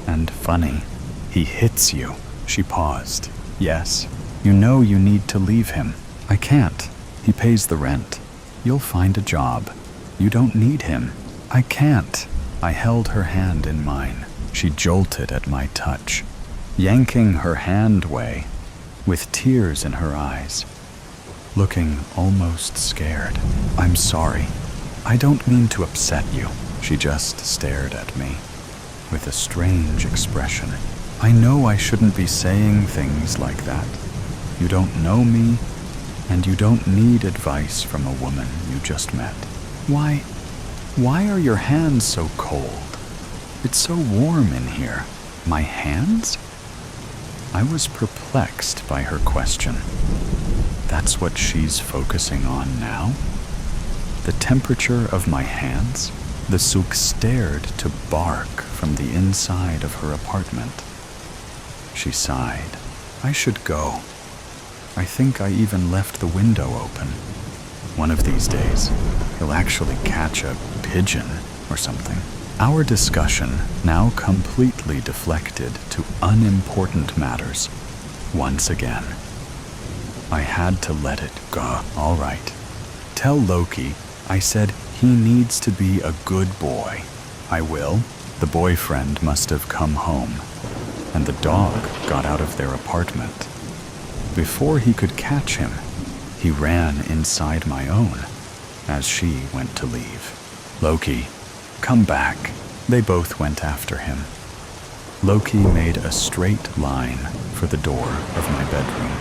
And funny. He hits you. She paused. Yes. You know you need to leave him. I can't. He pays the rent. You'll find a job. You don't need him. I can't. I held her hand in mine. She jolted at my touch, yanking her hand away, with tears in her eyes, looking almost scared. I'm sorry. I don't mean to upset you. She just stared at me with a strange expression. I know I shouldn't be saying things like that. You don't know me, and you don't need advice from a woman you just met. Why are your hands so cold? It's so warm in here. My hands? I was perplexed by her question. That's what she's focusing on now? The temperature of my hands? The souk stared to bark from the inside of her apartment. She sighed. I should go. I think I even left the window open. One of these days, he'll actually catch a pigeon or something. Our discussion now completely deflected to unimportant matters once again. I had to let it go. All right. Tell Loki I said he needs to be a good boy. I will. The boyfriend must have come home, and the dog got out of their apartment. Before he could catch him, he ran inside my own as she went to leave. Loki, come back. They both went after him. Loki made a straight line for the door of my bedroom,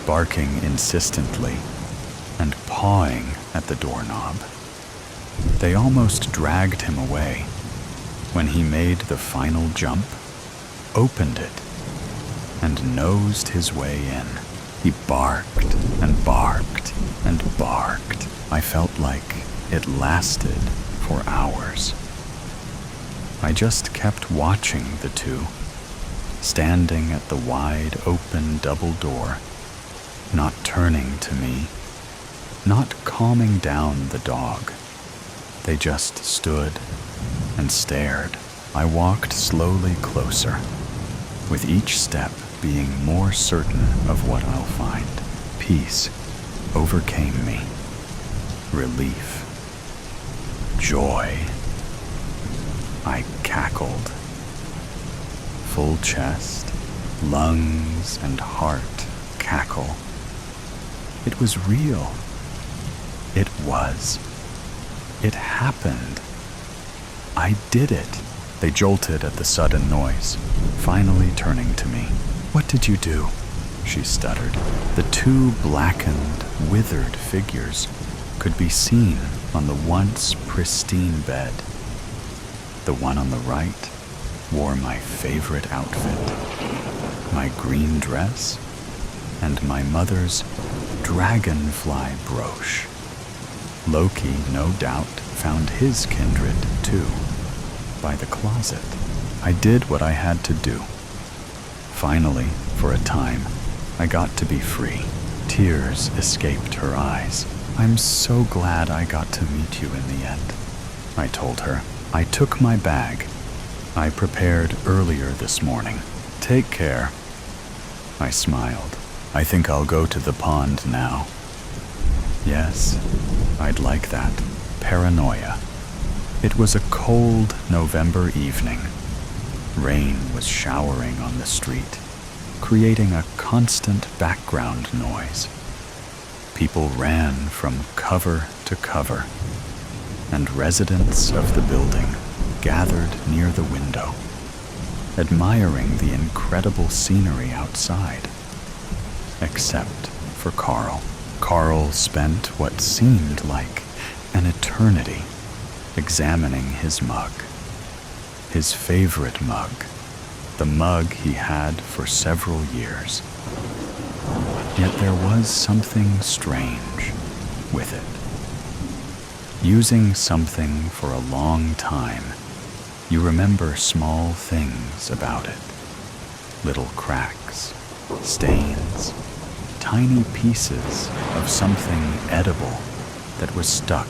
barking insistently and pawing at the doorknob. They almost dragged him away when he made the final jump, opened it, and nosed his way in. He barked and barked and barked. I felt like it lasted for hours. I just kept watching the two, standing at the wide open double door, not turning to me, not calming down the dog. They just stood and stared. I walked slowly closer, with each step being more certain of what I'll find. Peace overcame me. Relief. Joy. I cackled. Full chest, lungs, and heart cackle. It was real. It was. It happened. I did it. They jolted at the sudden noise, finally turning to me. What did you do? She stuttered. The two blackened, withered figures could be seen on the once pristine bed. The one on the right wore my favorite outfit, my green dress, and my mother's dragonfly brooch. Loki, no doubt, found his kindred, too, by the closet. I did what I had to do. Finally, for a time, I got to be free. Tears escaped her eyes. I'm so glad I got to meet you in the end, I told her. I took my bag. I prepared earlier this morning. Take care. I smiled. I think I'll go to the pond now. Yes, I'd like that. Paranoia. It was a cold November evening. Rain was showering on the street, creating a constant background noise. People ran from cover to cover, and residents of the building gathered near the window, admiring the incredible scenery outside. Except for Carl. Carl spent what seemed like an eternity examining his mug. His favorite mug, the mug he had for several years. Yet there was something strange with it. Using something for a long time, you remember small things about it. Little cracks, stains, tiny pieces of something edible that was stuck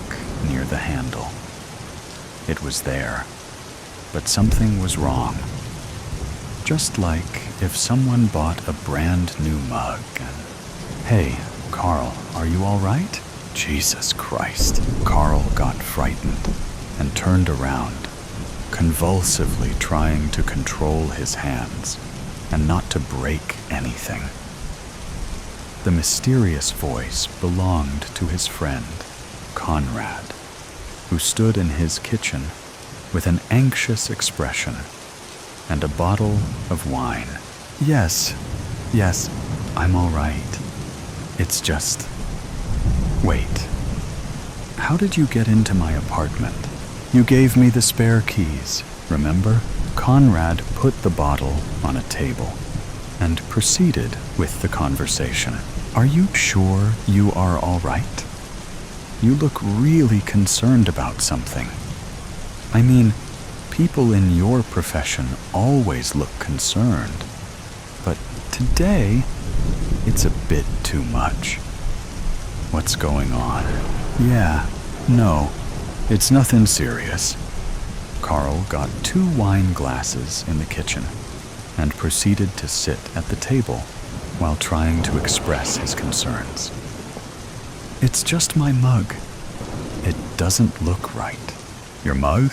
near the handle. It was there, but something was wrong. Just like if someone bought a brand new mug and, "Hey, Carl, are you all right?" Jesus Christ. Carl got frightened and turned around, convulsively trying to control his hands and not to break anything. The mysterious voice belonged to his friend, Conrad, who stood in his kitchen with an anxious expression and a bottle of wine. Yes, I'm all right. It's just... Wait. How did you get into my apartment? You gave me the spare keys, remember? Conrad put the bottle on a table and proceeded with the conversation. Are you sure you are all right? You look really concerned about something. I mean, people in your profession always look concerned. today, it's a bit too much. What's going on? Yeah, no, it's nothing serious. Carl got 2 wine glasses in the kitchen and proceeded to sit at the table while trying to express his concerns. It's just my mug. It doesn't look right. Your mug?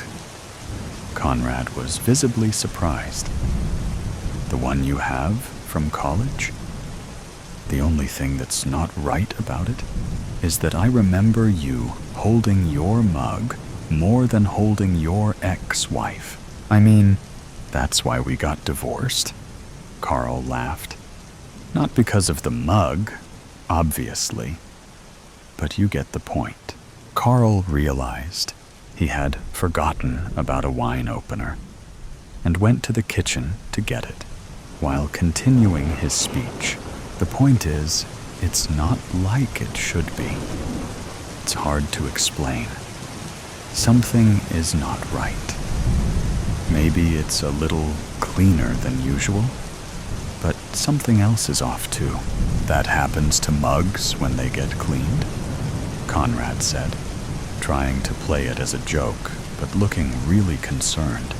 Conrad was visibly surprised. The one you have from college? The only thing that's not right about it is that I remember you holding your mug more than holding your ex-wife. I mean, that's why we got divorced. Carl laughed. Not because of the mug, obviously, but you get the point. Carl realized he had forgotten about a wine opener and went to the kitchen to get it. While continuing his speech, the point is, it's not like it should be. It's hard to explain. Something is not right. Maybe it's a little cleaner than usual, but something else is off too. That happens to mugs when they get cleaned, Conrad said, trying to play it as a joke, but looking really concerned.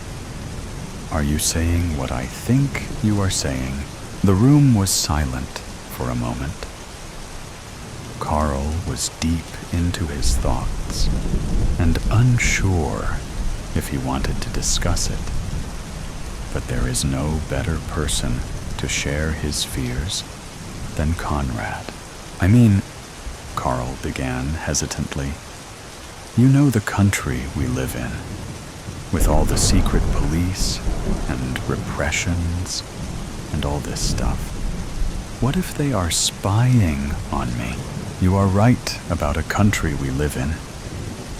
Are you saying what I think you are saying? The room was silent for a moment. Carl was deep into his thoughts and unsure if he wanted to discuss it. But there is no better person to share his fears than Conrad. I mean, Carl began hesitantly. You know the country we live in, with all the secret police and repressions and all this stuff. What if they are spying on me? You are right about a country we live in.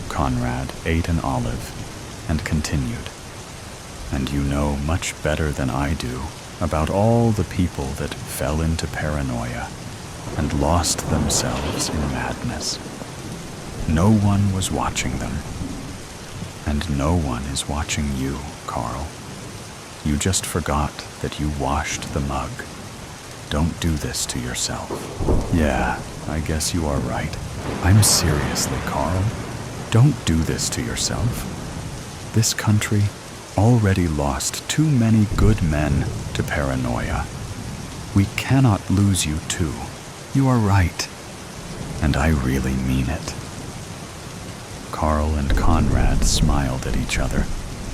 Conrad ate an olive and continued. And you know much better than I do about all the people that fell into paranoia and lost themselves in madness. No one was watching them. And no one is watching you, Carl. You just forgot that you washed the mug. Don't do this to yourself. Yeah, I guess you are right. I'm seriously, Carl. Don't do this to yourself. This country already lost too many good men to paranoia. We cannot lose you too. You are right. And I really mean it. Carl and Conrad smiled at each other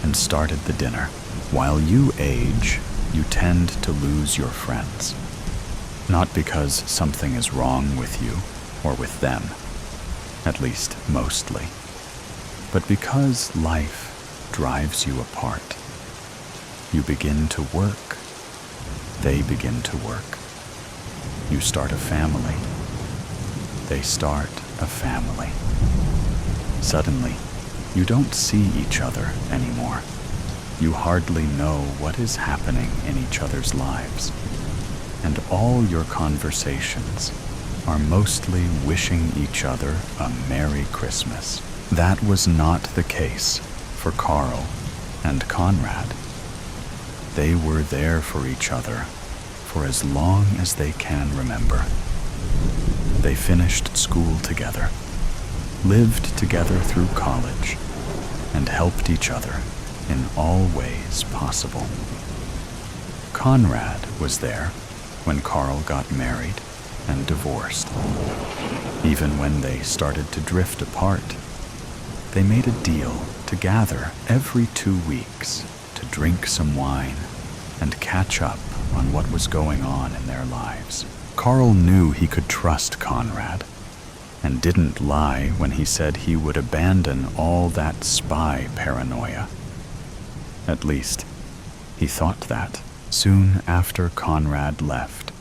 and started the dinner. While you age, you tend to lose your friends. Not because something is wrong with you or with them, at least mostly, but because life drives you apart. You begin to work. They begin to work. You start a family. They start a family. Suddenly, you don't see each other anymore. You hardly know what is happening in each other's lives. And all your conversations are mostly wishing each other a Merry Christmas. That was not the case for Carl and Conrad. They were there for each other for as long as they can remember. They finished school together, lived together through college, and helped each other in all ways possible. Conrad was there when Carl got married and divorced. Even when they started to drift apart, they made a deal to gather every 2 weeks to drink some wine and catch up on what was going on in their lives. Carl knew he could trust Conrad and didn't lie when he said he would abandon all that spy paranoia. At least, he thought that. Soon after Conrad left,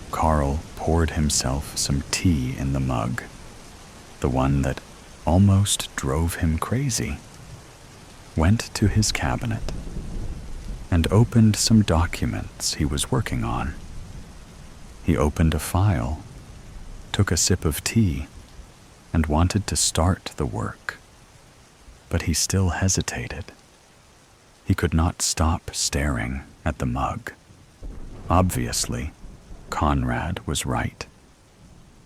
Carl poured himself some tea in the mug, the one that almost drove him crazy, went to his cabinet, and opened some documents he was working on. He opened a file, took a sip of tea, and wanted to start the work, but he still hesitated. He could not stop staring at the mug. Obviously, Conrad was right.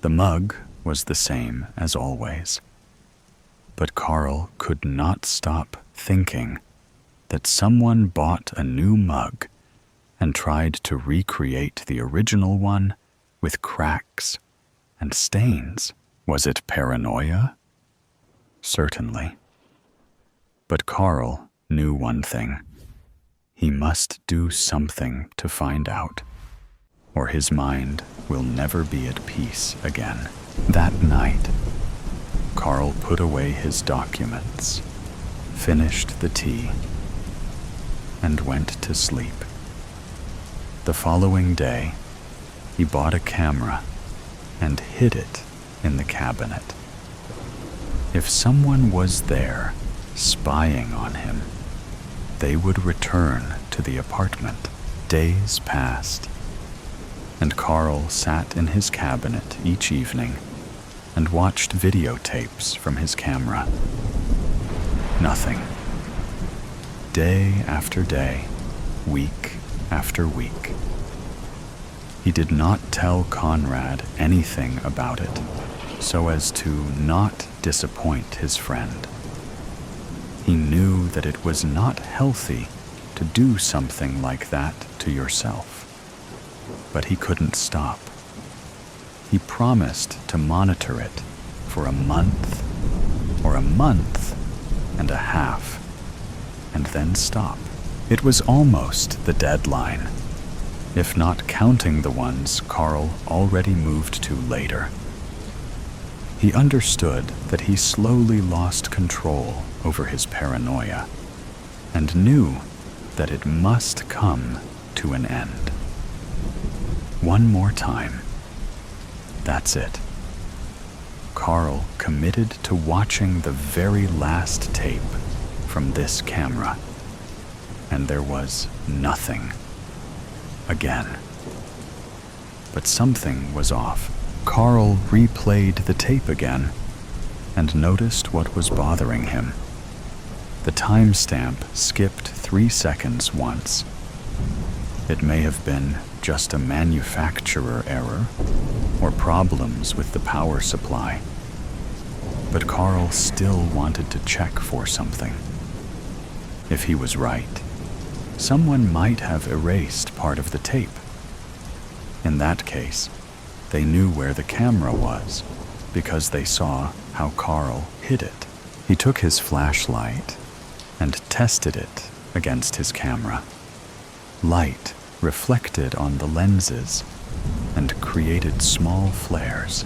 The mug was the same as always. But Carl could not stop thinking that someone bought a new mug and tried to recreate the original one with cracks and stains. Was it paranoia? Certainly. But Carl knew one thing. He must do something to find out, or his mind will never be at peace again. That night, Carl put away his documents, finished the tea, and went to sleep. The following day, he bought a camera and hid it in the cabinet. If someone was there spying on him, they would return to the apartment. Days passed, and Carl sat in his cabinet each evening and watched videotapes from his camera. Nothing. Day after day, week after week. He did not tell Conrad anything about it, so as to not disappoint his friend. He knew that it was not healthy to do something like that to yourself. But he couldn't stop. He promised to monitor it for a month or a month and a half, and then stop. It was almost the deadline, if not counting the ones Carl already moved to later. He understood that he slowly lost control over his paranoia, and knew that it must come to an end. One more time. That's it. Carl committed to watching the very last tape from this camera, and there was nothing. Again. But something was off. Carl replayed the tape again and noticed what was bothering him. The timestamp skipped 3 seconds once. It may have been just a manufacturer error or problems with the power supply. But Carl still wanted to check for something. If he was right, someone might have erased part of the tape. In that case, they knew where the camera was because they saw how Carl hid it. He took his flashlight and tested it against his camera. Light reflected on the lenses and created small flares.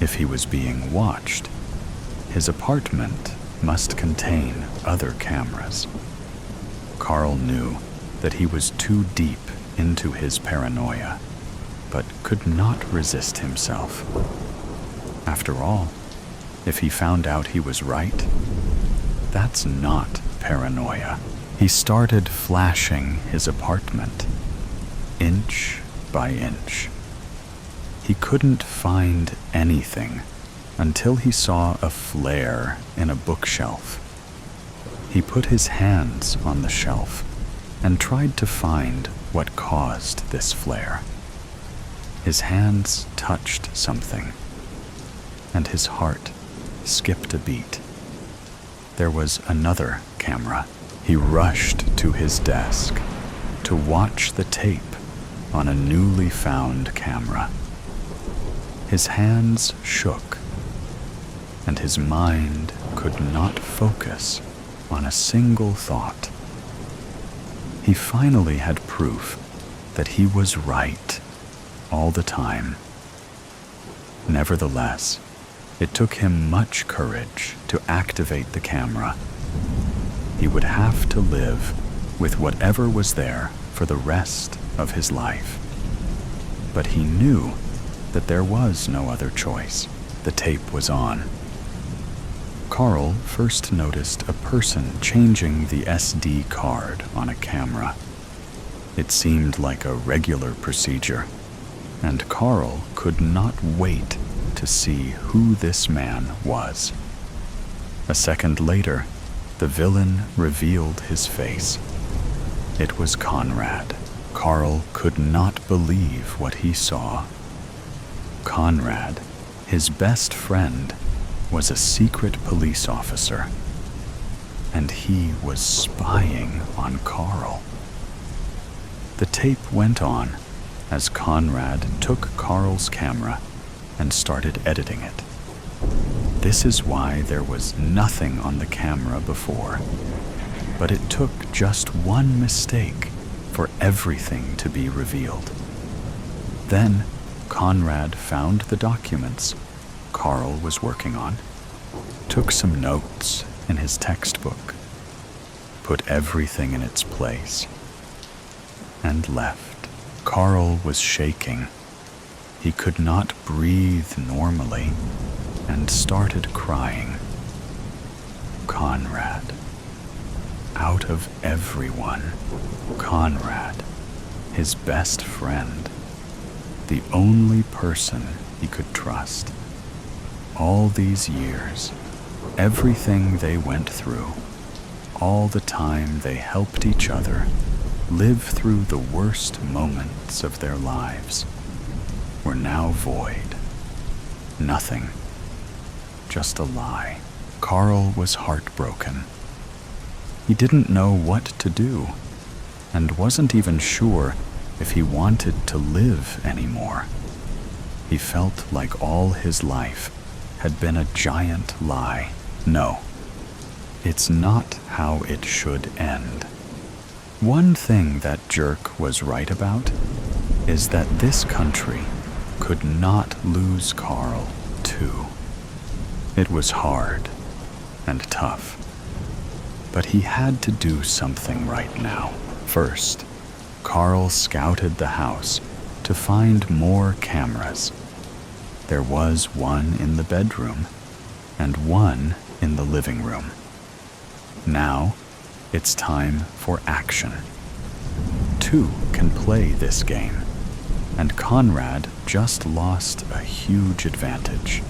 If he was being watched, his apartment must contain other cameras. Carl knew that he was too deep into his paranoia, but could not resist himself. After all, if he found out he was right, that's not paranoia. He started flashing his apartment, inch by inch. He couldn't find anything until he saw a flare in a bookshelf. He put his hands on the shelf and tried to find what caused this flare. His hands touched something, and his heart skipped a beat. There was another camera. He rushed to his desk to watch the tape on a newly found camera. His hands shook, and his mind could not focus on a single thought. He finally had proof that he was right all the time. Nevertheless, it took him much courage to activate the camera. He would have to live with whatever was there for the rest of his life. But he knew that there was no other choice. The tape was on. Carl first noticed a person changing the SD card on a camera. It seemed like a regular procedure, and Carl could not wait to see who this man was. A second later, the villain revealed his face. It was Conrad. Carl could not believe what he saw. Conrad, his best friend, was a secret police officer, and he was spying on Carl. The tape went on as Conrad took Carl's camera and started editing it. This is why there was nothing on the camera before, but it took just one mistake for everything to be revealed. Then Conrad found the documents Carl was working on, took some notes in his textbook, put everything in its place, and left. Carl was shaking. He could not breathe normally and started crying. Conrad. Out of everyone, Conrad, his best friend, the only person he could trust. All these years, everything they went through, all the time they helped each other live through the worst moments of their lives, were now void. Nothing. Just a lie. Carl was heartbroken. He didn't know what to do, and wasn't even sure if he wanted to live anymore. He felt like all his life had been a giant lie. No, it's not how it should end. One thing that jerk was right about is that this country could not lose Carl, too. It was hard and tough, but he had to do something right now. First, Carl scouted the house to find more cameras. There was one in the bedroom and one in the living room. Now, it's time for action. Two can play this game, and Conrad just lost a huge advantage.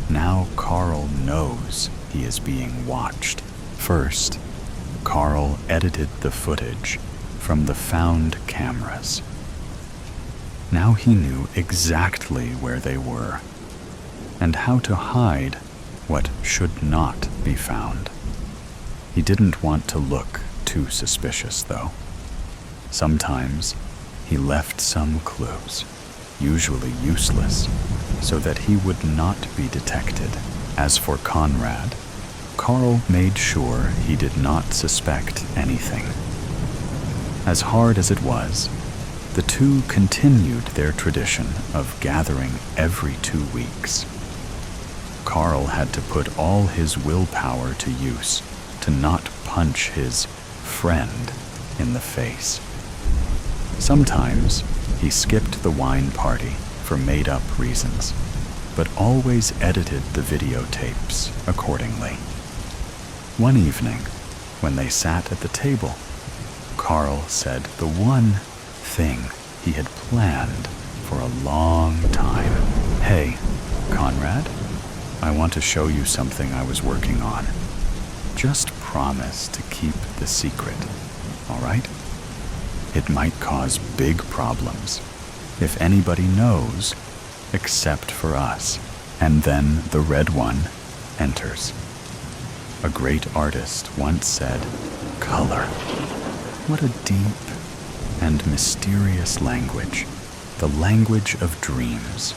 Now Carl knows he is being watched. First, Carl edited the footage from the found cameras. Now he knew exactly where they were, and how to hide what should not be found. He didn't want to look too suspicious, though. Sometimes he left some clues, usually useless, so that he would not be detected. As for Conrad, Carl made sure he did not suspect anything. As hard as it was, the two continued their tradition of gathering every 2 weeks. Carl had to put all his willpower to use to not punch his friend in the face. Sometimes he skipped the wine party for made-up reasons, but always edited the videotapes accordingly. One evening, when they sat at the table, Carl said the one thing he had planned for a long time. "Hey, Conrad, I want to show you something I was working on. Just promise to keep the secret, all right? It might cause big problems if anybody knows except for us." And then the red one enters. A great artist once said, "Color. What a deep and mysterious language, the language of dreams."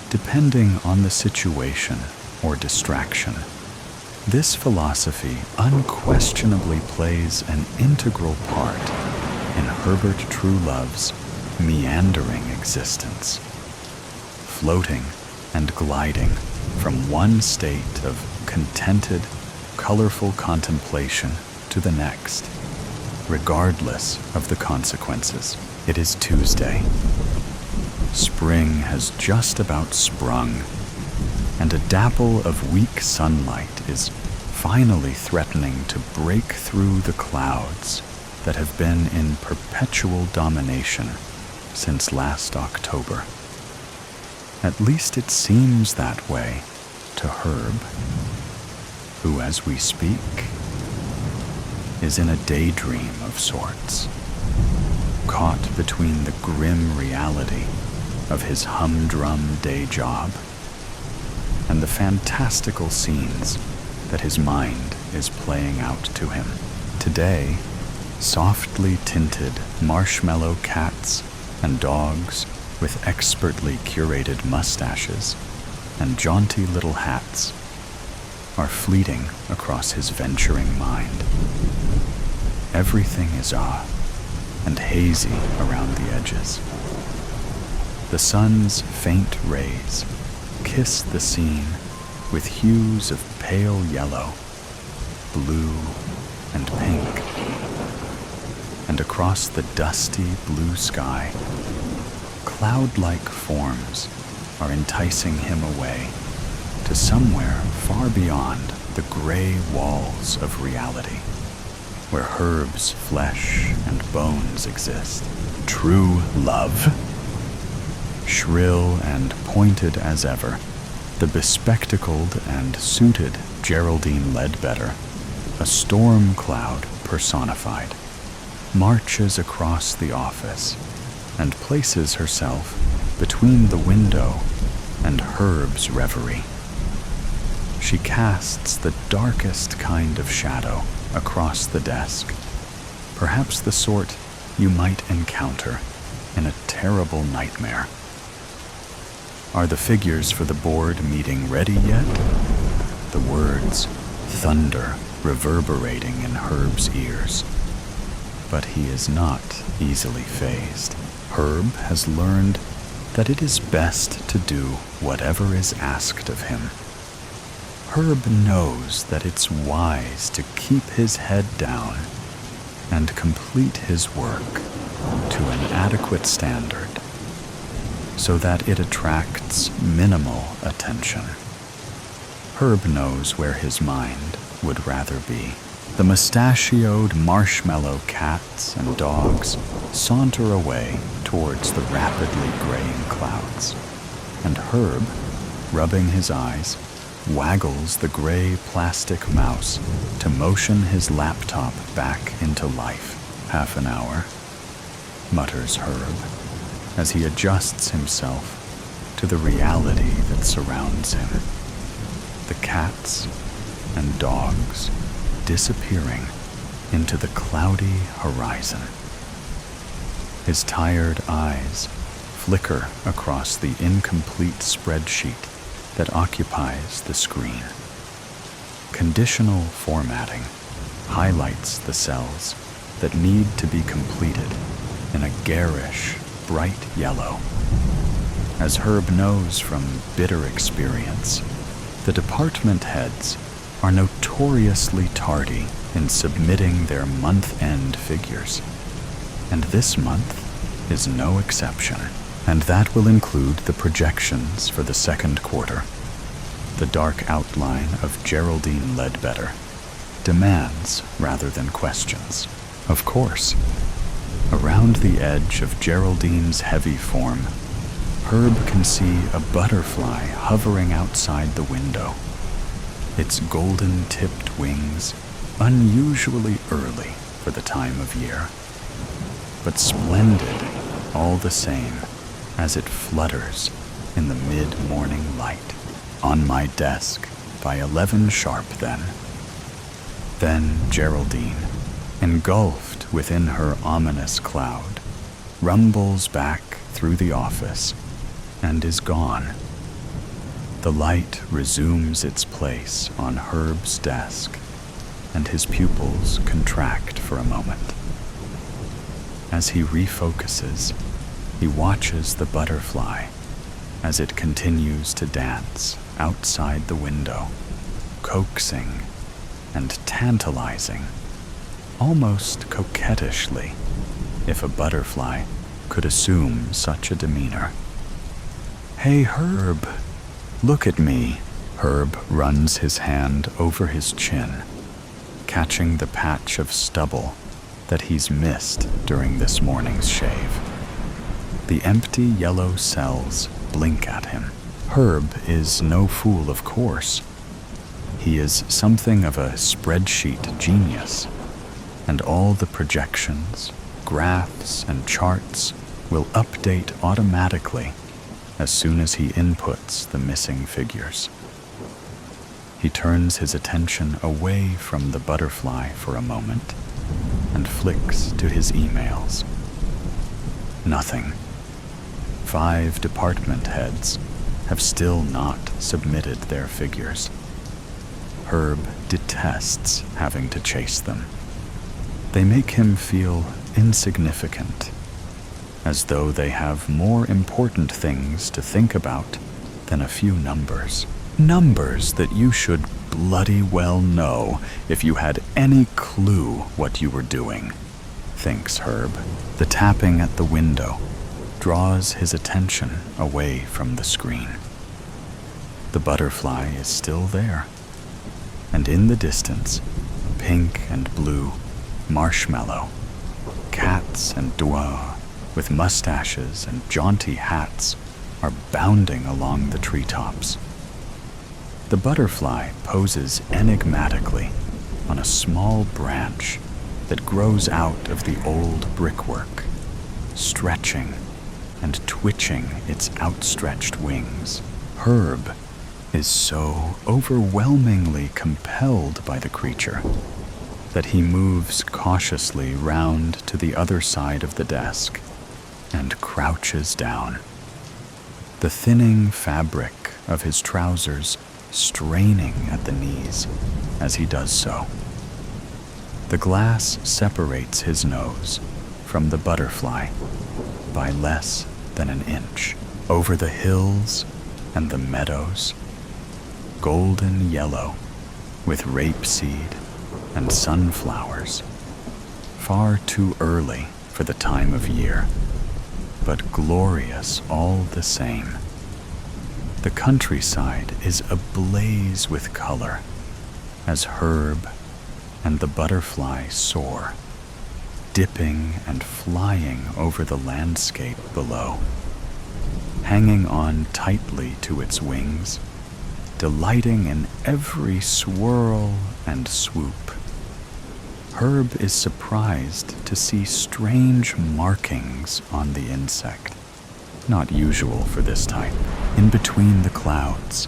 Depending on the situation or distraction, this philosophy unquestionably plays an integral part in Herbert Truelove's meandering existence, floating and gliding from one state of contented, colorful contemplation to the next, regardless of the consequences. It is Tuesday. Spring has just about sprung, and a dapple of weak sunlight is finally threatening to break through the clouds that have been in perpetual domination since last October. At least it seems that way to Herb, who, as we speak, is in a daydream of sorts. caught between the grim reality of his humdrum day job and the fantastical scenes that his mind is playing out to him. Today, softly tinted marshmallow cats and dogs with expertly curated mustaches and jaunty little hats are fleeting across his venturing mind. Everything is odd and hazy around the edges. The sun's faint rays kiss the scene with hues of pale yellow, blue, and pink. And across the dusty blue sky, cloud-like forms are enticing him away to somewhere far beyond the gray walls of reality, where Herb's flesh and bones exist. True love. Shrill and pointed as ever, the bespectacled and suited Geraldine Ledbetter, a storm cloud personified, marches across the office and places herself between the window and Herb's reverie. She casts the darkest kind of shadow across the desk, perhaps the sort you might encounter in a terrible nightmare. Are the figures for the board meeting ready yet? The words thunder reverberating in Herb's ears. But he is not easily fazed. Herb has learned that it is best to do whatever is asked of him. Herb knows that it's wise to keep his head down and complete his work to an adequate standard so that it attracts minimal attention. Herb knows where his mind would rather be. The mustachioed marshmallow cats and dogs saunter away towards the rapidly graying clouds, and Herb, rubbing his eyes, waggles the gray plastic mouse to motion his laptop back into life. "Half an hour," mutters Herb, as he adjusts himself to the reality that surrounds him. The cats and dogs disappearing into the cloudy horizon. His tired eyes flicker across the incomplete spreadsheet that occupies the screen. Conditional formatting highlights the cells that need to be completed in a garish, bright yellow. As Herb knows from bitter experience, the department heads are notoriously tardy in submitting their month-end figures, and this month is no exception. And that will include the projections for the second quarter. The dark outline of Geraldine Ledbetter demands rather than questions. Of course, around the edge of Geraldine's heavy form, Herb can see a butterfly hovering outside the window, its golden-tipped wings unusually early for the time of year, but splendid all the same as it flutters in the mid-morning light. On my desk by 11 sharp then. Then Geraldine, engulfed within her ominous cloud, rumbles back through the office and is gone. The light resumes its place on Herb's desk, and his pupils contract for a moment. As he refocuses, he watches the butterfly as it continues to dance outside the window, coaxing and tantalizing, almost coquettishly, if a butterfly could assume such a demeanor. "Hey, Herb, look at me." Herb runs his hand over his chin, catching the patch of stubble that he's missed during this morning's shave. The empty yellow cells blink at him. Herb is no fool, of course. He is something of a spreadsheet genius, and all the projections, graphs and charts will update automatically as soon as he inputs the missing figures. He turns his attention away from the butterfly for a moment and flicks to his emails. Nothing. 5 department heads have still not submitted their figures. Herb detests having to chase them. They make him feel insignificant, as though they have more important things to think about than a few numbers. Numbers that you should bloody well know if you had any clue what you were doing, thinks Herb. The tapping at the window draws his attention away from the screen. The butterfly is still there, and in the distance, pink and blue, marshmallow, cats and doigts with mustaches and jaunty hats are bounding along the treetops. The butterfly poses enigmatically on a small branch that grows out of the old brickwork, stretching and twitching its outstretched wings. Herb is so overwhelmingly compelled by the creature that he moves cautiously round to the other side of the desk and crouches down. The thinning fabric of his trousers straining at the knees as he does so. The glass separates his nose from the butterfly by less than an inch. Over the hills and the meadows, golden yellow with rapeseed and sunflowers, far too early for the time of year, but glorious all the same. The countryside is ablaze with color as Herb and the butterfly soar, dipping and flying over the landscape below, hanging on tightly to its wings, delighting in every swirl and swoop. Herb is surprised to see strange markings on the insect, not usual for this type. In between the clouds,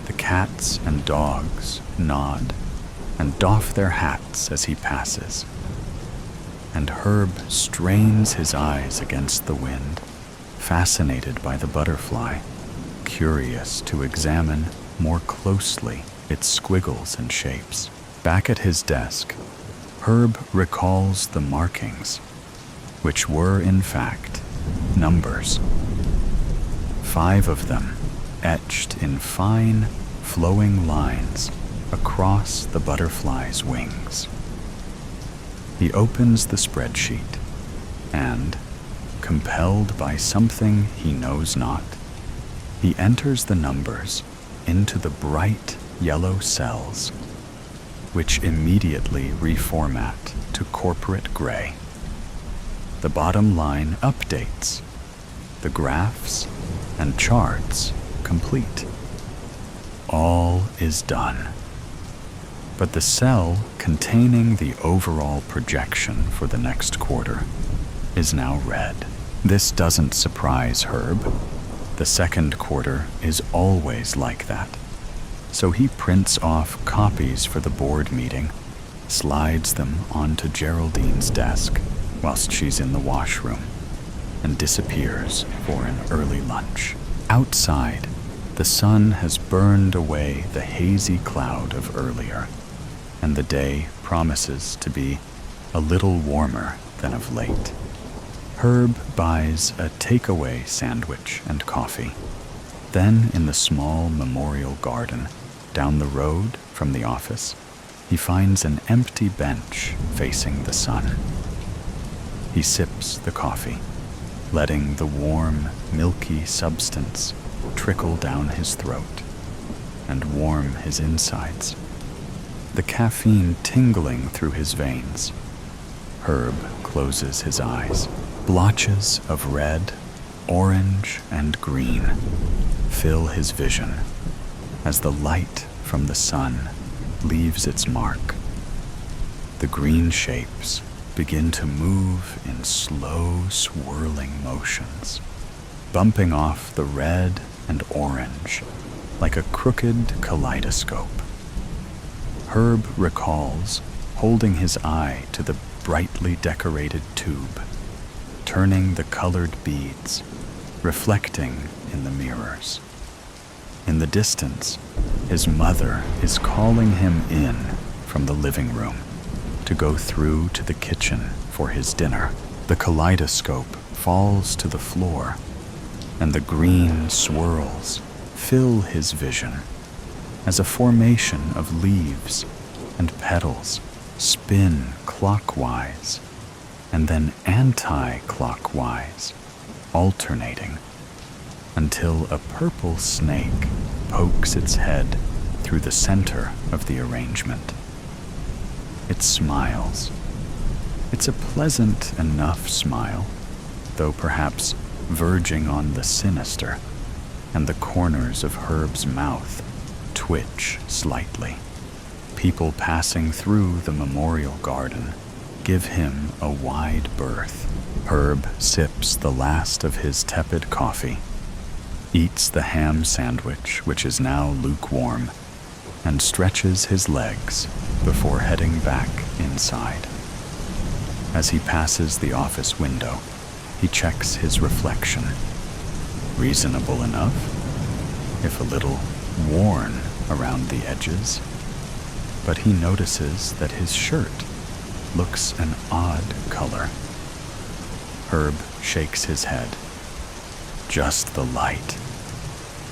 the cats and dogs nod and doff their hats as he passes, and Herb strains his eyes against the wind, fascinated by the butterfly, curious to examine more closely its squiggles and shapes. Back at his desk, Herb recalls the markings, which were in fact numbers. 5 of them etched in fine, flowing lines across the butterfly's wings. He opens the spreadsheet and, compelled by something he knows not, he enters the numbers into the bright yellow cells, which immediately reformat to corporate gray. The bottom line updates, the graphs and charts complete. All is done. But the cell containing the overall projection for the next quarter is now red. This doesn't surprise Herb. The second quarter is always like that. So he prints off copies for the board meeting, slides them onto Geraldine's desk whilst she's in the washroom, and disappears for an early lunch. Outside, the sun has burned away the hazy cloud of earlier, and the day promises to be a little warmer than of late. Herb buys a takeaway sandwich and coffee. Then, in the small memorial garden down the road from the office, he finds an empty bench facing the sun. He sips the coffee, letting the warm, milky substance trickle down his throat and warm his insides, the caffeine tingling through his veins. Herb closes his eyes. Blotches of red, orange, and green fill his vision as the light from the sun leaves its mark. The green shapes begin to move in slow, swirling motions, bumping off the red and orange like a crooked kaleidoscope. Herb recalls holding his eye to the brightly decorated tube, turning the colored beads, reflecting in the mirrors. In the distance, his mother is calling him in from the living room to go through to the kitchen for his dinner. The kaleidoscope falls to the floor, and the green swirls fill his vision as a formation of leaves and petals spin clockwise and then anti-clockwise, alternating until a purple snake pokes its head through the center of the arrangement. It smiles. It's a pleasant enough smile, though perhaps verging on the sinister, and the corners of Herb's mouth twitch slightly. People passing through the memorial garden give him a wide berth. Herb sips the last of his tepid coffee, eats the ham sandwich, which is now lukewarm, and stretches his legs before heading back inside. As he passes the office window, he checks his reflection. Reasonable enough, if a little worn around the edges, but he notices that his shirt looks an odd color. Herb shakes his head. Just the light,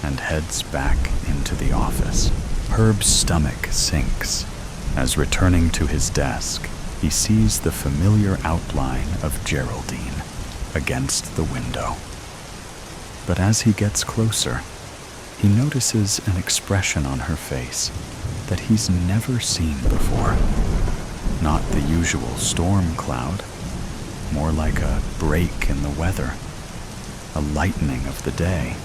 and heads back into the office. Herb's stomach sinks as, returning to his desk, he sees the familiar outline of Geraldine against the window. But as he gets closer, he notices an expression on her face that he's never seen before. Not the usual storm cloud, more like a break in the weather, a lightening of the day.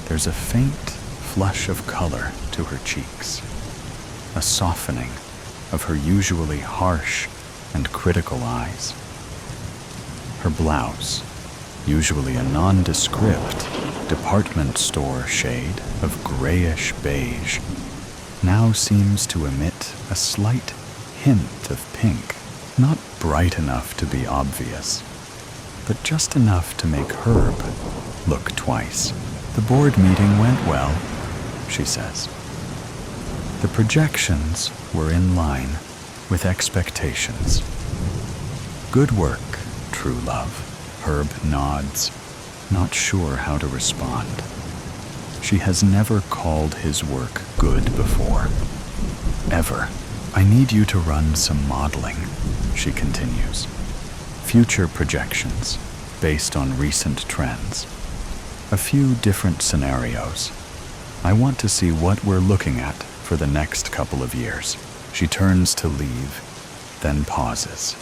There's a faint flush of color to her cheeks, a softening of her usually harsh and critical eyes. Her blouse, usually a nondescript department store shade of grayish beige, now seems to emit a slight hint of pink, not bright enough to be obvious, but just enough to make Herb look twice. The board meeting went well, she says. The projections were in line with expectations. Good work, true love. Herb nods, not sure how to respond. She has never called his work good before. Ever. I need you to run some modeling, she continues. Future projections, based on recent trends. A few different scenarios. I want to see what we're looking at for the next couple of years. She turns to leave, then pauses.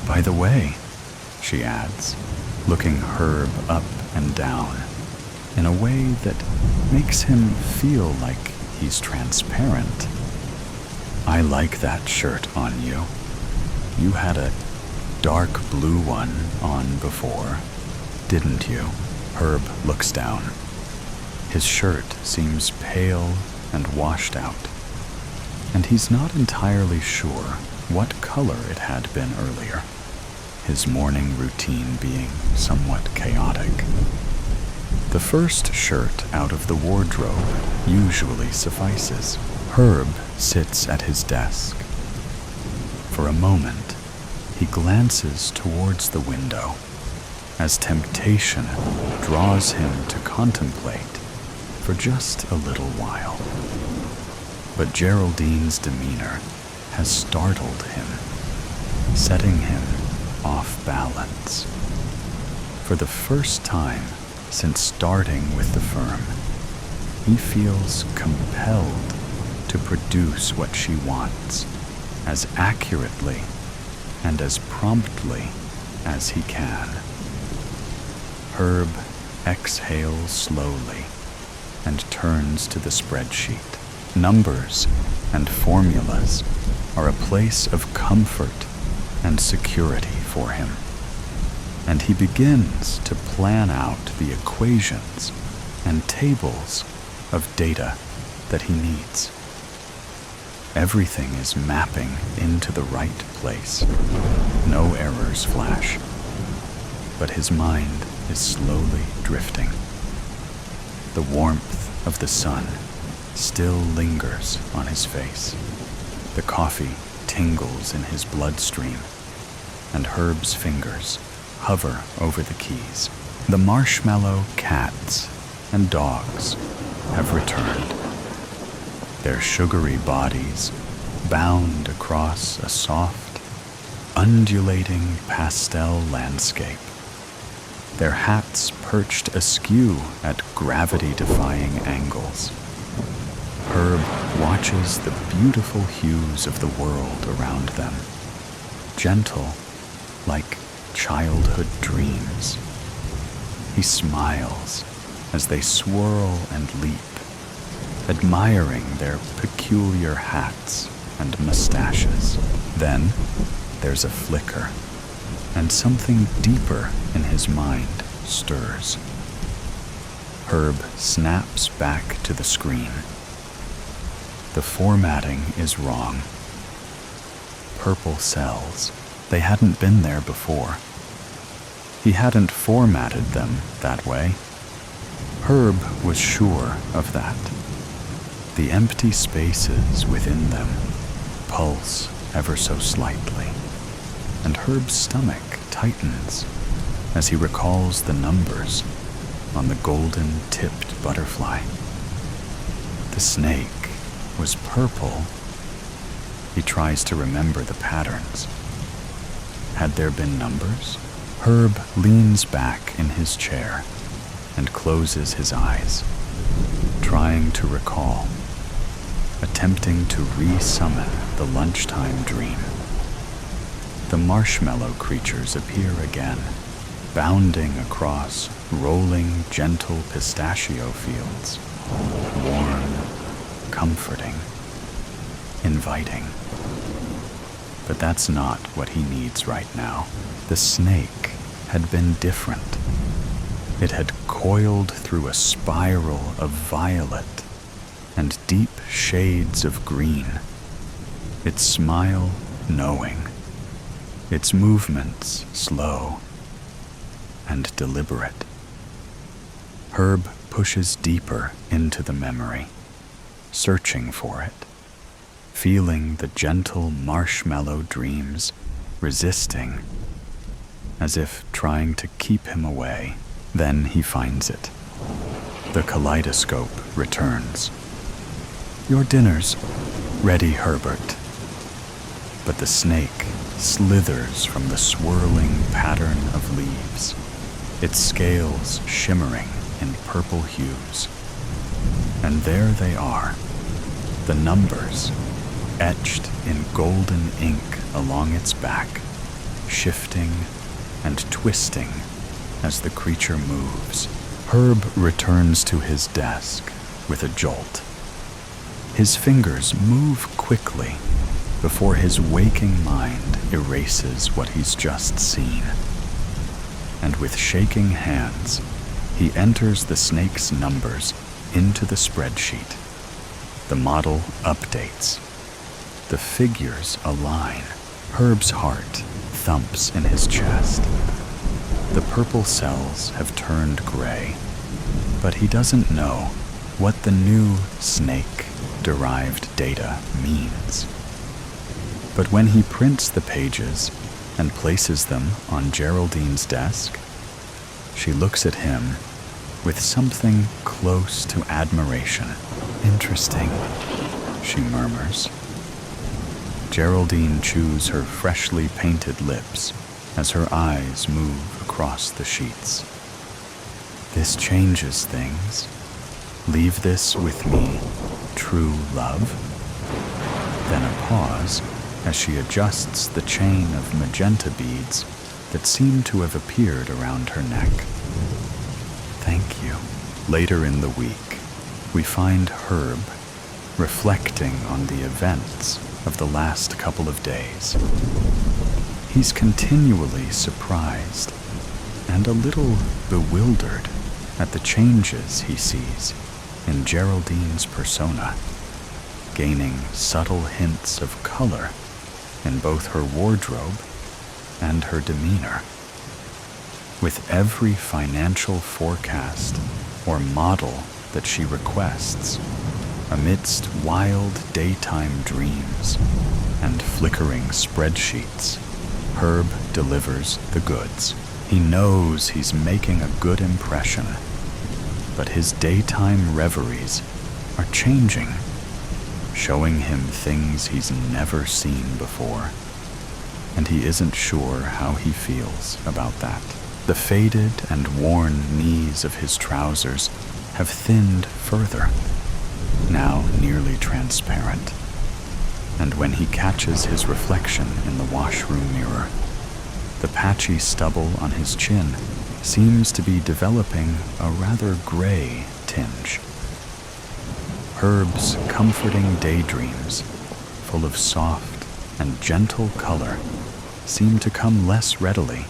By the way, she adds, looking Herb up and down in a way that makes him feel like he's transparent. I like that shirt on you. You had a dark blue one on before, didn't you? Herb looks down. His shirt seems pale and washed out, and he's not entirely sure what color it had been earlier, his morning routine being somewhat chaotic. The first shirt out of the wardrobe usually suffices. Herb sits at his desk. For a moment, he glances towards the window as temptation draws him to contemplate for just a little while. But Geraldine's demeanor has startled him, setting him off balance. For the first time since starting with the firm, he feels compelled to produce what she wants as accurately and as promptly as he can. Herb exhales slowly and turns to the spreadsheet. Numbers and formulas are a place of comfort and security for him, and he begins to plan out the equations and tables of data that he needs. Everything is mapping into the right place. No errors flash, but his mind is slowly drifting. The warmth of the sun still lingers on his face. The coffee tingles in his bloodstream, and Herb's fingers hover over the keys. The marshmallow cats and dogs have returned, their sugary bodies bound across a soft, undulating pastel landscape, their hats perched askew at gravity-defying angles. Herb watches the beautiful hues of the world around them, gentle like childhood dreams. He smiles as they swirl and leap, admiring their peculiar hats and mustaches. Then there's a flicker, and something deeper in his mind stirs. Herb snaps back to the screen. The formatting is wrong. Purple cells, they hadn't been there before. He hadn't formatted them that way. Herb was sure of that. The empty spaces within them pulse ever so slightly, and Herb's stomach tightens as he recalls the numbers on the golden-tipped butterfly. The snake was purple. He tries to remember the patterns. Had there been numbers? Herb leans back in his chair and closes his eyes, trying to recall, attempting to re-summon the lunchtime dream. The marshmallow creatures appear again, bounding across rolling, gentle pistachio fields, warm, comforting, inviting. But that's not what he needs right now. The snake had been different. It had coiled through a spiral of violet and deep shades of green, its smile knowing, its movements slow and deliberate. Herb pushes deeper into the memory, searching for it, feeling the gentle marshmallow dreams resisting, as if trying to keep him away. Then he finds it. The kaleidoscope returns. "Your dinner's ready, Herbert." But the snake slithers from the swirling pattern of leaves, its scales shimmering in purple hues. And there they are, the numbers, etched in golden ink along its back, shifting and twisting as the creature moves. Herb returns to his desk with a jolt. His fingers move quickly before his waking mind erases what he's just seen. And with shaking hands, he enters the snake's numbers into the spreadsheet. The model updates. The figures align. Herb's heart thumps in his chest. The purple cells have turned gray, but he doesn't know what the new snake-derived data means. But when he prints the pages and places them on Geraldine's desk, she looks at him with something close to admiration. "Interesting," she murmurs. Geraldine chews her freshly painted lips as her eyes move across the sheets. "This changes things. Leave this with me, true love." Then a pause as she adjusts the chain of magenta beads that seem to have appeared around her neck. "Thank you." Later in the week, we find Herb reflecting on the events of the last couple of days. He's continually surprised and a little bewildered at the changes he sees in Geraldine's persona, gaining subtle hints of color in both her wardrobe and her demeanor. With every financial forecast or model that she requests, amidst wild daytime dreams and flickering spreadsheets, Herb delivers the goods. He knows he's making a good impression, but his daytime reveries are changing, showing him things he's never seen before, and he isn't sure how he feels about that. The faded and worn knees of his trousers have thinned further, now nearly transparent, and when he catches his reflection in the washroom mirror, the patchy stubble on his chin seems to be developing a rather gray tinge. Herb's comforting daydreams, full of soft and gentle color, seem to come less readily,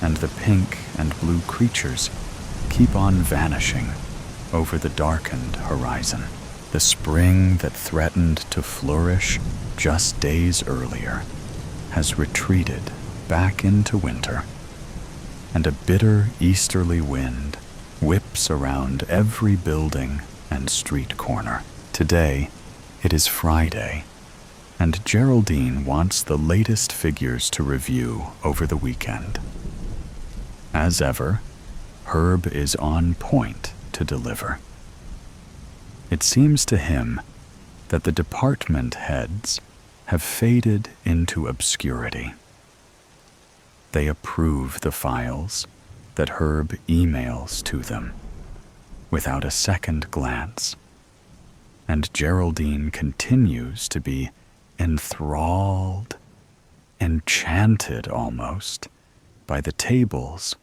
and the pink and blue creatures keep on vanishing over the darkened horizon. The spring that threatened to flourish just days earlier has retreated back into winter, and a bitter easterly wind whips around every building and street corner. Today, it is Friday, and Geraldine wants the latest figures to review over the weekend. As ever, Herb is on point to deliver. It seems to him that the department heads have faded into obscurity. They approve the files that Herb emails to them without a second glance, and Geraldine continues to be enthralled, enchanted almost, by the tables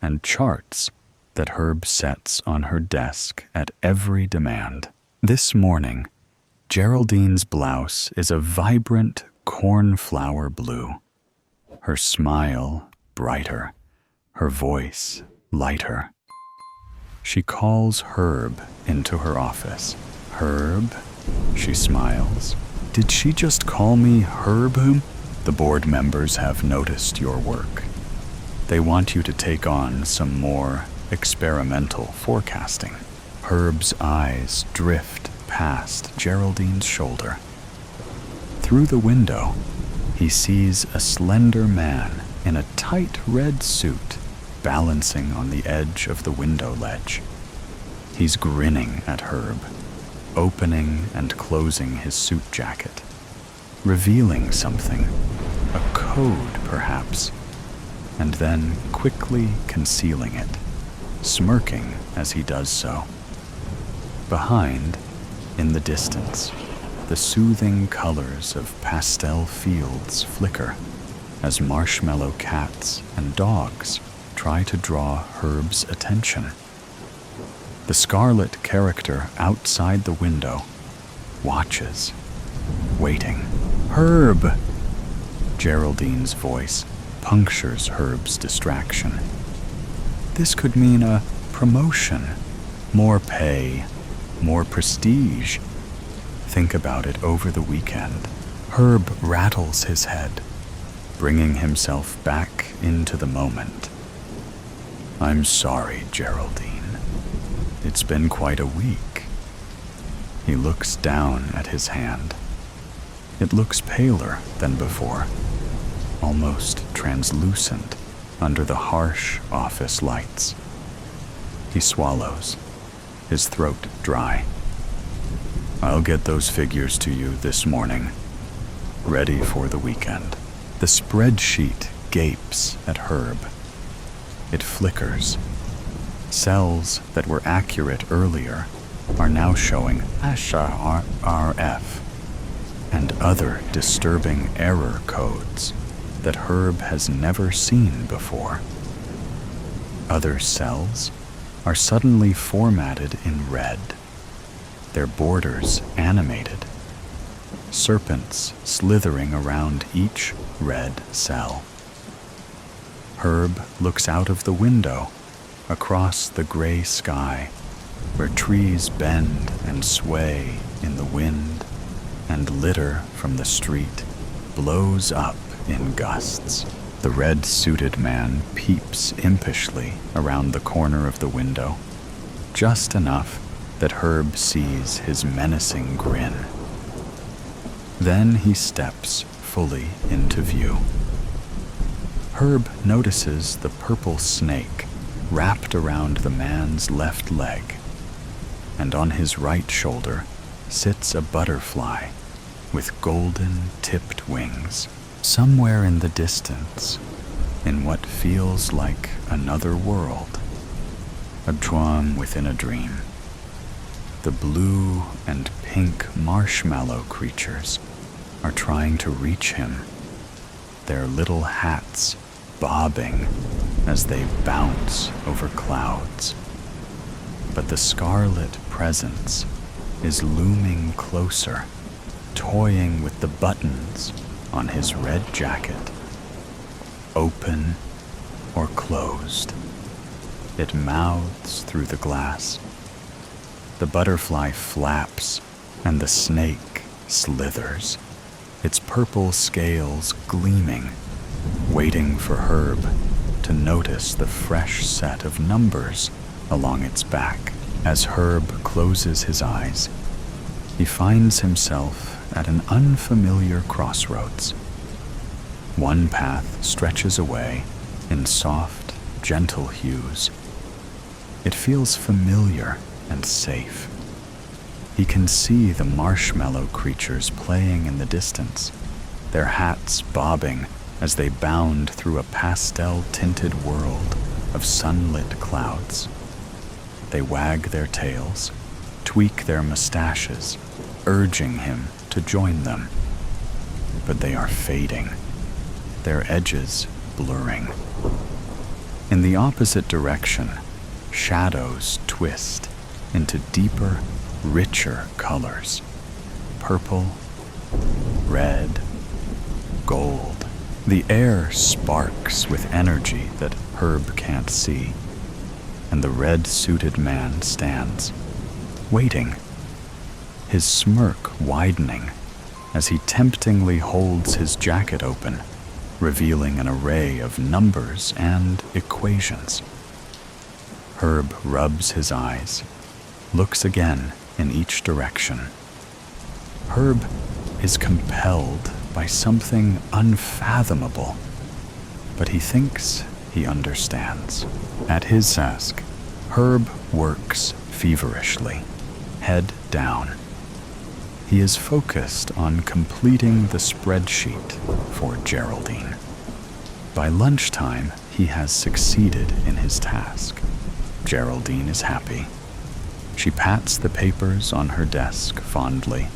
and charts that Herb sets on her desk at every demand. This morning, Geraldine's blouse is a vibrant cornflower blue, her smile brighter, her voice lighter. She calls Herb into her office. "Herb?" she smiles. "Did she just call me Herb? The board members have noticed your work. They want you to take on some more experimental forecasting." Herb's eyes drift past Geraldine's shoulder. Through the window, he sees a slender man in a tight red suit balancing on the edge of the window ledge. He's grinning at Herb, opening and closing his suit jacket, revealing something, a code perhaps, and then quickly concealing it, smirking as he does so. Behind, in the distance, the soothing colors of pastel fields flicker as marshmallow cats and dogs try to draw Herb's attention. The scarlet character outside the window watches, waiting. "Herb!" Geraldine's voice punctures Herb's distraction. This could mean a promotion, more pay, more prestige. Think about it over the weekend. Herb rattles his head, bringing himself back into the moment. "I'm sorry, Geraldine. It's been quite a week." He looks down at his hand. It looks paler than before, almost translucent under the harsh office lights. He swallows, his throat dry. "I'll get those figures to you this morning, ready for the weekend." The spreadsheet gapes at Herb. It flickers. Cells that were accurate earlier are now showing RF and other disturbing error codes that Herb has never seen before. Other cells are suddenly formatted in red, their borders animated. serpents slithering around each red cell. Herb looks out of the window across the gray sky, where trees bend and sway in the wind, and litter from the street blows up in gusts. The red-suited man peeps impishly around the corner of the window, just enough that Herb sees his menacing grin. Then he steps fully into view. Herb notices the purple snake wrapped around the man's left leg, and on his right shoulder sits a butterfly with golden-tipped wings. Somewhere in the distance, in what feels like another world, a dream within a dream, the blue and pink marshmallow creatures are trying to reach him, their little hats bobbing as they bounce over clouds. But the scarlet presence is looming closer, toying with the buttons on his red jacket. Open or closed, it mouths through the glass. The butterfly flaps and the snake slithers, its purple scales gleaming, waiting for Herb to notice the fresh set of numbers along its back. As Herb closes his eyes, he finds himself at an unfamiliar crossroads. One path stretches away in soft, gentle hues. It feels familiar and safe. He can see the marshmallow creatures playing in the distance, their hats bobbing as they bound through a pastel-tinted world of sunlit clouds. They wag their tails, tweak their mustaches, urging him to join them. But they are fading, their edges blurring. In the opposite direction, shadows twist into deeper, richer colors: purple, red, gold. The air sparks with energy that Herb can't see, and the red-suited man stands, waiting, his smirk widening as he temptingly holds his jacket open, revealing an array of numbers and equations. Herb rubs his eyes, looks again in each direction. Herb is compelled by something unfathomable, but he thinks he understands. At his desk, Herb works feverishly, head down. He is focused on completing the spreadsheet for Geraldine. By lunchtime, he has succeeded in his task. Geraldine is happy. She pats the papers on her desk fondly,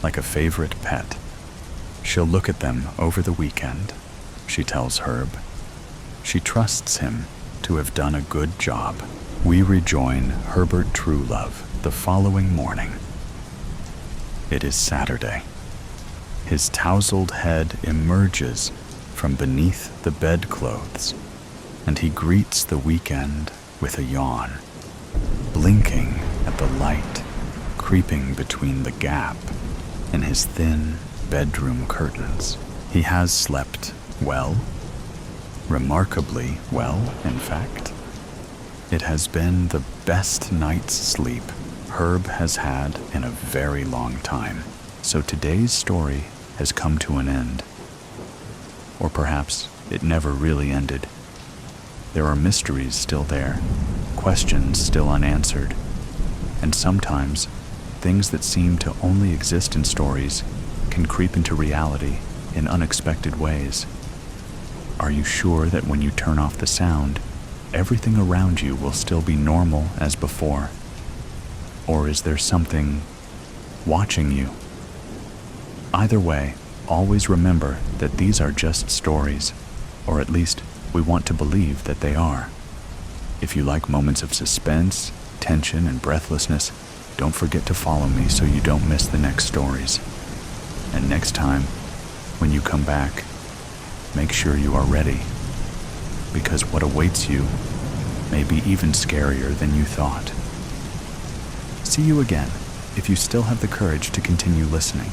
like a favorite pet. She'll look at them over the weekend, she tells Herb. She trusts him to have done a good job. We rejoin Herbert Truelove the following morning. It is Saturday. His tousled head emerges from beneath the bedclothes, and he greets the weekend with a yawn, blinking at the light creeping between the gap in his thin bedroom curtains. He has slept well, remarkably well, in fact. It has been the best night's sleep Herb has had in a very long time. So today's story has come to an end. Or perhaps it never really ended. There are mysteries still there, questions still unanswered, and sometimes things that seem to only exist in stories can creep into reality in unexpected ways. Are you sure that when you turn off the sound, everything around you will still be normal as before? Or is there something watching you? Either way, always remember that these are just stories, or at least we want to believe that they are. If you like moments of suspense, tension, and breathlessness, don't forget to follow me so you don't miss the next stories. And next time, when you come back, make sure you are ready, because what awaits you may be even scarier than you thought. See you again if you still have the courage to continue listening.